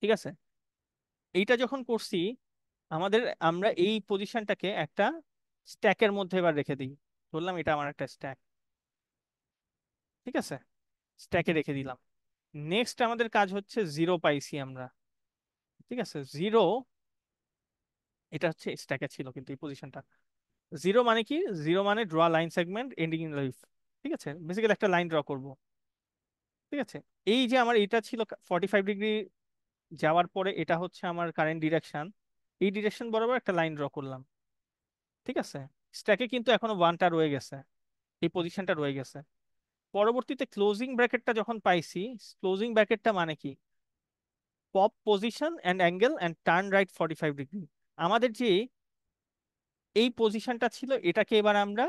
ঠিক আছে, এইটা যখন করছি আমাদের, আমরা এই পজিশনটাকে একটা স্ট্যাকের মধ্যে এবার রেখে দিই। ধরলাম এটা আমার একটা স্ট্যাক। ঠিক আছে, স্ট্যাকে রেখে দিলাম। নেক্সট আমাদের কাজ হচ্ছে জিরো পাইছি আমরা। ঠিক আছে, জিরো, এটা হচ্ছে স্ট্যাকে ছিল কিন্তু এই পজিশনটা। জিরো মানে কি, জিরো মানে draw line segment ending in life. ঠিক আছে, বেসিক্যালি একটা লাইন ড্র করব। ঠিক আছে, এই যে আমার এটা ছিল 45 ডিগ্রি যাওয়ার পরে, এটা হচ্ছে আমার কারেন্ট ডিরেকশন। এই ডিরেকশন বরাবর একটা লাইন ড্র করলাম। ঠিক আছে, স্ট্যাকে কিন্তু এখনো ওয়ানটা রয়ে গেছে, এই পজিশনটা রয়ে গেছে। পরবর্তীতে ক্লোজিং ব্র্যাকেটটা যখন পাইছি, ক্লোজিং ব্র্যাকেটটা মানে কি, pop position and angle and turn right 45 degree. আমাদের যে এই পজিশনটা ছিল এটাকে এবার আমরা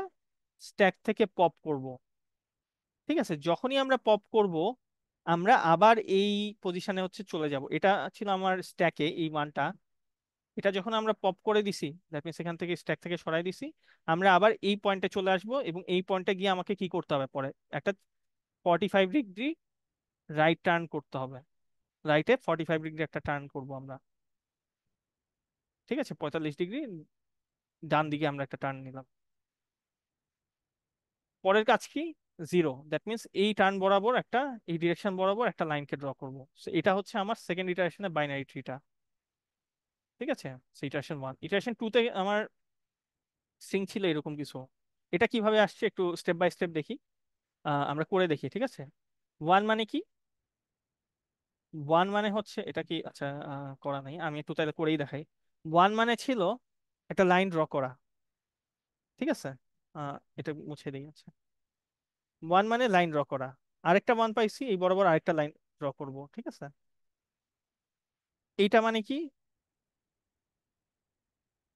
স্ট্যাক থেকে পপ করব। ঠিক আছে, যখনই আমরা পপ করব আমরা আবার এই পজিশনে হচ্ছে চলে যাব। এটা ছিল আমার স্ট্যাকে এই মানটা। এটা যখন আমরা পপ করে দিছি, দ্যাট মিনস এখান থেকে স্ট্যাক থেকে সরাই দিছি, আমরা আবার এই পয়েন্টে চলে আসব এবং এই পয়েন্টে গিয়ে আমাকে কি করতে হবে পরে, একটা 45 ডিগ্রি রাইট টার্ন করতে হবে। রাইটে 45 ডিগ্রি একটা টার্ন করব আমরা। ঠিক আছে, 45 ডিগ্রি ডান দিকে আমরা একটা টার্ন নিলাম। পরের কাজ কি, জিরো, দ্যাট মিনস এই টার্ন বরাবর একটা, এই ডিরেকশন বরাবর একটা লাইনকে ড্র করব। So এটা হচ্ছে আমার সেকেন্ড ইটারেশনের বাইনারি ট্রিটা। ঠিক আছে, ইটারেশন ওয়ান। ইটারেশন টু তে আমার স্ট্রিং ছিল এরকম কিছু। এটা কিভাবে আসছে একটু স্টেপ বাই স্টেপ দেখি, আমরা করে দেখি। ঠিক আছে, ওয়ান মানে কি, ওয়ান মানে হচ্ছে এটা কি, আচ্ছা করা নাই, আমি একটু তাহলে করেই দেখাই। ওয়ান মানে ছিল একটা লাইন ড্র করা। ঠিক আছে, এটা মুছে দিই। আচ্ছা, ওয়ান মানে লাইন ড্র করা। আরেকটা ওয়ান পাইছি, এই বরাবর আরেকটা লাইন ড্র করব। ঠিক আছে, এইটা মানে কি,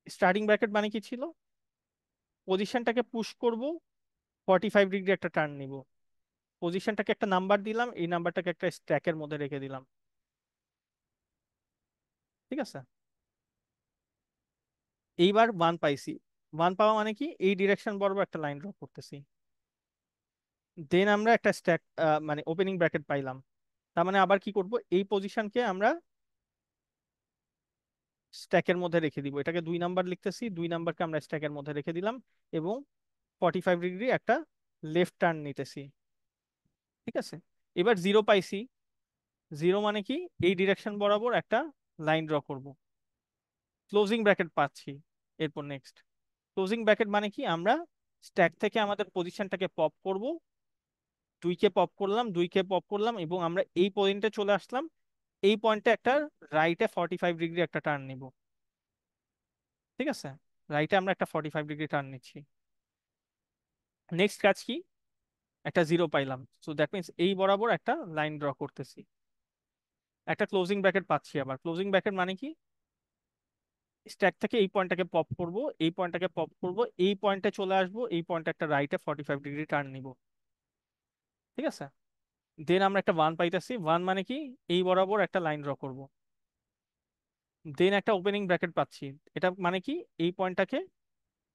স্টার্টিং ব্র্যাকেট মানে কি ছিল, পজিশনটাকে পুশ করব, 45 ডিগ্রি একটা টার্ন নিব। পজিশনটাকে একটা নাম্বার দিলাম, এই নাম্বারটাকে একটা স্ট্যাকের মধ্যে রেখে দিলাম। ঠিক আছে, এইবার ওয়ান পাইছি। ওয়ান পাওয়া মানে কি, এই ডিরেকশন বরাবর একটা লাইন ড্র করতেছি। দেন আমরা একটা স্ট্যাক, মানে ওপেনিং ব্র্যাকেট পাইলাম। তার মানে আবার কি করব, এই পজিশনকে আমরা স্ট্যাকের মধ্যে রেখে দিব। এটাকে 2 নাম্বার লিখতেছি, 2 নাম্বারকে আমরা স্ট্যাকের মধ্যে রেখে দিলাম এবং 45 ডিগ্রি একটা লেফট টার্ন নিতেছি। ঠিক আছে, এবার জিরো পাইছি। জিরো মানে কি, এই ডিরেকশন বরাবর একটা লাইন ড্র করব। ক্লোজিং ব্র্যাকেট পাচ্ছি। এরপর নেক্সট, ক্লোজিং ব্র্যাকেট মানে কি, আমরা স্ট্যাক থেকে আমাদের পজিশনটাকে পপ করব। দুইকে পপ করলাম, দুইকে পপ করলাম এবং আমরা এই পয়েন্টে চলে আসলাম। এই পয়েন্টে একটা রাইটে 45 ডিগ্রি একটা টার্ন নিব। ঠিক আছে, রাইটে আমরা একটা 45 ডিগ্রি টার্ন নিচ্ছি। নেক্সট কাজ কি, একটা জিরো পাইলাম, সো দ্যাট মিনস এই বরাবর একটা লাইন ড্র করতেছি। একটা ক্লোজিং ব্র্যাকেট পাচ্ছি। আবার ক্লোজিং ব্র্যাকেট মানে কি, স্ট্যাক থেকে এই পয়েন্টটাকে পপ করব, এই পয়েন্টটাকে পপ করব, এই পয়েন্টে চলে আসবো, এই পয়েন্টে একটা রাইটে 45 ডিগ্রি টার্ন নিব। ঠিক আছে, দেন আমরা একটা ওয়ান পাইতেছি। ওয়ান মানে কি, এই বরাবর একটা লাইন ড্র করব। দেন একটা ওপেনিং ব্র্যাকেট পাচ্ছি। এটা মানে কি, এই পয়েন্টটাকে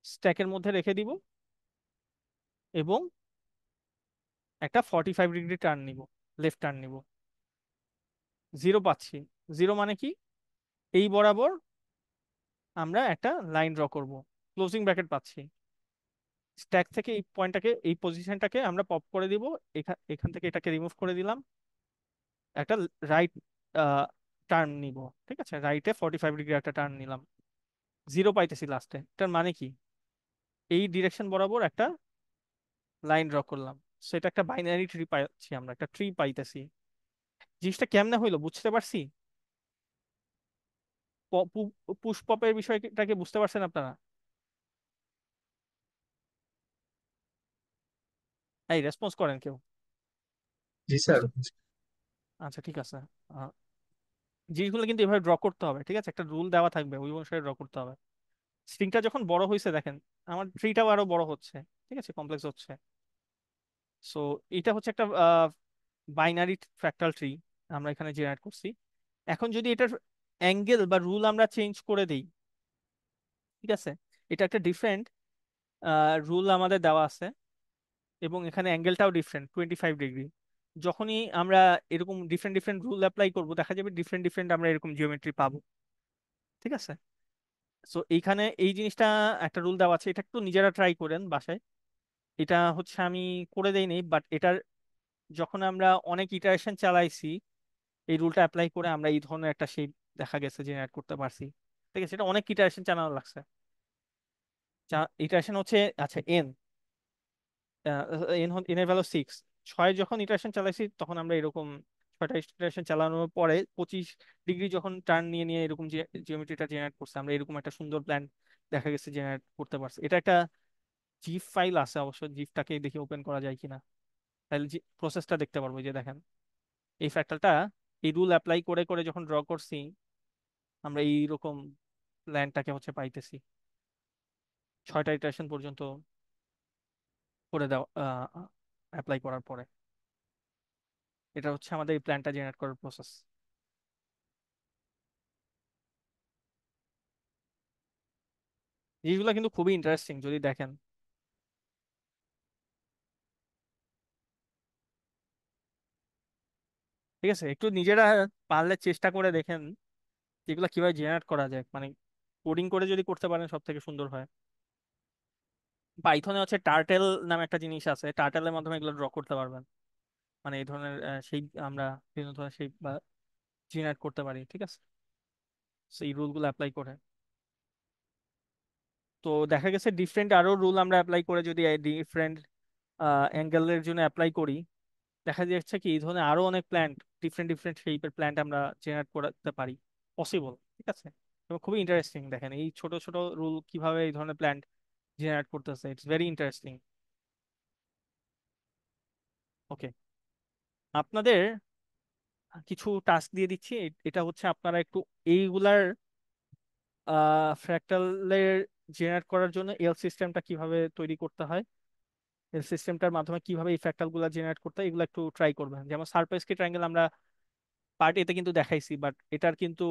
স্ট্যাকের মধ্যে রেখে দিব এবং একটা 45 ডিগ্রি টার্ন নিব, লেফট টার্ন নিব। জিরো পাচ্ছি। জিরো মানে কি, এই বরাবর আমরা একটা লাইন ড্র করব। ক্লোজিং ব্র্যাকেট পাচ্ছি। স্ট্যাক থেকে এই পয়েন্টটাকে, এই পজিশনটাকে আমরা পপ করে দিব। এখান এখান থেকে এটাকে রিমুভ করে দিলাম, একটা রাইট টার্ন নিব। ঠিক আছে, রাইটে 45 ডিগ্রি একটা টার্ন নিলাম। জিরো পাইতেছি লাস্টে, এটার মানে কি, এই ডিরেকশন বরাবর একটা লাইন ড্র করলাম। সেটা একটা বাইনারি ট্রি পাইছি, আমরা একটা ট্রি পাইতেছি। জিনিসটা কেমনে হইলো বুঝতে পারছি, পুশ পপের বিষয়টাকে বুঝতে পারছেন আপনারা? এই রেসপন্স করেন কেউ? জি স্যার। বুঝতে, আচ্ছা ঠিক আছে। আহ, জিনিসগুলো কিন্তু এভাবে ড্র করতে হবে, ঠিক আছে? একটা রুল দেওয়া থাকবে, ওই অনুসারে ড্র করতে হবে। স্ট্রিংটা যখন বড় হয়েছে দেখেন, আমার ট্রিটাও আরো বড় হচ্ছে, ঠিক আছে, কমপ্লেক্স হচ্ছে। সো এটা হচ্ছে একটা বাইনারি ফ্র্যাক্টাল ট্রি আমরা এখানে জেনারেট করছি। এখন যদি এটার অ্যাঙ্গেল বা রুল আমরা চেঞ্জ করে দিই, ঠিক আছে, এটা একটা ডিফারেন্ট রুল আমাদের দেওয়া আছে, এবং এখানে অ্যাঙ্গেলটাও ডিফারেন্ট, 25 ডিগ্রি। যখনই আমরা এরকম ডিফারেন্ট ডিফারেন্ট রুল অ্যাপ্লাই করব, দেখা যাবে ডিফারেন্ট ডিফারেন্ট আমরা এরকম জিওমেট্রি পাবো, ঠিক আছে? সো এইখানে এই জিনিসটা, একটা রুল দেওয়া আছে, এটা একটু নিজেরা ট্রাই করেন বাসায়। এটা হচ্ছে আমি করে দেইনি, বাট এটার যখন আমরা অনেক ইটারেশন চালাইছি, এই রুলটা অ্যাপ্লাই করে আমরা এই ধরনের একটা শেপ দেখা গেছে জেনারেট করতে পারছি, ঠিক আছে? এটা অনেক ইটারেশন চালানো লাগছে। ইটারেশন হচ্ছে, আচ্ছা, এন, এন এর ভ্যালু 6। 6 যখন ইটারেশন চালাইছি তখন আমরা এরকম 6টা ইটারেশন চালানোর পরে 25 ডিগ্রি যখন টার্ন নিয়ে নিয়ে এরকম যে জিওমেট্রিটা জেনারেট করছে, আমরা এরকম একটা সুন্দর প্ল্যান দেখা গেছে জেনারেট করতে পারছি। এটা একটা জিফ ফাইল আছে, অবশ্য জিফটাকে দেখি ওপেন করা যায় কিনা, তাহলে প্রসেসটা দেখতে পারবো। এই যে দেখেন, এই ফ্র্যাক্টালটা এই রুল অ্যাপ্লাই করে করে যখন ড্র করছি, আমরা এইরকম প্ল্যানটাকে হচ্ছে পাইতেছি 6টা ইটারেশন পর্যন্ত করে দেওয়া, অ্যাপ্লাই করার পরে। এটা হচ্ছে আমাদের এই প্ল্যানটা জেনারেট করার প্রসেস। জিনিসগুলো কিন্তু খুবই ইন্টারেস্টিং যদি দেখেন। ঠিক আছে, একটু নিজেরা পারলে চেষ্টা করে দেখেন যেগুলো কিভাবে জেনারেট করা যায়, মানে কোডিং করে যদি করতে পারেন সব থেকে সুন্দর হয়। পাইথনে হচ্ছে টার্টেল নামে একটা জিনিস আছে, টার্টেলের মাধ্যমে এগুলো ড্র করতে পারবেন। মানে এই ধরনের শেপ আমরা বিভিন্ন ধরনের শেপ বা জেনারেট করতে পারি, ঠিক আছে, সেই রুলগুলো অ্যাপ্লাই করে। তো দেখা গেছে ডিফারেন্ট আরো রুল আমরা অ্যাপ্লাই করে যদি ডিফারেন্ট অ্যাঙ্গেলের জন্য অ্যাপ্লাই করি, দেখা যাচ্ছে কি এই ধরনের আরো অনেক প্ল্যান্ট, ডিফারেন্ট ডিফারেন্ট শেপের প্ল্যান্ট আমরা জেনারেট করতে পারি, পসিবল, ঠিক আছে? এবং খুবই ইন্টারেস্টিং দেখেন এই ছোট ছোট রুল কিভাবে এই ধরনের প্ল্যান্ট জেনারেট করতেছে, ইটস ভেরি ইন্টারেস্টিং। ওকে, আপনাদের কিছু টাস্ক দিয়ে দিচ্ছি। এটা হচ্ছে আপনারা একটু এইগুলার ফ্র্যাক্টালের জেনারেট করার জন্য এল সিস্টেমটা কিভাবে তৈরি করতে হয়, এল সিস্টেমটার মাধ্যমে কিভাবে এই ফ্র্যাক্টাল গুলা জেনারেট করতে হয়, এগুলো একটু ট্রাই করবেন। যেমন সারফেস কি ট্রায়াঙ্গেল আমরা পার্ট এতে কিন্তু দেখাইছি, বাট এটার কিন্তু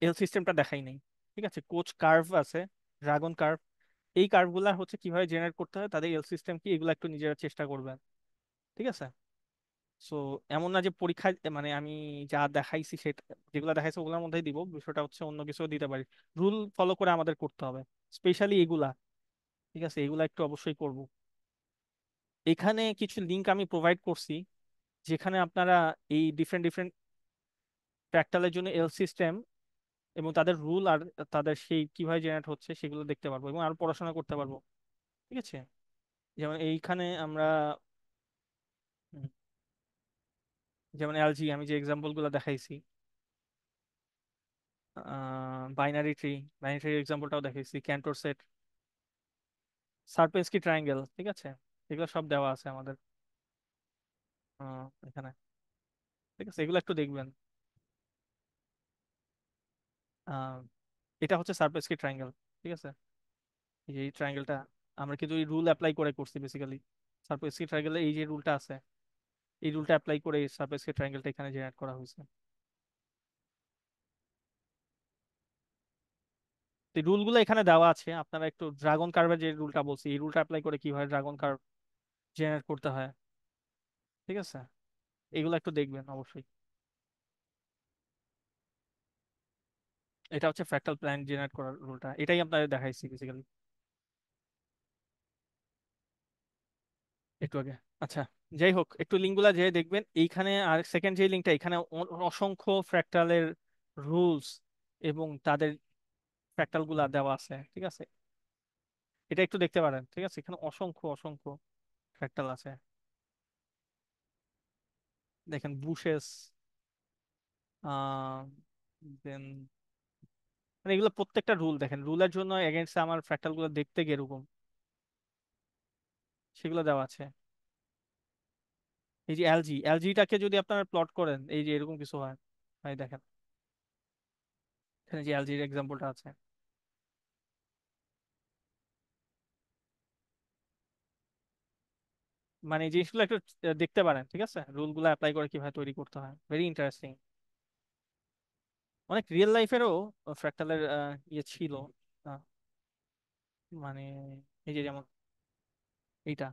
এল সিস্টেমটা দেখাই নাই, ঠিক আছে? কোচ কার্ভ আছে, ড্রাগন কার্ভ, এই কার্ভ গুলা হচ্ছে কিভাবে জেনারেট করতে হয়, তাদের এল সিস্টেম কি, এগুলো একটু নিজেরা চেষ্টা করবেন, ঠিক আছে? সো এমন না যে পরীক্ষায় মানে আমি যা দেখাইছি সেটা, যেগুলো দেখাইছি ওগুলোর মধ্যেই দিব, বিষয়টা হচ্ছে অন্য কিছু দিতে পারি। রুল ফলো করে আমাদের করতে হবে, স্পেশালি এগুলা, ঠিক আছে? এগুলা একটু অবশ্যই করব। এখানে কিছু লিংক আমি প্রোভাইড করছি, যেখানে আপনারা এই ডিফারেন্ট ডিফারেন্ট ফ্র্যাক্টালের জন্য এল সিস্টেম এবং তাদের রুল আর তাদের সেই কিভাবে জেনারেট হচ্ছে সেগুলো দেখতে পারবো এবং আরো পড়াশোনা করতে পারবো, ঠিক আছে? যেমন এইখানে আমরা হুম, যেমন এলজি আমি যে এক্সাম্পল গুলো দেখাইছি, বাইনারি ট্রি, বাইনারি ট্রি এক্সাম্পলটাও দেখাইছি, ক্যান্টর সেট, সারফেস কি ট্রায়াঙ্গেল, ঠিক আছে? এগুলো সব দেওয়া আছে আমাদের এখানে, ঠিক আছে? এগুলো একটু দেখবেন। আহ, এটা হচ্ছে সারফেস কি ট্রায়াঙ্গেল, ঠিক আছে? এই ট্রায়াঙ্গেলটা আমরা কিন্তু এই রুল অ্যাপ্লাই করে করছি বেসিক্যালি। সারফেস কি ট্রায়াঙ্গেলে এই যে রুলটা আছে, এই রুলটা অ্যাপ্লাই করে সারফেস কি ট্রায়াঙ্গেলটা এখানে জেনারেট করা হয়েছে। তো এই রুলগুলো এখানে দেওয়া আছে, আপনারা একটু ড্রাগন কার্ভের যে রুলটা বলছি, এই রুলটা অ্যাপ্লাই করে কিভাবে ড্রাগন কার্ভ জেনারেট করতে হয়, ঠিক আছে? এগুলো একটু দেখবেন অবশ্যই। এটা হচ্ছে ফ্র্যাক্টাল প্ল্যান জেনারেট করার রুলটা, এটাই আপনাদের দেখাইছি বেসিক্যালি একটু আগে। আচ্ছা, যাই হোক, একটু লিঙ্কগুলা যে দেখবেন এইখানে। আর সেকেন্ড যে লিঙ্কটা, এখানে অসংখ্য ফ্র্যাক্টালের রুলস এবং তাদের ফ্র্যাক্টাল গুলা দেওয়া আছে, ঠিক আছে? এটা একটু দেখতে পারেন, ঠিক আছে? এখানে অসংখ্য অসংখ্য ফ্র্যাক্টাল আছে, দেখেন বুশেস, দেন মানে এগুলো প্রত্যেকটা রুল দেখেন, রুলের জন্য এগেনস্ট আমার ফ্র্যাক্টাল গুলো দেখতে কিরকম, সেগুলো দেওয়া আছে। এই যে এলজিটাকে যদি আপনারা প্লট করেন, এই যে এরকম কিছু হয়। এই দেখেন, এখানে যে এলজির এক্সাম্পলটা আছে। মানে এই জিনিসগুলো একটু দেখতে পারেন, ঠিক আছে, রুলগুলো অ্যাপ্লাই করে কিভাবে তৈরি করতে হয়, ভেরি ইন্টারেস্টিং। অনেক রিয়েল লাইফেরও ফ্র্যাক্টালের ইয়ে ছিল। আহ, মানে এই যে যেমন এইটা,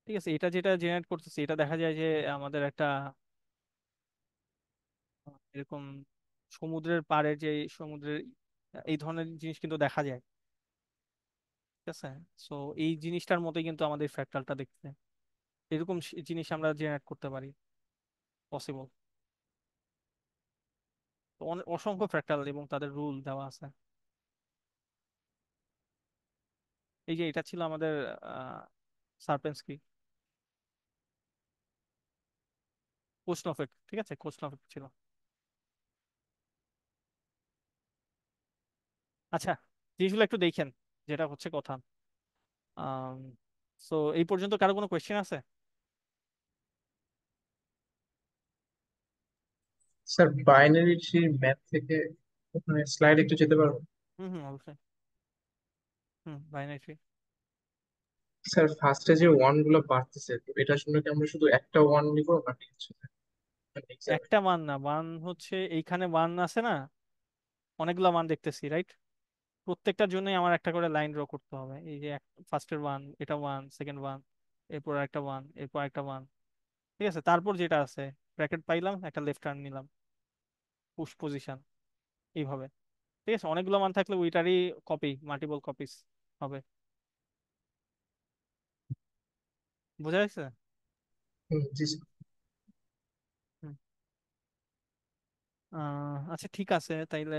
ঠিক আছে, এটা যেটা জেনারেট করতেছে, এটা দেখা যায় যে আমাদের একটা এরকম সমুদ্রের পাড়ের যে সমুদ্রের এই ধরনের জিনিস কিন্তু দেখা যায়, ঠিক আছে। সো এই জিনিসটার মতোই কিন্তু আমাদের ফ্র্যাক্টালটা দেখতে, এরকম জিনিস আমরা জেনারেট করতে পারি, পসিবল। অসংখ্য ফ্র্যাক্টাল এবং তাদের রুল দেওয়া আছে। এই যে এটা ছিল আমাদের সার্পেন্সকি কোস্টনফেক, ঠিক আছে, কোস্টনফেক ছিল। আচ্ছা, জিনিসগুলো একটু দেখেন, যেটা হচ্ছে কথা। আম, সো এই পর্যন্ত কারো কোনো কোয়েশ্চেন আছে? স্যার বাইনারি ট্রি ম্যাথ থেকে ওখানে স্লাইড একটু যেতে পারবো? হুম হুম, অবশ্যই। হুম, বাইনারি। স্যার ফার্স্টে যে ওয়ান গুলো বাড়তেছে, তো এটার জন্য কি আমরা শুধু একটা ওয়ান নিব নাকি হচ্ছে এক্সাক্ট? একটা মান না, মান হচ্ছে এইখানে মান আছে না, অনেকগুলো মান দেখতেছি, রাইট? প্রত্যেকটার জন্যই আমার একটা করে লাইন ড্র করতে হবে। এই যে ফার্স্টের ওয়ান, এটা ওয়ান, সেকেন্ড ওয়ান, এরপর একটা ওয়ান, এরপর একটা ওয়ান, ঠিক আছে। তারপর যেটা আছে, ব্র্যাকেট পাইলাম, একটা লেফট টার্ন নিলাম, পুশ পজিশন, এইভাবে, ঠিক আছে। অনেকগুলো মান থাকলে ওইটারই কপি, মাল্টিপল কপিস হবে। বোঝা যাচ্ছে? জি স্যার। হুম। আচ্ছা, ঠিক আছে তাইলে।